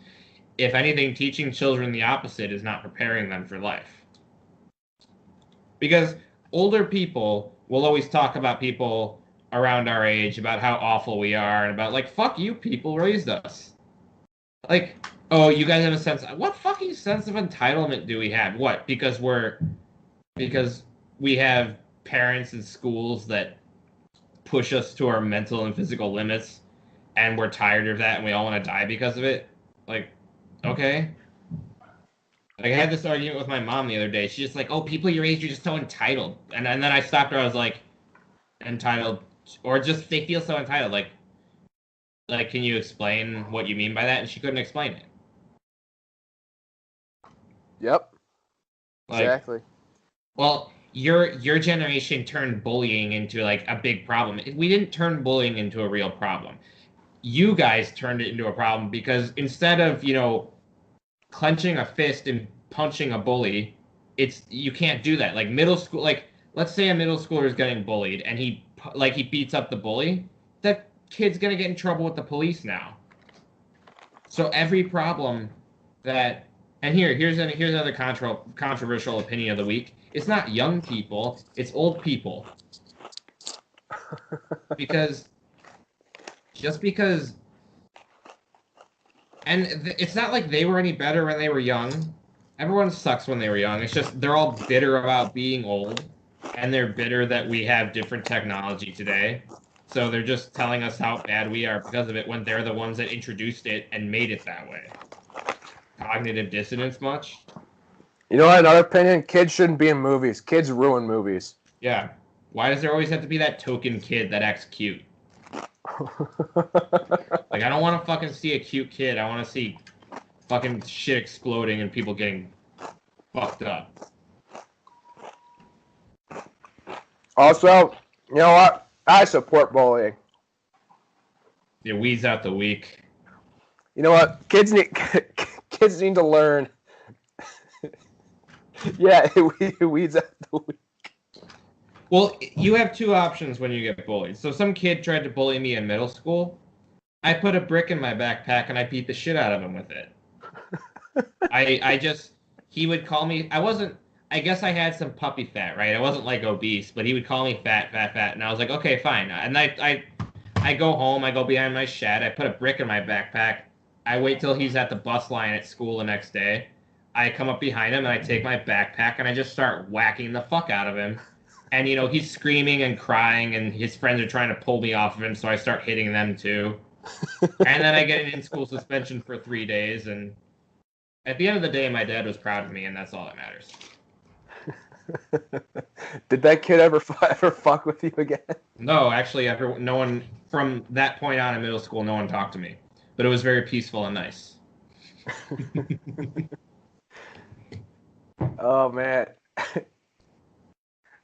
Speaker 3: If anything, teaching children the opposite is not preparing them for life. Because older people will always talk about people around our age, about how awful we are, and about, like, fuck you, people raised us. Like, oh, you guys have a sense... What fucking sense of entitlement do we have? What? Because we have parents and schools that push us to our mental and physical limits, and we're tired of that, and we all want to die because of it? Like, okay. Like, I had this argument with my mom the other day. She's just like, oh, people your age are just so entitled. And then I stopped her. I was like, entitled... Or just they feel so entitled. Like, can you explain what you mean by that? And she couldn't explain it.
Speaker 1: Yep.
Speaker 3: Like,
Speaker 1: exactly.
Speaker 3: Well, your generation turned bullying into like a big problem. We didn't turn bullying into a real problem. You guys turned it into a problem because instead of, clenching a fist and punching a bully, you can't do that. Like middle school, like let's say a middle schooler is getting bullied and he beats up the bully, that kid's gonna get in trouble with the police now. So every problem that, and here's another controversial opinion of the week. It's not young people, it's old people. Because it's not like they were any better when they were young. Everyone sucks when they were young. It's just they're all bitter about being old, and they're bitter that we have different technology today. So they're just telling us how bad we are because of it when they're the ones that introduced it and made it that way. Cognitive dissonance much?
Speaker 1: You know what? Another opinion: kids shouldn't be in movies. Kids ruin movies.
Speaker 3: Yeah. Why does there always have to be that token kid that acts cute? Like, I don't want to fucking see a cute kid. I want to see fucking shit exploding and people getting fucked up.
Speaker 1: Also, you know what? I support bullying.
Speaker 3: It weeds out the weak.
Speaker 1: You know what? Kids need to learn. Yeah, it weeds out the weak.
Speaker 3: Well, you have two options when you get bullied. So some kid tried to bully me in middle school. I put a brick in my backpack and I beat the shit out of him with it. He would call me, I guess I had some puppy fat, right? I wasn't like obese, but he would call me fat, and I was like, okay, fine. And I go home, I go behind my shed, I put a brick in my backpack, I wait till he's at the bus line at school the next day, I come up behind him and I take my backpack and I just start whacking the fuck out of him. And, he's screaming and crying and his friends are trying to pull me off of him, so I start hitting them too. And then I get an in-school suspension for 3 days, and at the end of the day, my dad was proud of me, and that's all that matters.
Speaker 1: Did that kid ever fuck with you again?
Speaker 3: No, actually, no one from that point on in middle school, no one talked to me, but it was very peaceful and nice.
Speaker 1: Oh man,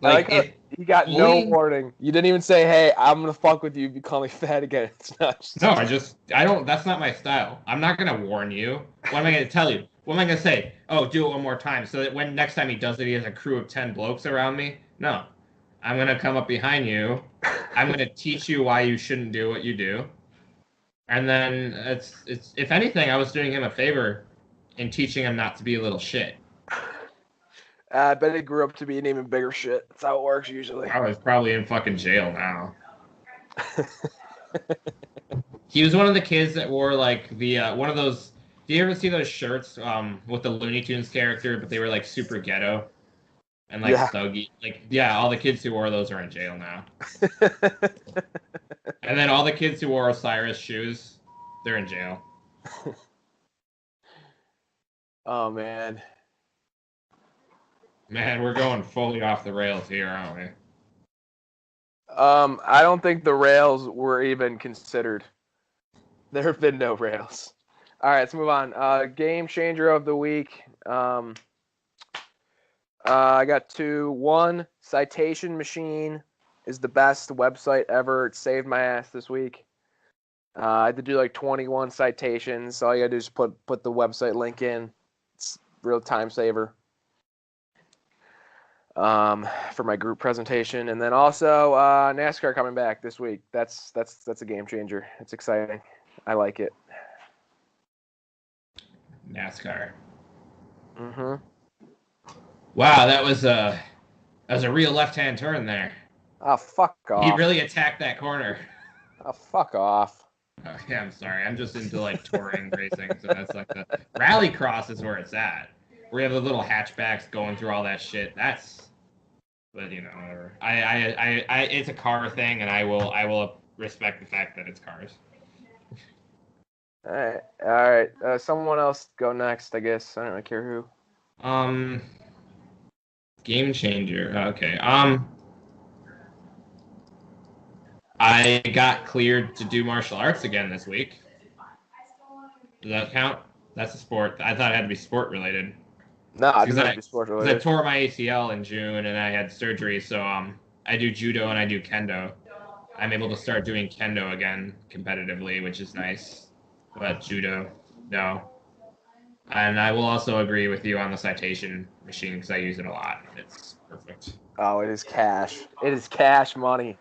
Speaker 3: Like
Speaker 1: he got no warning. You didn't even say, "Hey, I'm gonna fuck with you if you call me fat again." It's not.
Speaker 3: No, I don't. That's not my style. I'm not gonna warn you. What am I gonna tell you? What am I gonna say? Oh, do it one more time, so that when next time he does it, he has a crew of 10 blokes around me. No, I'm gonna come up behind you. I'm gonna teach you why you shouldn't do what you do, and then it's if anything, I was doing him a favor in teaching him not to be a little shit.
Speaker 1: I bet he grew up to be an even bigger shit. That's how it works usually.
Speaker 3: I was probably in fucking jail now. He was one of the kids that wore like the one of those. Do you ever see those shirts with the Looney Tunes character, but they were like super ghetto and like thuggy? Like, yeah, all the kids who wore those are in jail now. And then all the kids who wore Osiris shoes, they're in jail.
Speaker 1: Oh man.
Speaker 3: Man, we're going fully off the rails here, aren't we?
Speaker 1: I don't think the rails were even considered. There have been no rails. All right, let's move on. Game changer of the week. I got two. One, Citation Machine is the best website ever. It saved my ass this week. I had to do like 21 citations. So all you gotta do is put the website link in. It's a real time saver. For my group presentation, and then also NASCAR coming back this week. That's a game changer. It's exciting. I like it.
Speaker 3: NASCAR.
Speaker 1: Mm-hmm.
Speaker 3: Wow, that was a real left-hand turn there.
Speaker 1: Oh, fuck off.
Speaker 3: He really attacked that corner.
Speaker 1: Oh, fuck off.
Speaker 3: Oh, yeah, I'm sorry. I'm just into like touring racing, so that's like the rallycross is where it's at. Where you have the little hatchbacks going through all that shit. But whatever. I it's a car thing, and I will respect the fact that it's cars.
Speaker 1: All right. Someone else go next, I guess. I don't really care who.
Speaker 3: Game changer. Okay. I got cleared to do martial arts again this week. Does that count? That's a sport. I thought it had to be sport related.
Speaker 1: No, I didn't do sport related.
Speaker 3: I tore my ACL in June and I had surgery, so I do judo and I do kendo. I'm able to start doing kendo again competitively, which is nice. But judo, no. And I will also agree with you on the citation machine because I use it a lot. It's perfect.
Speaker 1: Oh, it is cash. It is cash money.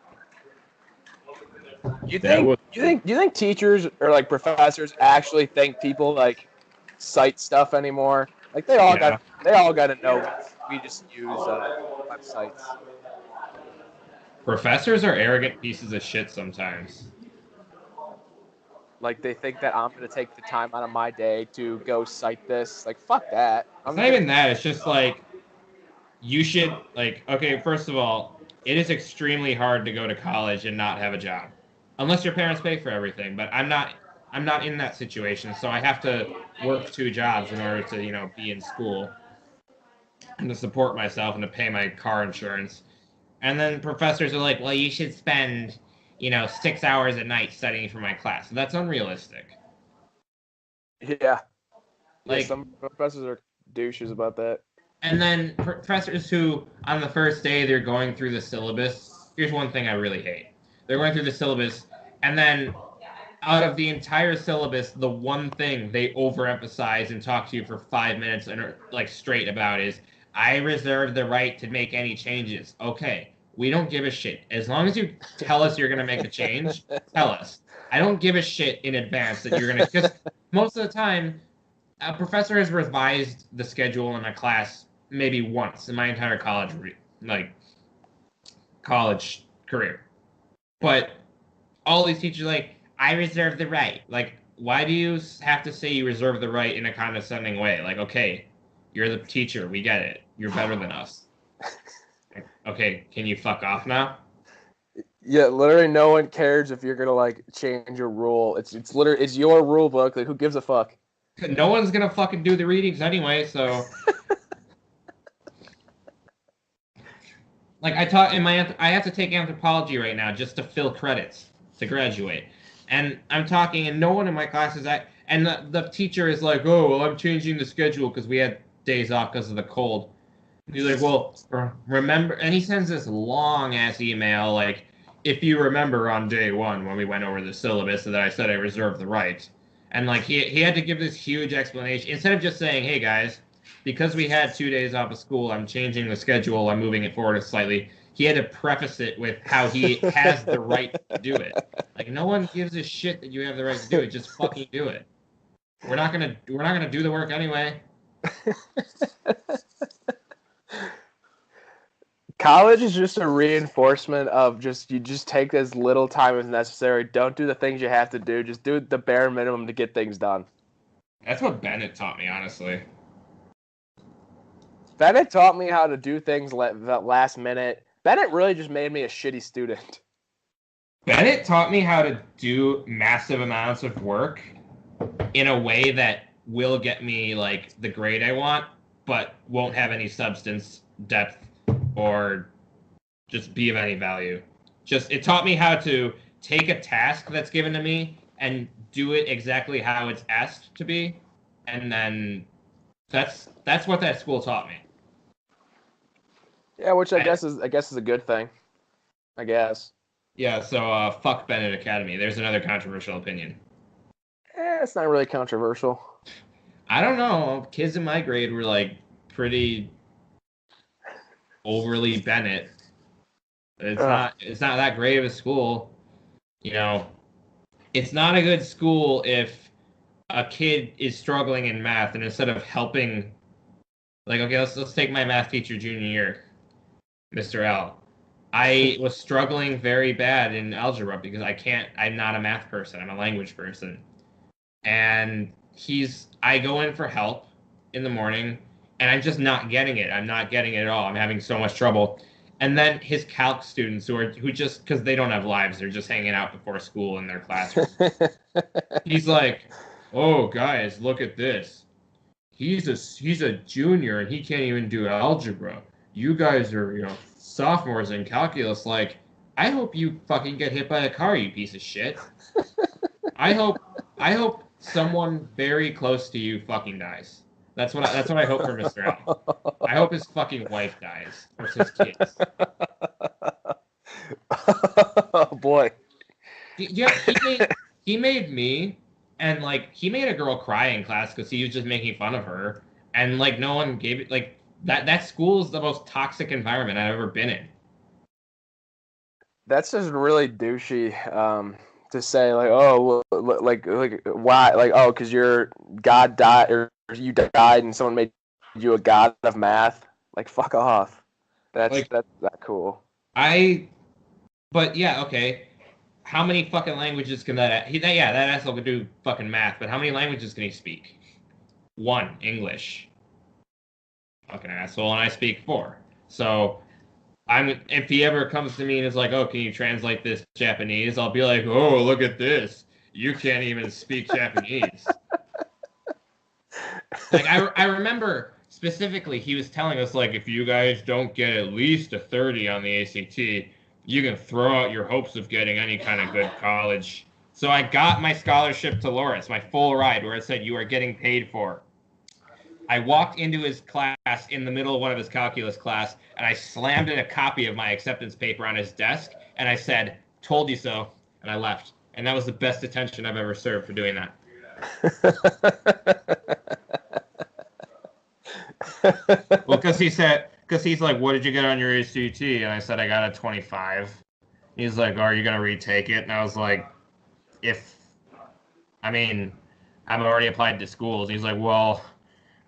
Speaker 1: Do you think teachers or like professors actually think people like cite stuff anymore? Like they all got to know we just use websites.
Speaker 3: Professors are arrogant pieces of shit sometimes.
Speaker 1: Like they think that I'm gonna take the time out of my day to go cite this. Like fuck that.
Speaker 3: It's
Speaker 1: I'm
Speaker 3: not
Speaker 1: gonna.
Speaker 3: even that. It's just like you should like. Okay, first of all, it is extremely hard to go to college and not have a job, unless your parents pay for everything. But I'm not. I'm not in that situation, so I have to work 2 jobs in order to be in school and to support myself and to pay my car insurance. And then professors are like, well, you should spend 6 hours a night studying for my class. So that's unrealistic.
Speaker 1: Yeah. Yeah.
Speaker 3: Like,
Speaker 1: Some professors are douches about that.
Speaker 3: and then professors who, on the first day, they're going through the syllabus. Here's one thing I really hate. They're going through the syllabus, and then out of the entire syllabus, the one thing they overemphasize and talk to you for 5 minutes and are like straight about is, I reserve the right to make any changes. Okay, we don't give a shit. As long as you tell us you're going to make a change, tell us. I don't give a shit in advance that you're going to, because most of the time, a professor has revised the schedule in a class maybe once in my entire college career. But all these teachers are like, I reserve the right. Like, why do you have to say you reserve the right in a condescending way? Like, okay, you're the teacher. We get it. You're better than us. Okay, can you fuck off now?
Speaker 1: Yeah, literally no one cares if you're gonna like change a rule. It's literally it's your rule book. Like who gives a fuck?
Speaker 3: No one's gonna fucking do the readings anyway, so like I taught in I have to take anthropology right now just to fill credits to graduate. And I'm talking and no one in my class is that and the teacher is like, "Oh, well, I'm changing the schedule because we had days off because of the cold." And he's like, "Well, remember," and he sends this long ass email like, "If you remember on day 1 when we went over the syllabus that I said I reserved the right." And like he had to give this huge explanation instead of just saying, "Hey guys, because we had 2 days off of school, I'm changing the schedule. I'm moving it forward slightly." He had to preface it with how he has the right to do it. Like no one gives a shit that you have the right to do it. Just fucking do it. We're not gonna do the work anyway.
Speaker 1: College is just a reinforcement of you just take as little time as necessary. Don't do the things you have to do. Just do the bare minimum to get things done.
Speaker 3: That's what Bennett taught me, honestly.
Speaker 1: Bennett taught me how to do things the last minute. Bennett really just made me a shitty student.
Speaker 3: Bennett taught me how to do massive amounts of work in a way that will get me like the grade I want, but won't have any substance, depth, or just be of any value. It taught me how to take a task that's given to me and do it exactly how it's asked to be, and then that's what that school taught me.
Speaker 1: Yeah, which I guess is a good thing. I guess.
Speaker 3: Yeah, so fuck Bennett Academy. There's another controversial opinion.
Speaker 1: It's not really controversial.
Speaker 3: I don't know. Kids in my grade were like pretty overly Bennett. It's not that great of a school. It's not a good school if a kid is struggling in math and instead of helping, like, okay, let's take my math teacher junior year, Mr. L. I was struggling very bad in algebra because I'm not a math person. I'm a language person. And I go in for help in the morning and I'm just not getting it. I'm not getting it at all. I'm having so much trouble. And then his calc students who just, because they don't have lives, they're just hanging out before school in their classroom. He's like, "Oh, guys, look at this. He's a junior and he can't even do algebra. You guys are, sophomores in calculus. Like, I hope you fucking get hit by a car, you piece of shit. I hope someone very close to you fucking dies. That's what I hope for Mr. L. I hope his fucking wife dies or his kids."
Speaker 1: Oh boy.
Speaker 3: Yeah, he made me, and like he made a girl cry in class because he was just making fun of her, and like no one gave it like that school is the most toxic environment I've ever been in.
Speaker 1: That's just really douchey. To say like, oh, like why, like, oh, because your God died or you died and someone made you a god of math. Like, fuck off. That's
Speaker 3: Like-
Speaker 1: not cool.
Speaker 3: But yeah, okay. How many fucking languages can that asshole can do fucking math, but how many languages can he speak? 1, English. Fucking asshole, and I speak 4. So if he ever comes to me and is like, "Oh, can you translate this Japanese?" I'll be like, "Oh, look at this. You can't even speak Japanese." Like I remember specifically he was telling us, like, if you guys don't get at least a 30 on the ACT, you can throw out your hopes of getting any kind of good college. So I got my scholarship to Lawrence, my full ride, where it said you are getting paid for. I walked into his class in the middle of one of his calculus class, and I slammed in a copy of my acceptance paper on his desk, and I said, "Told you so," and I left. And that was the best attention I've ever served for doing that. Well, because he's like, "What did you get on your ACT?" And I said, "I got a 25." He's like, "Are you gonna retake it?" And I was like, I've already applied to schools. He's like, "Well,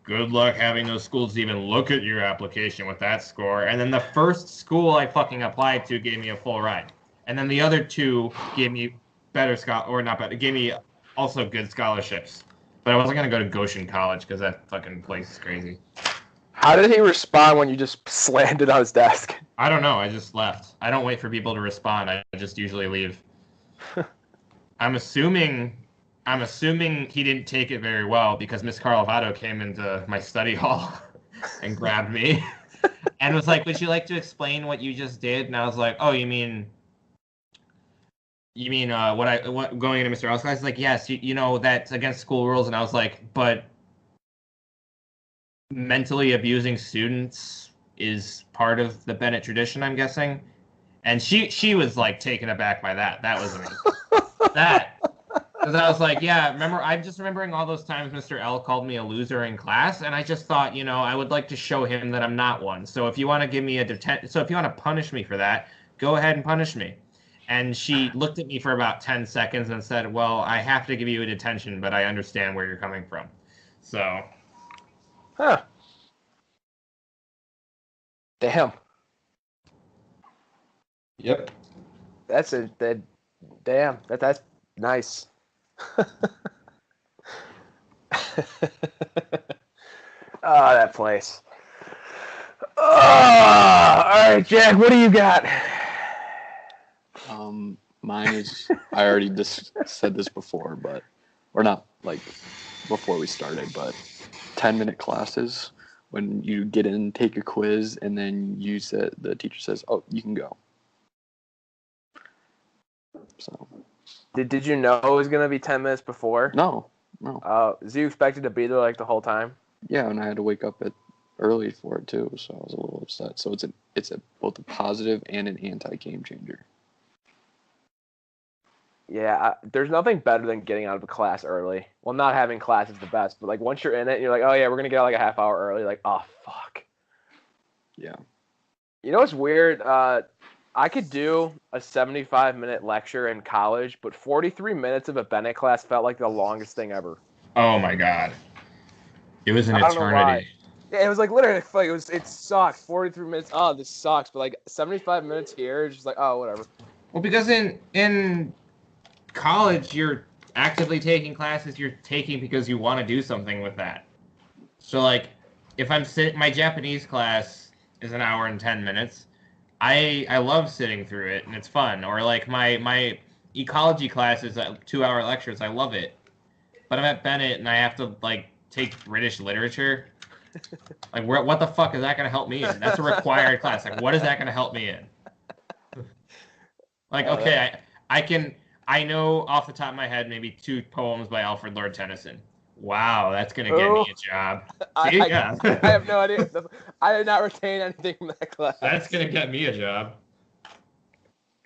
Speaker 3: good luck having those schools even look at your application with that score." And then the first school I fucking applied to gave me a full ride, and then the other 2 gave me gave me also good scholarships. But I wasn't gonna go to Goshen College because that fucking place is crazy.
Speaker 1: How did he respond when you just slammed it on his desk?
Speaker 3: I don't know. I just left. I don't wait for people to respond. I just usually leave. I'm assuming he didn't take it very well because Miss Carlovato came into my study hall and grabbed me and was like, "Would you like to explain what you just did?" And I was like, "Oh, you mean what going into Mr. L's class?" He's like, "Yes, you know that's against school rules." And I was like, "But mentally abusing students is part of the Bennett tradition, I'm guessing." And she was like taken aback by that. That was amazing. Because I was like, yeah, I'm just remembering all those times Mr. L called me a loser in class, and I just thought, I would like to show him that I'm not one. So if you want to give me so if you want to punish me for that, go ahead and punish me. And she looked at me for about 10 seconds and said, "Well, I have to give you a detention, but I understand where you're coming from." So.
Speaker 1: Huh. Damn.
Speaker 3: Yep.
Speaker 1: That's nice. Oh, that place. Oh, all right, Jack, what do you got?
Speaker 2: Mine is, I already said this before, or not like before we started, but 10-minute classes when you get in, take a quiz, and then the teacher says, "Oh, you can go." So.
Speaker 1: Did you know it was gonna be 10 minutes before?
Speaker 2: No.
Speaker 1: Is you expected to be there like the whole time?
Speaker 2: Yeah, and I had to wake up early for it too, so I was a little upset. So it's both a positive and an anti-game changer.
Speaker 1: Yeah, there's nothing better than getting out of a class early. Well, not having class is the best, but like once you're in it, and you're like, "Oh yeah, we're gonna get out like a half hour early." Like, oh fuck.
Speaker 2: Yeah.
Speaker 1: You know what's weird? I could do a 75-minute lecture in college, but 43 minutes of a Bennett class felt like the longest thing ever.
Speaker 3: Oh my god. It was an
Speaker 1: I don't know why.
Speaker 3: eternity.
Speaker 1: Yeah, it was like literally like it sucks. 43 minutes. Oh, this sucks. But like 75 minutes here, it's just like, oh, whatever.
Speaker 3: Well, because in college you're actively taking classes you're taking because you want to do something with that. So like if my Japanese class is an hour and 10 minutes, I love sitting through it and it's fun. Or like my ecology class is 2-hour lectures. I love it. But I'm at Bennett and I have to like take British literature. Like what the fuck is that going to help me in? That's a required class. Like what is that going to help me in? Like okay, I know off the top of my head maybe 2 poems by Alfred Lord Tennyson. Wow, that's gonna get me a job. See, yeah.
Speaker 1: I have no idea. I did not retain anything from that class.
Speaker 3: That's gonna get me a job.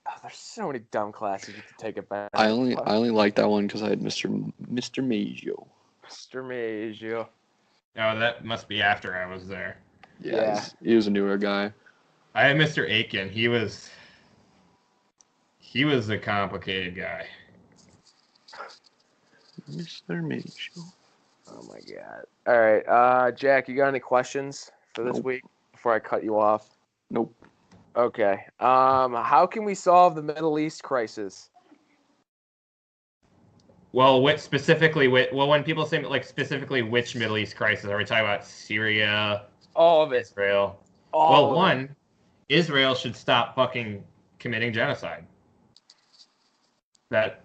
Speaker 1: Oh, there's so many dumb classes you have to take it back.
Speaker 2: I only liked that one because I had Mr. Maggio.
Speaker 1: Mr. Maggio.
Speaker 3: Oh, that must be after I was there.
Speaker 2: Yeah. He was a newer guy.
Speaker 3: I had Mr. Aiken. He was a complicated guy.
Speaker 2: Mr. Maggio.
Speaker 1: Oh my god. All right, Jack, you got any questions for this week before I cut you off?
Speaker 2: Nope.
Speaker 1: Okay. How can we solve the Middle East crisis?
Speaker 3: Well, when people say like specifically which Middle East crisis, are we talking about Syria,
Speaker 1: All of it.
Speaker 3: Israel?
Speaker 1: All
Speaker 3: Well,
Speaker 1: of it.
Speaker 3: one, Israel should stop fucking committing genocide. That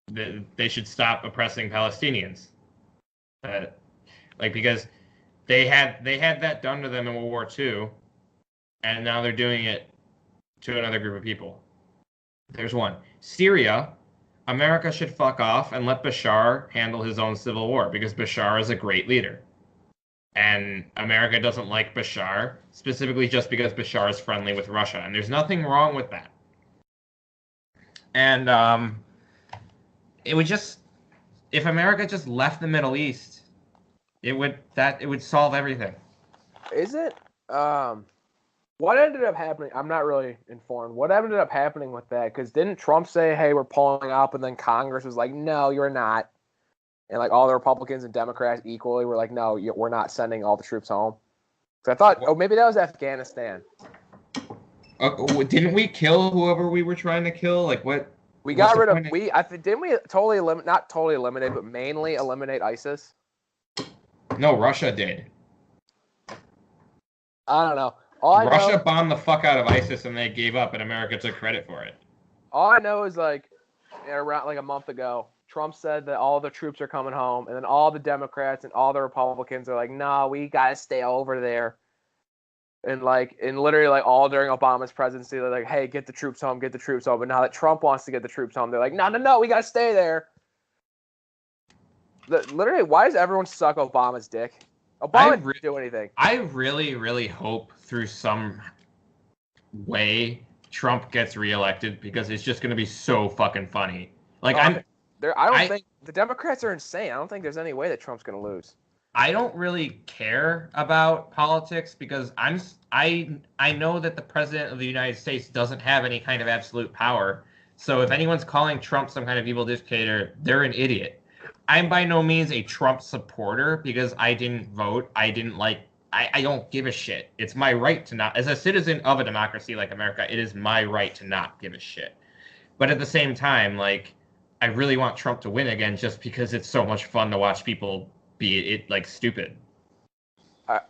Speaker 3: they should stop oppressing Palestinians. Because they had that done to them in World War II, and now they're doing it to another group of people. There's one. Syria, America should fuck off and let Bashar handle his own civil war because Bashar is a great leader. And America doesn't like Bashar, specifically just because Bashar is friendly with Russia. And there's nothing wrong with that. And it would just, if America just left the Middle East, it would solve everything.
Speaker 1: Is it? What ended up happening? I'm not really informed. What ended up happening with that? Because didn't Trump say, "Hey, we're pulling up," and then Congress was like, "No, you're not," and like all the Republicans and Democrats equally were like, "No, we're not sending all the troops home." So I thought, maybe that was Afghanistan.
Speaker 3: Didn't we kill whoever we were trying to kill? Like what?
Speaker 1: We got rid of didn't we totally eliminate, not totally eliminate, but mainly eliminate ISIS?
Speaker 3: No, Russia did.
Speaker 1: I don't know.
Speaker 3: Russia bombed the fuck out of ISIS and they gave up, and America took credit for it.
Speaker 1: All I know is like around like a month ago, Trump said that all the troops are coming home, and then all the Democrats and all the Republicans are like, "No, we gotta stay over there." And literally like all during Obama's presidency, they're like, "Hey, get the troops home, get the troops home." But now that Trump wants to get the troops home, they're like, "No, we gotta stay there." Literally, why does everyone suck Obama's dick? Obama didn't do anything.
Speaker 3: I really, really hope through some way Trump gets reelected because it's just going to be so fucking funny. Like
Speaker 1: I don't think the Democrats are insane. I don't think there's any way that Trump's going to lose.
Speaker 3: I don't really care about politics because I know that the president of the United States doesn't have any kind of absolute power. So if anyone's calling Trump some kind of evil dictator, they're an idiot. I'm by no means a Trump supporter because I didn't vote. I don't give a shit. It's my right to not, as a citizen of a democracy like America, it is my right to not give a shit. But at the same time, like, I really want Trump to win again just because it's so much fun to watch people be stupid.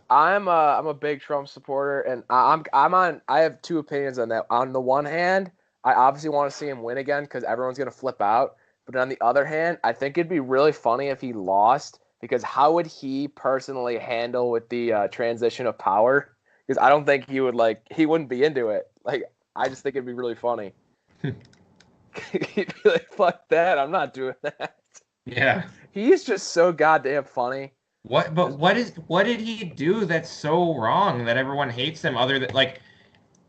Speaker 1: I'm a big Trump supporter, and I have two opinions on that. On the one hand, I obviously want to see him win again because everyone's going to flip out. But on the other hand, I think it'd be really funny if he lost because how would he personally handle with the transition of power? Because I don't think he wouldn't be into it. Like, I just think it'd be really funny. He'd be like, "Fuck that, I'm not doing that."
Speaker 3: Yeah.
Speaker 1: He's just so goddamn funny.
Speaker 3: What did he do that's so wrong that everyone hates him other than, like,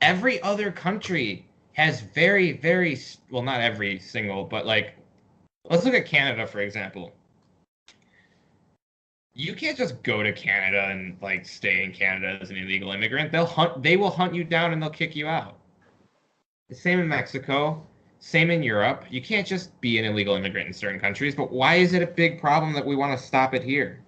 Speaker 3: every other country has very, very, well, not every single, but like, let's look at Canada, for example. You can't just go to Canada and like stay in Canada as an illegal immigrant. They will hunt you down and they'll kick you out. The same in Mexico, same in Europe. You can't just be an illegal immigrant in certain countries, but why is it a big problem that we want to stop it here?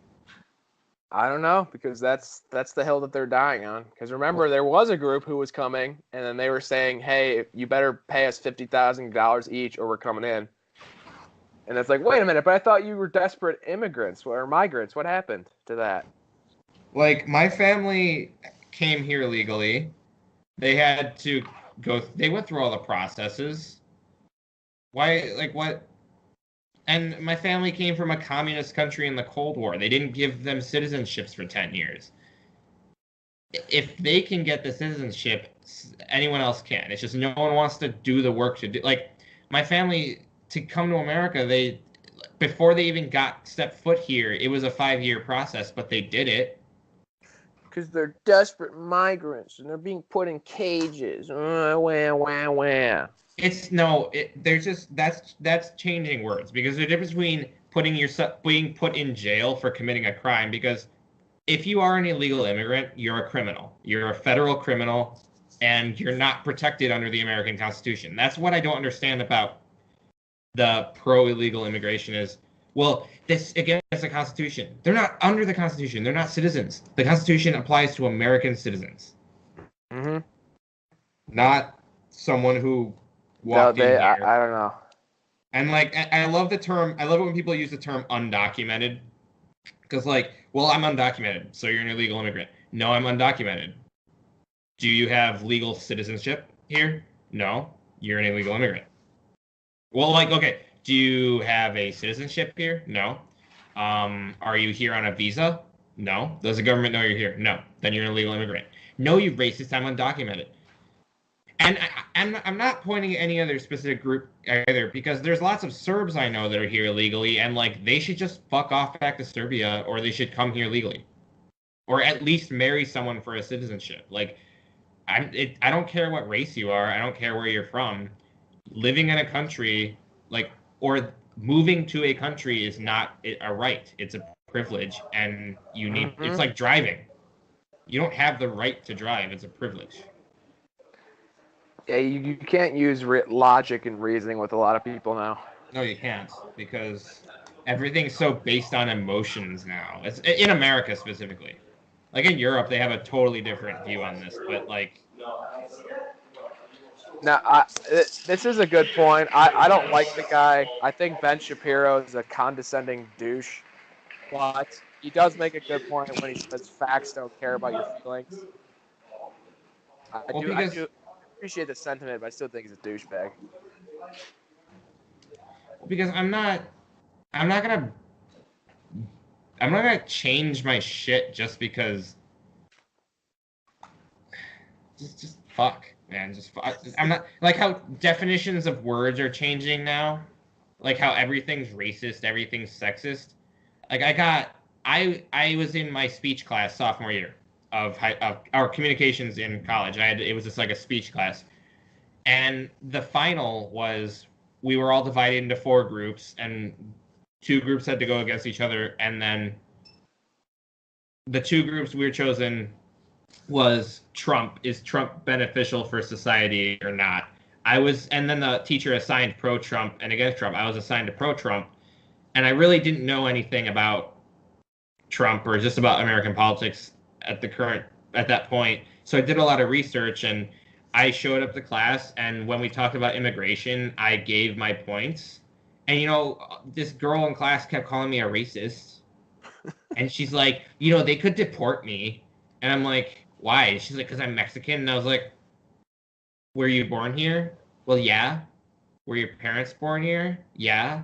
Speaker 1: I don't know, because that's the hill that they're dying on. Because remember, there was a group who was coming, and then they were saying, "Hey, you better pay us $50,000 each, or we're coming in." And it's like, wait a minute, but I thought you were desperate immigrants or migrants. What happened to that?
Speaker 3: Like, my family came here legally. They had to they went through all the processes. Why, like, what? And my family came from a communist country in the Cold War. They didn't give them citizenships for 10 years. If they can get the citizenship, anyone else can. It's just no one wants to do the work to do. Like, my family, to come to America, before they even stepped foot here, it was a 5-year process, but they did it.
Speaker 1: Because they're desperate migrants and they're being put in cages. Wah.
Speaker 3: That's changing words, because there's a difference between being put in jail for committing a crime, because if you are an illegal immigrant, you're a criminal. You're a federal criminal, and you're not protected under the American Constitution. That's what I don't understand about the pro-illegal immigration is, Well, this against the Constitution. They're not under the Constitution. They're not citizens. The Constitution applies to American citizens,
Speaker 1: Mm-hmm.
Speaker 3: not someone who
Speaker 1: No,
Speaker 3: walked in here.
Speaker 1: I don't know.
Speaker 3: And like, I love the term. I love it when people use the term undocumented, because like, well, I'm undocumented, so you're an illegal immigrant. No, I'm undocumented. Do you have legal citizenship here? No, you're an illegal immigrant. Well, like, okay, do you have a citizenship here? No. Are you here on a visa? No. Does the government know you're here? No. Then you're an illegal immigrant. No, you racist. I'm undocumented. And I'm not pointing at any other specific group either, because there's lots of Serbs I know that are here illegally, and like they should just fuck off back to Serbia, or they should come here legally, or at least marry someone for a citizenship. Like, I don't care what race you are. I don't care where you're from. Living in a country, like, or moving to a country is not a right. It's a privilege, and you need. It's like driving. You don't have the right to drive. It's a privilege.
Speaker 1: Yeah, you can't use logic and reasoning with a lot of people now.
Speaker 3: No, you can't, because everything's so based on emotions now. It's in America specifically. Like in Europe, they have a totally different view on this, but like.
Speaker 1: Now, this is a good point. I don't like the guy. I think Ben Shapiro is a condescending douche, but he does make a good point when he says facts don't care about your feelings. I do appreciate the sentiment, but I still think he's a douchebag.
Speaker 3: Because I'm not gonna change my shit just because. Just fuck, man. Just fuck. I'm not like how definitions of words are changing now, like how everything's racist, everything's sexist. Like I was in my speech class sophomore year of our communications in college. It was just like a speech class, and the final was we were all divided into 4 groups, and 2 groups had to go against each other, and then the 2 groups we were chosen was Trump. Is Trump beneficial for society or not? And then the teacher assigned pro-Trump and against Trump. I was assigned to pro-Trump, and I really didn't know anything about Trump or just about American politics at that point. So I did a lot of research, and I showed up to class, and when we talked about immigration, I gave my points. And, this girl in class kept calling me a racist. And she's like, they could deport me. And I'm like, why? She's like, because I'm Mexican. And I was like, were you born here? Well, yeah. Were your parents born here? Yeah.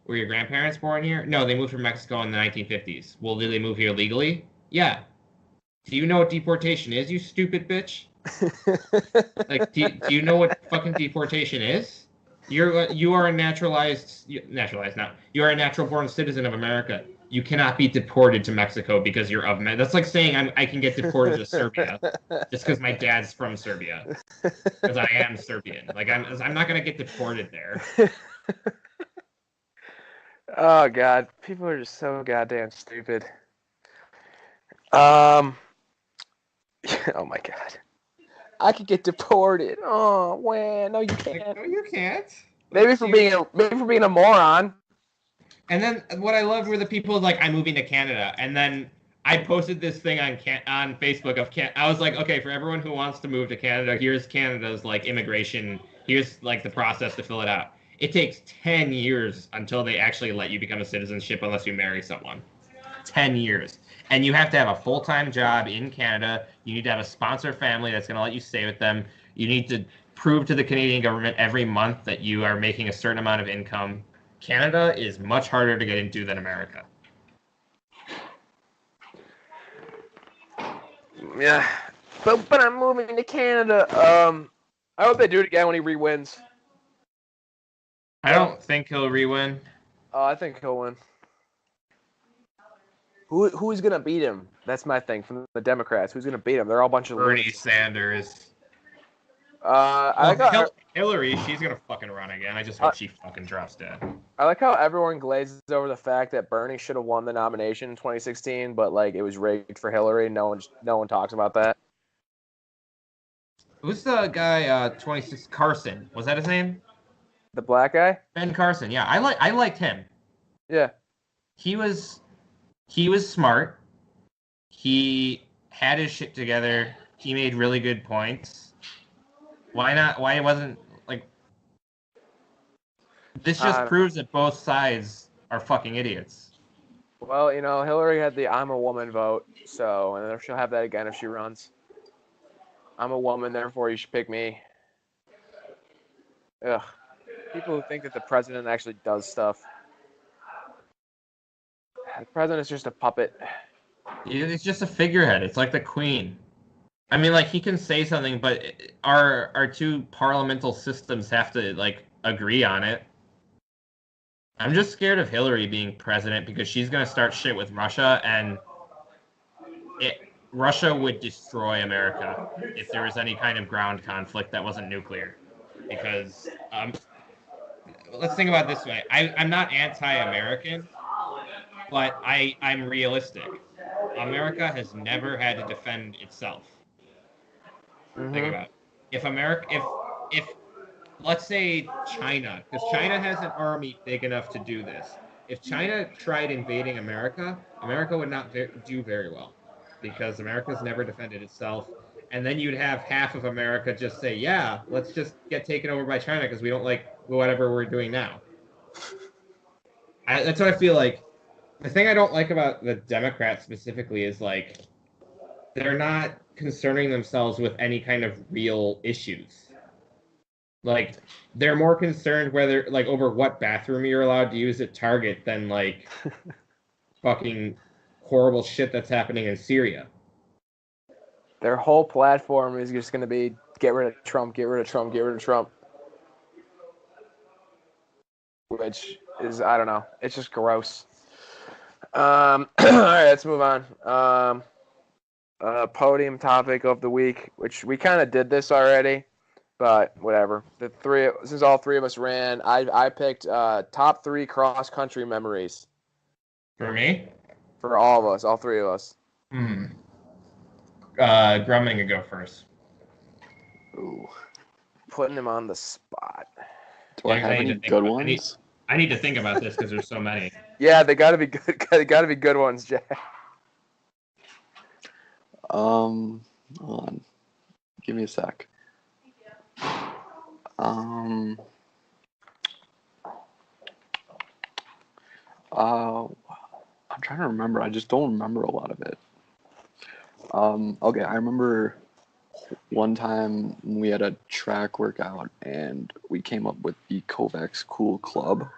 Speaker 3: Were your grandparents born here? No, they moved from Mexico in the 1950s. Well, did they move here legally? Yeah. Do you know what deportation is, you stupid bitch? Like, do you know what fucking deportation is? You are a naturalized now. You are a natural-born citizen of America. You cannot be deported to Mexico because you're of Mexico. That's like saying I can get deported to Serbia just because my dad's from Serbia, because I am Serbian. Like I'm not gonna get deported there.
Speaker 1: Oh God, people are just so goddamn stupid. Oh my God, I could get deported. Oh man, no, you can't.
Speaker 3: Like, no, you can't.
Speaker 1: Maybe for being a moron.
Speaker 3: And then what I love were the people like, I'm moving to Canada, and then I posted this thing on Facebook of I was like, okay, for everyone who wants to move to Canada, here's Canada's like immigration. Here's like the process to fill it out. It takes 10 years until they actually let you become a citizenship unless you marry someone. 10 years. And you have to have a full-time job in Canada. You need to have a sponsor family that's going to let you stay with them. You need to prove to the Canadian government every month that you are making a certain amount of income. Canada is much harder to get into than America.
Speaker 1: Yeah, but I'm moving to Canada. I hope they do it again when he re-wins.
Speaker 3: I don't think he'll re-win.
Speaker 1: I think he'll win. Who's gonna beat him? That's my thing. From the Democrats, who's gonna beat him? They're all a bunch of
Speaker 3: Bernie
Speaker 1: lunatics.
Speaker 3: Sanders. Hillary, she's gonna fucking run again. I just hope she fucking drops dead.
Speaker 1: I like how everyone glazes over the fact that Bernie should have won the nomination in 2016, but like it was rigged for Hillary. No one talks about that.
Speaker 3: Who's the guy? 26 Carson. Was that his name?
Speaker 1: The black guy?
Speaker 3: Ben Carson. Yeah, I liked him.
Speaker 1: Yeah.
Speaker 3: he was smart. He had his shit together. He made really good points. Why not? Why wasn't like this? Just proves that both sides are fucking idiots.
Speaker 1: Well, Hillary had the "I'm a woman" vote, so and she'll have that again if she runs. I'm a woman, therefore you should pick me. Ugh. People who think that the president actually does stuff. The president is just a puppet.
Speaker 3: It's just a figurehead. It's like the queen. I mean, like he can say something, but our two parliamental systems have to like agree on it. I'm just scared of Hillary being president because she's gonna start shit with Russia, and Russia would destroy America if there was any kind of ground conflict that wasn't nuclear. Because let's think about it this way: I'm not anti-American, but I'm realistic. America has never had to defend itself. Think about it. If let's say China, because China has an army big enough to do this. If China tried invading America, America would not do very well because America's never defended itself. And then you'd have half of America just say, yeah, let's just get taken over by China because we don't like whatever we're doing now. That's what I feel like. The thing I don't like about the Democrats specifically is like they're not concerning themselves with any kind of real issues. Like they're more concerned whether like over what bathroom you're allowed to use at Target than like fucking horrible shit that's happening in Syria.
Speaker 1: Their whole platform is just going to be get rid of Trump, get rid of Trump, get rid of Trump. Which is, I don't know, it's just gross. All right, let's move on. Podium topic of the week, which we kind of did this already, but whatever. Since all three of us ran, I picked top 3 cross country memories.
Speaker 3: For me?
Speaker 1: For all of us, all three of us.
Speaker 3: Grumming can go first.
Speaker 1: Ooh, putting him on the spot.
Speaker 2: Do I have any good ones?
Speaker 3: I need to think about this because there's so many.
Speaker 1: Yeah, they gotta be good. They gotta be good ones, Jack.
Speaker 2: Hold on. Give me a sec. I'm trying to remember. I just don't remember a lot of it. Okay, I remember one time we had a track workout and we came up with the Kovacs Cool Club.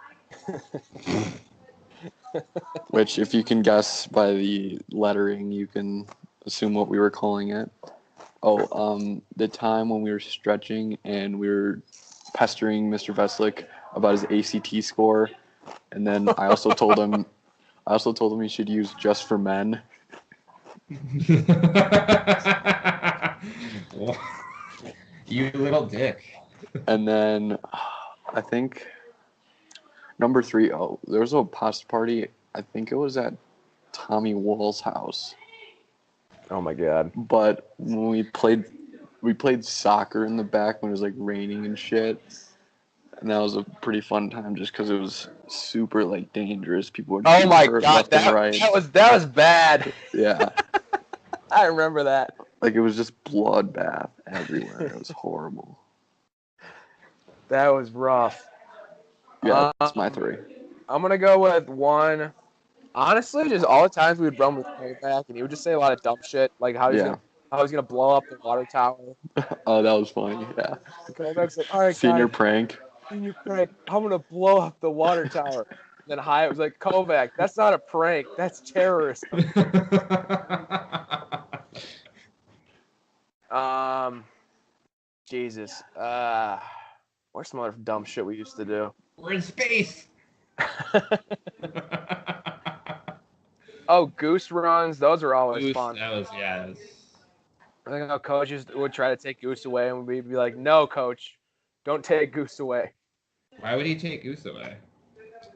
Speaker 2: Which, if you can guess by the lettering, you can assume what we were calling it. The time when we were stretching and we were pestering Mr. Veslick about his ACT score, and then I also told him he should use Just for Men.
Speaker 3: You little dick.
Speaker 2: And then I think number 3, there was a pasta party. I think it was at Tommy Wall's house.
Speaker 1: Oh my god.
Speaker 2: But when we played soccer in the back when it was like raining and shit. And that was a pretty fun time just because it was super like dangerous. People were
Speaker 1: oh my
Speaker 2: hurt
Speaker 1: god,
Speaker 2: left and right.
Speaker 1: that was bad.
Speaker 2: Yeah.
Speaker 1: I remember that.
Speaker 2: Like it was just bloodbath everywhere. It was horrible.
Speaker 1: That was rough.
Speaker 2: Yeah, that's my 3.
Speaker 1: I'm gonna go with 1. Honestly, just all the times we would run with Kovac, and he would just say a lot of dumb shit, like how he's gonna blow up the water tower.
Speaker 2: Oh, that was funny. Yeah.
Speaker 1: Kovac's like, all right,
Speaker 2: Senior
Speaker 1: guys,
Speaker 2: prank.
Speaker 1: Senior prank. I'm gonna blow up the water tower. And then Hyatt was like, Kovac, that's not a prank. That's terrorism. Jesus. What's some other dumb shit we used to do?
Speaker 3: We're in space.
Speaker 1: Oh, goose runs. Those are always fun.
Speaker 3: That was.
Speaker 1: I think how coaches would try to take Goose away, and we'd be like, no, coach, don't take Goose away.
Speaker 3: Why would he take Goose away?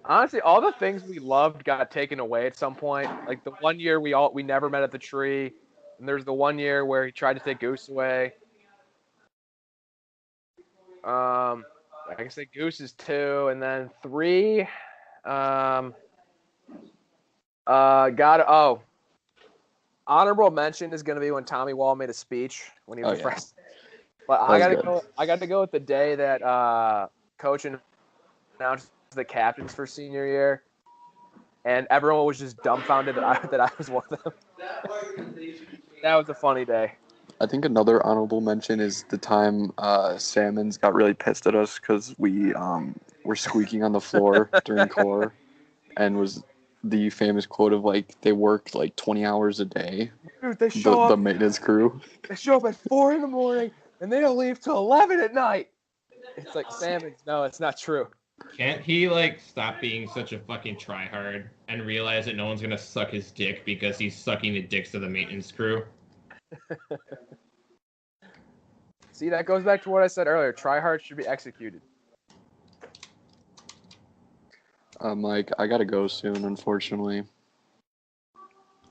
Speaker 1: Honestly, all the things we loved got taken away at some point. Like the one year we never met at the tree, and there's the one year where he tried to take Goose away. I can say Goose is 2, and then 3. Honorable mention is going to be when Tommy Wall made a speech when he was a freshman. But
Speaker 2: That was good.
Speaker 1: I got to go with the day that Coach announced the captains for senior year, and everyone was just dumbfounded that I was one of them. That was a funny day.
Speaker 2: I think another honorable mention is the time Salmons got really pissed at us because we were squeaking on the floor during core, and was the famous quote of like they worked like 20 hours a day.
Speaker 1: Dude, they show
Speaker 2: The
Speaker 1: up.
Speaker 2: maintenance crew.
Speaker 1: They show up at 4 a.m. and they don't leave till 11 at night. It's like Salmons. No, it's not true.
Speaker 3: Can't he like stop being such a fucking tryhard and realize that no one's gonna suck his dick because he's sucking the dicks of the maintenance crew?
Speaker 1: See, that goes back to what I said earlier. Tryhard should be executed.
Speaker 2: Mike, I gotta go soon, unfortunately.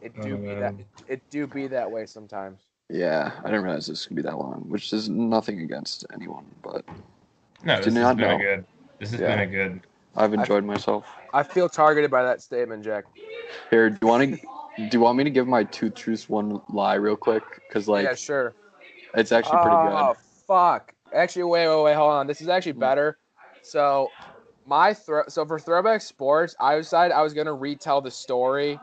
Speaker 1: It do be that way sometimes.
Speaker 2: Yeah, I didn't realize this was gonna be that long, which is nothing against anyone, but
Speaker 3: No, this has been a good. This has been a good.
Speaker 2: I've enjoyed myself.
Speaker 1: I feel targeted by that statement, Jack.
Speaker 2: Here, do you want me to give my 2 truths, 1 lie real quick? Because
Speaker 1: Yeah, sure.
Speaker 2: it's actually pretty good.
Speaker 1: Oh, fuck. Actually, wait, hold on. This is actually better. So, for Throwback Sports, I decided I was gonna retell the story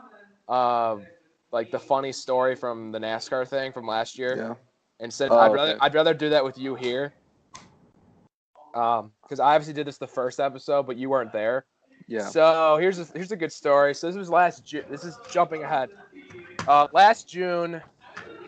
Speaker 1: of like the funny story from the NASCAR thing from last year.
Speaker 2: Yeah.
Speaker 1: Instead,
Speaker 2: okay.
Speaker 1: I'd rather do that with you here. Because I obviously did this the first episode, but you weren't there.
Speaker 2: Yeah.
Speaker 1: So here's a good story. So this was last June. This is jumping ahead. Last June,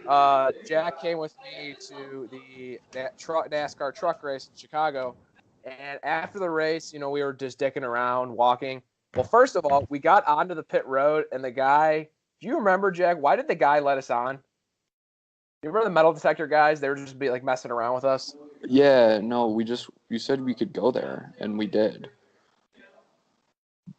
Speaker 1: Jack came with me to the NASCAR truck race in Chicago, and after the race, we were just dicking around, walking. Well, first of all, we got onto the pit road, and the guy. Do you remember, Jack? Why did the guy let us on? You remember the metal detector guys? They were just like messing around with us.
Speaker 2: Yeah, no, you said we could go there, and we did.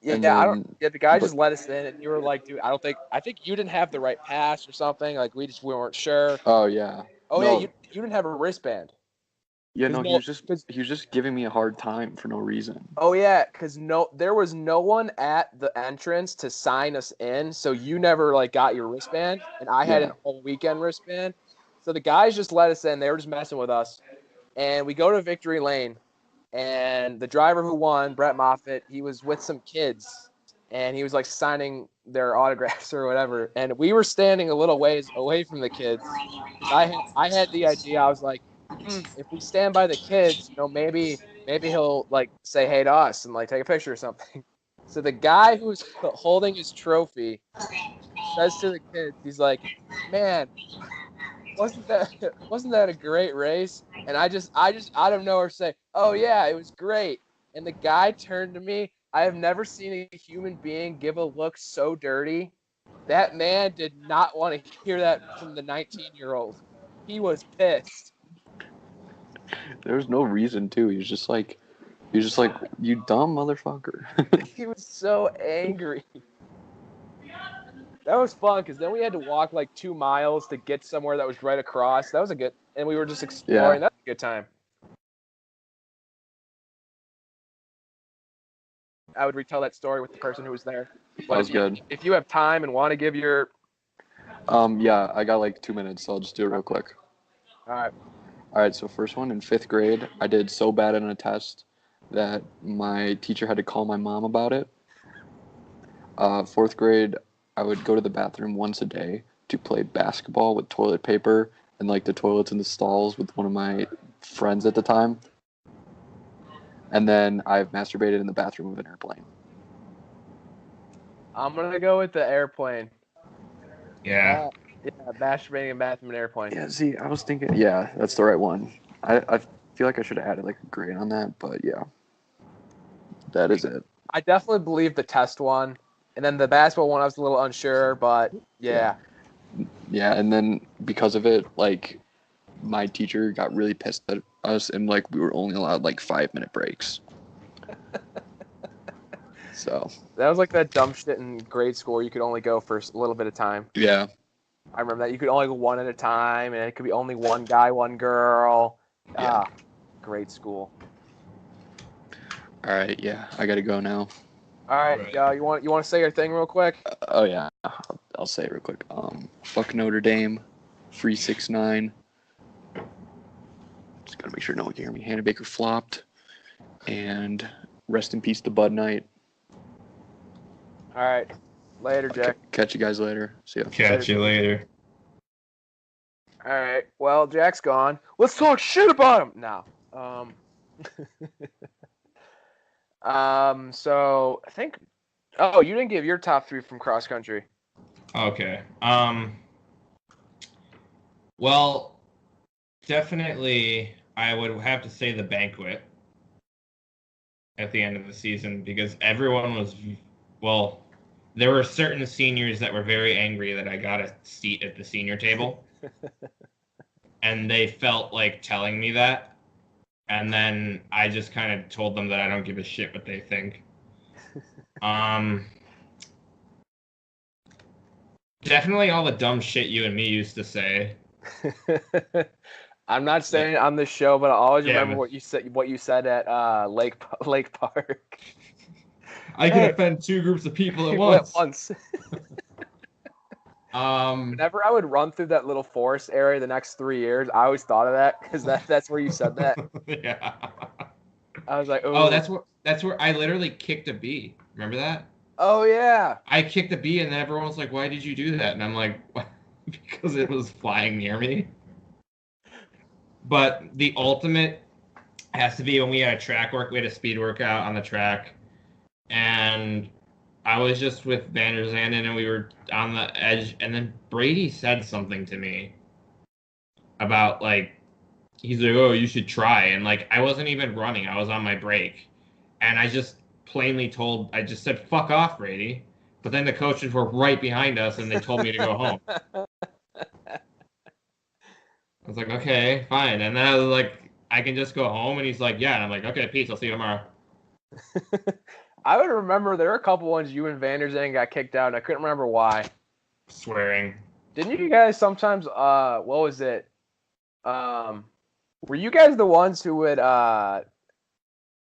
Speaker 1: Yeah, the guy just let us in, and you were like, dude, I think you didn't have the right pass or something. Like we weren't sure.
Speaker 2: Oh yeah.
Speaker 1: Oh
Speaker 2: no.
Speaker 1: yeah, you didn't have a wristband.
Speaker 2: Yeah, no, he was just giving me a hard time for no reason.
Speaker 1: Oh yeah, because there was no one at the entrance to sign us in, so you never like got your wristband, and I had an whole weekend wristband. So the guys just let us in. They were just messing with us, and we go to Victory Lane, and the driver who won, Brett Moffitt, he was with some kids, and he was like signing their autographs or whatever, and we were standing a little ways away from the kids. I had the idea. I was like, if we stand by the kids, maybe he'll like say hey to us and like take a picture or something. So the guy who's holding his trophy says to the kids, he's like, "Man, wasn't that a great race?" And I just out of nowhere say, "Oh yeah, it was great." And the guy turned to me. I have never seen a human being give a look so dirty. That man did not want to hear that from the 19-year-old. He was pissed.
Speaker 2: There was no reason to. He was just like, you dumb motherfucker.
Speaker 1: He was so angry. That was fun because then we had to walk like 2 miles to get somewhere that was right across. That was and we were just exploring. That was a good time. I would retell that story with the person who was there.
Speaker 2: That was good.
Speaker 1: If you have time and want to give your...
Speaker 2: Yeah, I got like 2 minutes, so I'll just do it real quick.
Speaker 1: All
Speaker 2: right, so first one, in 5th grade, I did so bad in a test that my teacher had to call my mom about it. 4th grade, I would go to the bathroom once a day to play basketball with toilet paper and like the toilets in the stalls with one of my friends at the time. And then I've masturbated in the bathroom of an airplane.
Speaker 1: I'm going to go with the airplane.
Speaker 3: Yeah.
Speaker 1: Masturbating in the bathroom of an airplane.
Speaker 2: Yeah, see, I was thinking, yeah, that's the right one. I feel like I should have added like a grade on that, but yeah. That is it.
Speaker 1: I definitely believe the test one. And then the basketball one, I was a little unsure, but yeah.
Speaker 2: Yeah, and then because of it, like, my teacher got really pissed at us, and like we were only allowed like 5-minute breaks. So
Speaker 1: that was like that dumb shit in grade school where you could only go for a little bit of time.
Speaker 2: Yeah.
Speaker 1: I remember that. You could only go one at a time, and it could be only one guy, one girl. Great school.
Speaker 2: All right, yeah, I gotta go now.
Speaker 1: All right.
Speaker 3: Right.
Speaker 1: You want to say your thing real quick?
Speaker 2: Oh yeah, I'll say it real quick. Fuck Notre Dame, free 6-9. Just gotta make sure no one can hear me. Hannah Baker flopped, and rest in peace to Bud Knight.
Speaker 1: All right. Later, Jack.
Speaker 2: Catch you guys later. See ya.
Speaker 3: Catch you later.
Speaker 1: All right. Well, Jack's gone. Let's talk shit about him now. So I think. Oh, you didn't give your top 3 from cross country.
Speaker 3: Okay. Well, definitely, I would have to say the banquet at the end of the season because everyone was, well, there were certain seniors that were very angry that I got a seat at the senior table. And they felt like telling me that. And then I just kind of told them that I don't give a shit what they think. Definitely all the dumb shit you and me used to say.
Speaker 1: I'm not saying it on this show, but I always remember
Speaker 3: but
Speaker 1: what you said at Lake Park.
Speaker 3: I can offend 2 groups of people at once.
Speaker 1: Whenever I would run through that little forest area the next 3 years, I always thought of that because that's where you said that.
Speaker 3: Yeah.
Speaker 1: I was like, ooh.
Speaker 3: Oh, that's where I literally kicked a bee. Remember that?
Speaker 1: Oh yeah.
Speaker 3: I kicked a bee, and then everyone was like, "Why did you do that?" And I'm like, "Because it was flying near me." But the ultimate has to be when we had a track work. We had a speed workout on the track, and I was just with Van der Zanden, and we were on the edge, and then Brady said something to me about, like, he's like, "Oh, you should try." And, like, I wasn't even running. I was on my break. And I just I just said, "Fuck off, Brady." But then the coaches were right behind us, and they told me to go home. I was like, okay, fine. And then I was like, I can just go home? And he's like, yeah. And I'm like, okay, peace. I'll see you tomorrow.
Speaker 1: I would remember there were a couple ones you and Van der Zanden got kicked out, and I couldn't remember why.
Speaker 3: Swearing.
Speaker 1: Didn't you guys sometimes, what was it? Were you guys the ones who would,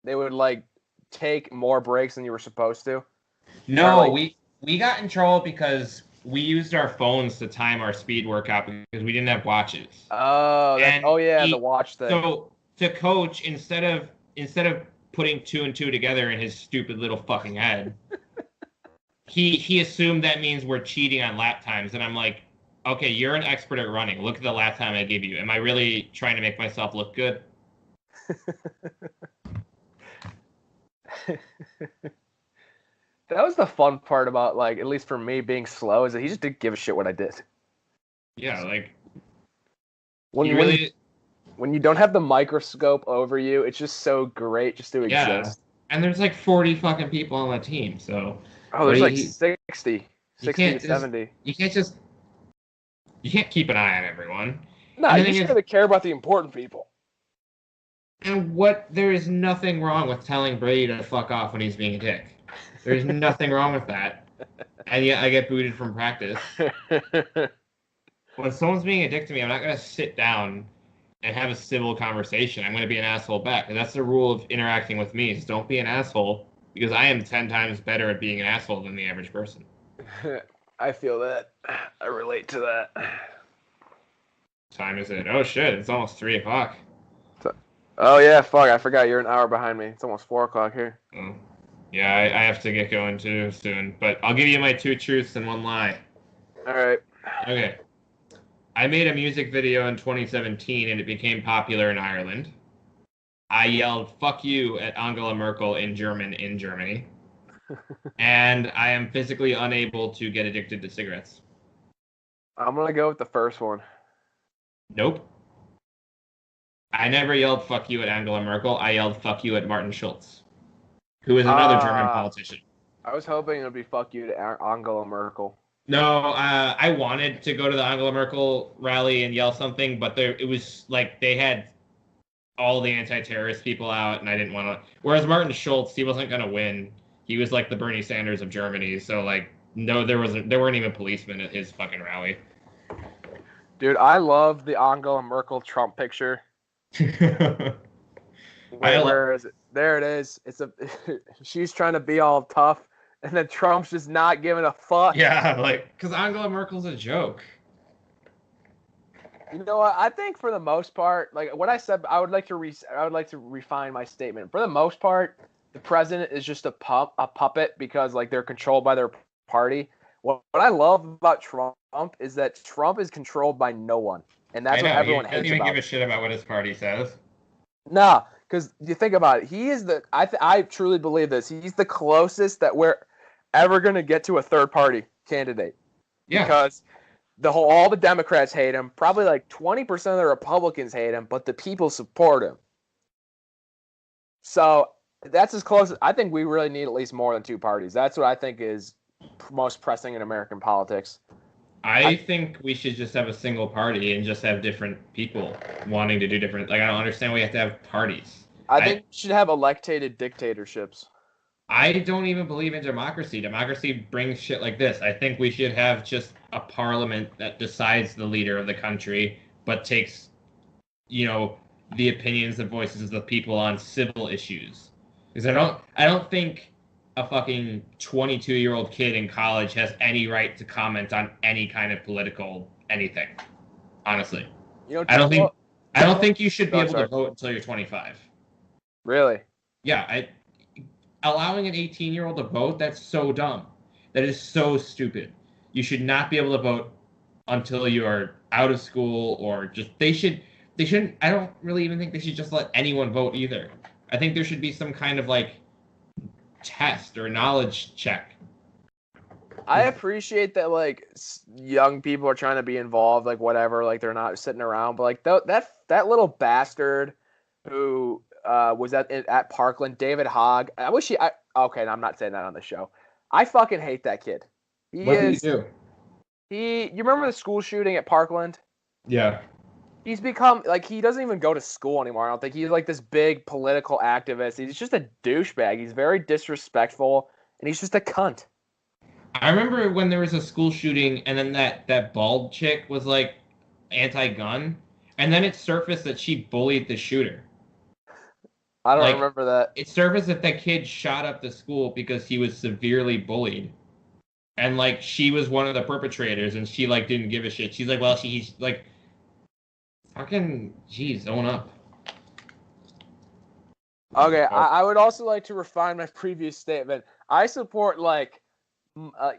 Speaker 1: they would, like, take more breaks than you were supposed to?
Speaker 3: No,
Speaker 1: like,
Speaker 3: we got in trouble because we used our phones to time our speed workout because we didn't have watches.
Speaker 1: Oh, the watch thing.
Speaker 3: So to coach, instead of putting 2 and 2 together in his stupid little fucking head, he assumed that means we're cheating on lap times, and I'm like, okay, you're an expert at running. Look at the lap time I gave you. Am I really trying to make myself look good?
Speaker 1: That was the fun part about, like, at least for me, being slow, is that he just didn't give a shit what I did.
Speaker 3: Yeah, like,
Speaker 1: when you don't have the microscope over you, it's just so great just to exist.
Speaker 3: And there's like 40 fucking people on the team, so.
Speaker 1: Oh, there's like 60 to 70.
Speaker 3: You can't keep an eye on everyone.
Speaker 1: No, you just gotta care about the important people.
Speaker 3: And there is nothing wrong with telling Brady to fuck off when he's being a dick. There's nothing wrong with that. And yet I get booted from practice. When someone's being a dick to me, I'm not going to sit down and have a civil conversation. I'm going to be an asshole back. And that's the rule of interacting with me, is don't be an asshole, because I am 10 times better at being an asshole than the average person.
Speaker 1: I feel that. I relate to that.
Speaker 3: What time is it? Oh, shit. It's almost 3 o'clock.
Speaker 1: Oh, yeah. Fuck. I forgot you're an hour behind me. It's almost 4 o'clock here.
Speaker 3: Oh. Yeah, I have to get going too soon. But I'll give you my 2 truths and 1 lie.
Speaker 1: All right.
Speaker 3: Okay. I made a music video in 2017 and it became popular in Ireland. I yelled "fuck you" at Angela Merkel in Germany. And I am physically unable to get addicted to cigarettes.
Speaker 1: I'm going to go with the first one.
Speaker 3: Nope. I never yelled "fuck you" at Angela Merkel. I yelled "fuck you" at Martin Schulz, who is another German politician.
Speaker 1: I was hoping it would be "fuck you" to Angela Merkel.
Speaker 3: No, I wanted to go to the Angela Merkel rally and yell something, but it was like they had all the anti-terrorist people out, and I didn't want to. Whereas Martin Schulz, he wasn't going to win. He was like the Bernie Sanders of Germany, so like no, there weren't even policemen at his fucking rally.
Speaker 1: Dude, I love the Angela Merkel Trump picture. Where is it? There it is. She's trying to be all tough, and then Trump's just not giving a fuck.
Speaker 3: Yeah, like, because Angela Merkel's a joke.
Speaker 1: You know what? I think for the most part, like what I said, I would like to refine my statement. For the most part, the president is just a puppet because like they're controlled by their party. What I love about Trump is that Trump is controlled by no one, and that's what everyone
Speaker 3: He doesn't
Speaker 1: hates
Speaker 3: even
Speaker 1: about
Speaker 3: give a shit about what his party says.
Speaker 1: Nah, because you think about it, he is the. I truly believe this. He's the closest that we're ever gonna get to a third party candidate.
Speaker 3: Yeah.
Speaker 1: Because all the Democrats hate him. Probably like 20% of the Republicans hate him, but the people support him. So that's as close. I think we really need at least more than two parties. That's what I think is most pressing in American politics.
Speaker 3: I think we should just have a single party and just have different people wanting to do different. Like, I don't understand why we have to have parties.
Speaker 1: I think we should have elected dictatorships.
Speaker 3: I don't even believe in democracy. Democracy brings shit like this. I think we should have just a parliament that decides the leader of the country, but takes, the opinions and voices of the people on civil issues. Because I don't think a fucking 22-year-old kid in college has any right to comment on any kind of political anything. Honestly, I don't think you should be able to vote until you're 25.
Speaker 1: Really?
Speaker 3: Yeah, allowing an 18-year-old to vote, that's so dumb. That is so stupid. You should not be able to vote until you are out of school, or just they shouldn't. I don't really even think they should just let anyone vote either. I think there should be some kind of like test or knowledge check.
Speaker 1: I appreciate that like young people are trying to be involved, like whatever, like they're not sitting around. But like that little bastard who was at Parkland, David Hogg. I wish okay, no, I'm not saying that on the show. I fucking hate that kid.
Speaker 3: What did he do?
Speaker 1: You remember the school shooting at Parkland?
Speaker 3: Yeah.
Speaker 1: He's become like he doesn't even go to school anymore. I don't think he's like this big political activist. He's just a douchebag. He's very disrespectful, and he's just a cunt.
Speaker 3: I remember when there was a school shooting, and then that bald chick was like anti-gun, and then it surfaced that she bullied the shooter.
Speaker 1: I don't remember that.
Speaker 3: It surfaced that kid shot up the school because he was severely bullied, and like she was one of the perpetrators, and she like didn't give a shit. She's like, well, he's like. Fucking, jeez, own up.
Speaker 1: Okay, I would also like to refine my previous statement. I support like a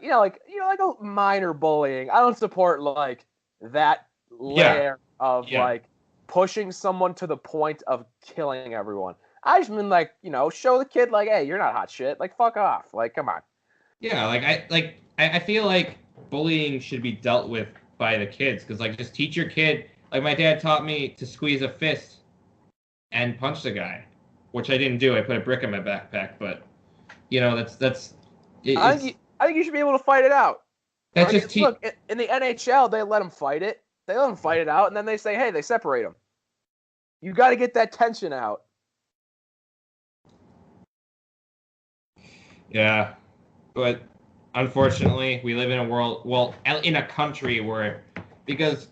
Speaker 1: minor bullying. I don't support like that layer of like pushing someone to the point of killing everyone. I just mean like show the kid like, hey, you're not hot shit. Like fuck off. Like come on.
Speaker 3: Yeah, I feel like bullying should be dealt with by the kids because like just teach your kid. Like, my dad taught me to squeeze a fist and punch the guy, which I didn't do. I put a brick in my backpack, but, that's...
Speaker 1: I think you should be able to fight it out.
Speaker 3: That's just...
Speaker 1: Look, in the NHL, they let them fight it. They let them fight it out, and then they say, hey, they separate them. You got to get that tension out.
Speaker 3: Yeah, but unfortunately, we live in a world... Well, in a country where... Because...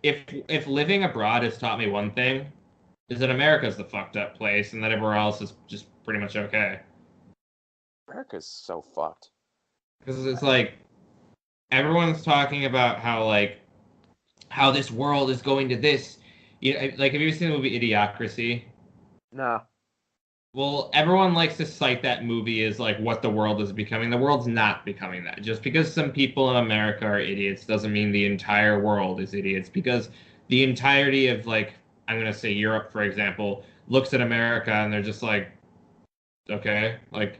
Speaker 3: If living abroad has taught me one thing, is that America's the fucked up place and that everywhere else is just pretty much okay.
Speaker 1: America's so fucked.
Speaker 3: Because it's like, everyone's talking about how this world is going to this. Like, have you ever seen the movie Idiocracy?
Speaker 1: No.
Speaker 3: Well, everyone likes to cite that movie as like what the world is becoming. The world's not becoming that. Just because some people in America are idiots doesn't mean the entire world is idiots. Because the entirety of like, I'm gonna say Europe, for example, looks at America and they're just like, okay, like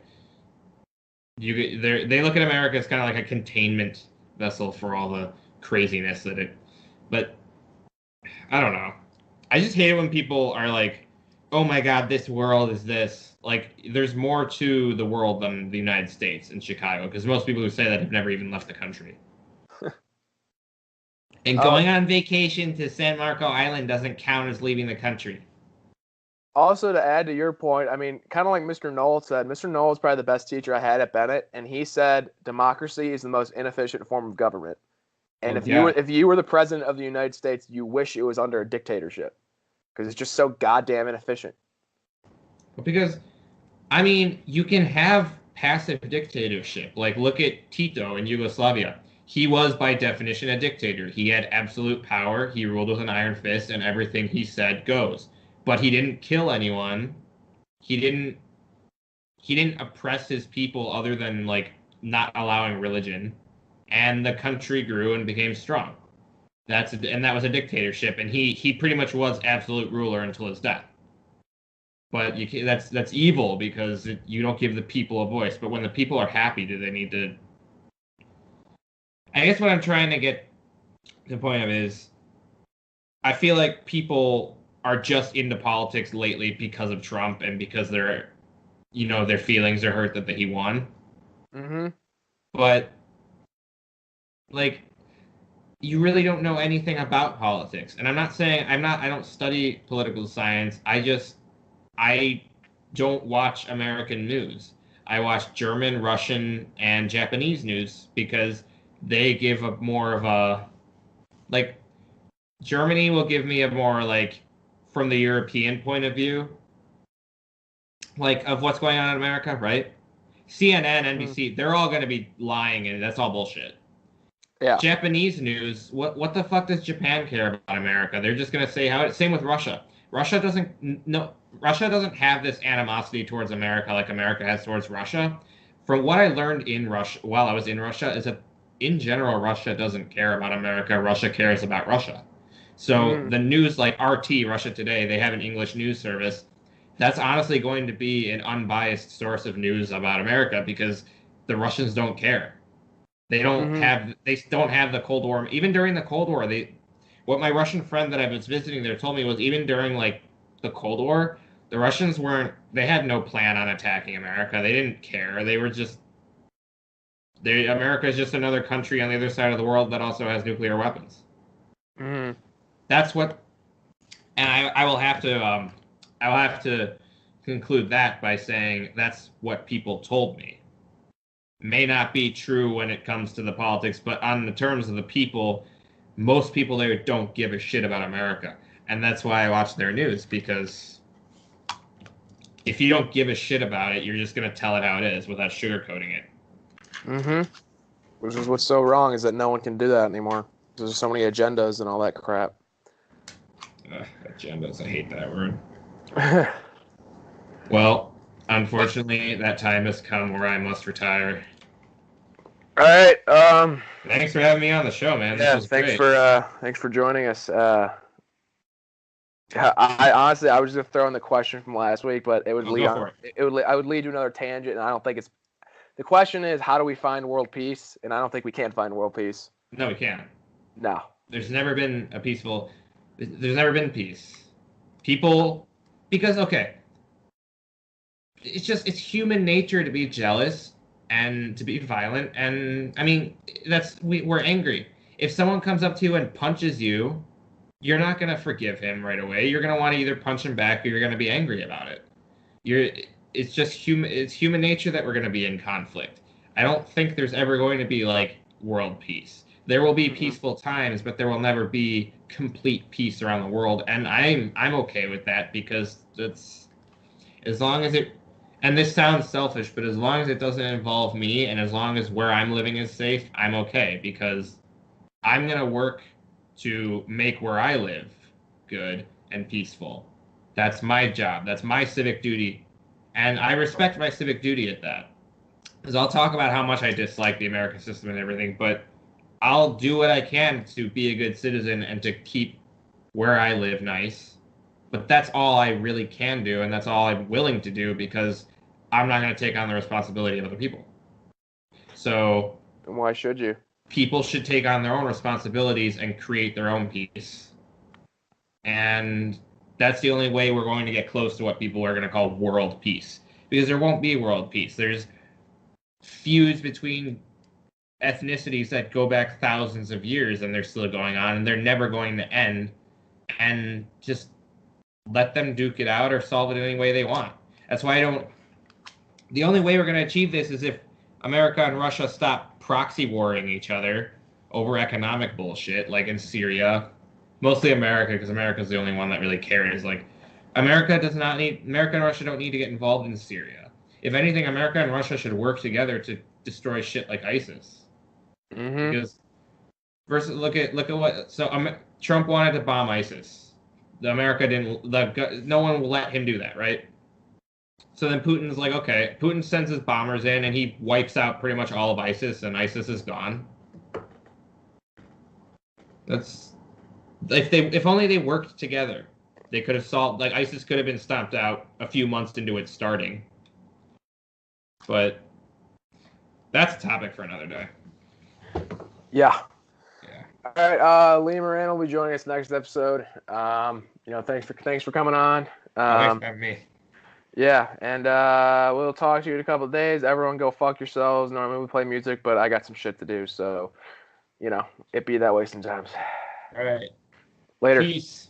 Speaker 3: they look at America as kind of like a containment vessel for all the craziness that it. But I don't know. I just hate it when people are like, oh my God, this world is this. Like, there's more to the world than the United States and Chicago, because most people who say that have never even left the country. And going on vacation to San Marco Island doesn't count as leaving the country.
Speaker 1: Also, to add to your point, I mean, kind of like Mr. Knoll said, Mr. Knoll is probably the best teacher I had at Bennett, and he said democracy is the most inefficient form of government. And if you were the president of the United States, you wish it was under a dictatorship. Because it's just so goddamn inefficient.
Speaker 3: Because, I mean, you can have passive dictatorship. Like, look at Tito in Yugoslavia. He was, by definition, a dictator. He had absolute power. He ruled with an iron fist, and everything he said goes. But he didn't kill anyone. He didn't oppress his people other than, like, not allowing religion. And the country grew and became strong. And that was a dictatorship, and he pretty much was absolute ruler until his death. But that's evil because you don't give the people a voice. But when the people are happy, do they need to? I guess what I'm trying to get to the point of is, I feel like people are just into politics lately because of Trump and because their feelings are hurt that he won.
Speaker 1: Mm-hmm.
Speaker 3: But like, you really don't know anything about politics. And I'm not saying I don't study political science. I don't watch American news. I watch German, Russian, and Japanese news because they give a more of a, like, Germany will give me a more, like, from the European point of view, like, of what's going on in America, right? CNN, NBC, they're all going to be lying, and that's all bullshit.
Speaker 1: Yeah.
Speaker 3: Japanese news, what the fuck does Japan care about America? They're just going to say how. Same with Russia. Russia doesn't have this animosity towards America like America has towards Russia. From what I learned in Russia while I was in Russia is that in general Russia doesn't care about America. Russia cares about Russia. So the news, like RT, Russia Today, they have an English news service. That's honestly going to be an unbiased source of news about America because the Russians don't care. They don't have the Cold War. Even during the Cold War, what my Russian friend that I was visiting there told me was even during, like, the Cold War, the Russians they had no plan on attacking America. They didn't care. They were just, America is just another country on the other side of the world that also has nuclear weapons.
Speaker 1: Mm-hmm.
Speaker 3: That's what, and I will have to conclude that by saying that's what people told me. May not be true when it comes to the politics, but on the terms of the people, most people there don't give a shit about America. And that's why I watch their news, because if you don't give a shit about it, you're just going to tell it how it is without sugarcoating it.
Speaker 1: Mm-hmm. Which is what's so wrong, is that no one can do that anymore. There's so many agendas and all that crap.
Speaker 3: Agendas, I hate that word. Well, unfortunately, that time has come where I must retire.
Speaker 1: All right.
Speaker 3: Thanks for having me on the show, man.
Speaker 1: Yeah,
Speaker 3: this was great.
Speaker 1: Thanks for joining us. I was just throwing the question from last week, but it would I would lead to another tangent, and I don't think it's. The question is, how do we find world peace? And I don't think we can find world peace.
Speaker 3: No, we can't.
Speaker 1: No.
Speaker 3: There's never been There's never been peace. People, because it's human nature to be jealous and to be violent, and I mean we're angry. If someone comes up to you and punches you, you're not gonna forgive him right away. You're gonna want to either punch him back or you're gonna be angry about it. It's just human. It's human nature that we're gonna be in conflict. I don't think there's ever going to be like world peace. There will be peaceful times, but there will never be complete peace around the world, and I'm okay with that because it's as long as it. And this sounds selfish, but as long as it doesn't involve me, and as long as where I'm living is safe, I'm okay because I'm gonna work to make where I live good and peaceful. That's my job. That's my civic duty, and I respect my civic duty at that. Because I'll talk about how much I dislike the American system and everything, but I'll do what I can to be a good citizen and to keep where I live nice. But that's all I really can do, and that's all I'm willing to do because I'm not going to take on the responsibility of other people. So,
Speaker 1: and why should you?
Speaker 3: People should take on their own responsibilities and create their own peace. And that's the only way we're going to get close to what people are going to call world peace. Because there won't be world peace. There's feuds between ethnicities that go back thousands of years, and they're still going on, and they're never going to end. And just let them duke it out or solve it any way they want. That's why the only way we're going to achieve this is if America and Russia stop proxy warring each other over economic bullshit, like in Syria. Mostly America, because America's the only one that really cares. Like, America and Russia don't need to get involved in Syria. if anything, America and Russia should work together to destroy shit like ISIS.
Speaker 1: Mm-hmm.
Speaker 3: Because versus look at what Trump wanted to bomb ISIS. America didn't. No one will let him do that, right? So then Putin's like, okay. Putin sends his bombers in and he wipes out pretty much all of ISIS, and ISIS is gone. That's if only they worked together, they could have solved. Like ISIS could have been stomped out a few months into it starting. But that's a topic for another day.
Speaker 1: Yeah.
Speaker 3: Yeah.
Speaker 1: All right. Lee Moran will be joining us next episode. Thanks for coming on.
Speaker 3: Thanks for having me.
Speaker 1: Yeah, and we'll talk to you in a couple of days. Everyone go fuck yourselves. Normally we play music, but I got some shit to do, so it be that way sometimes.
Speaker 3: All right.
Speaker 1: Later.
Speaker 3: Peace.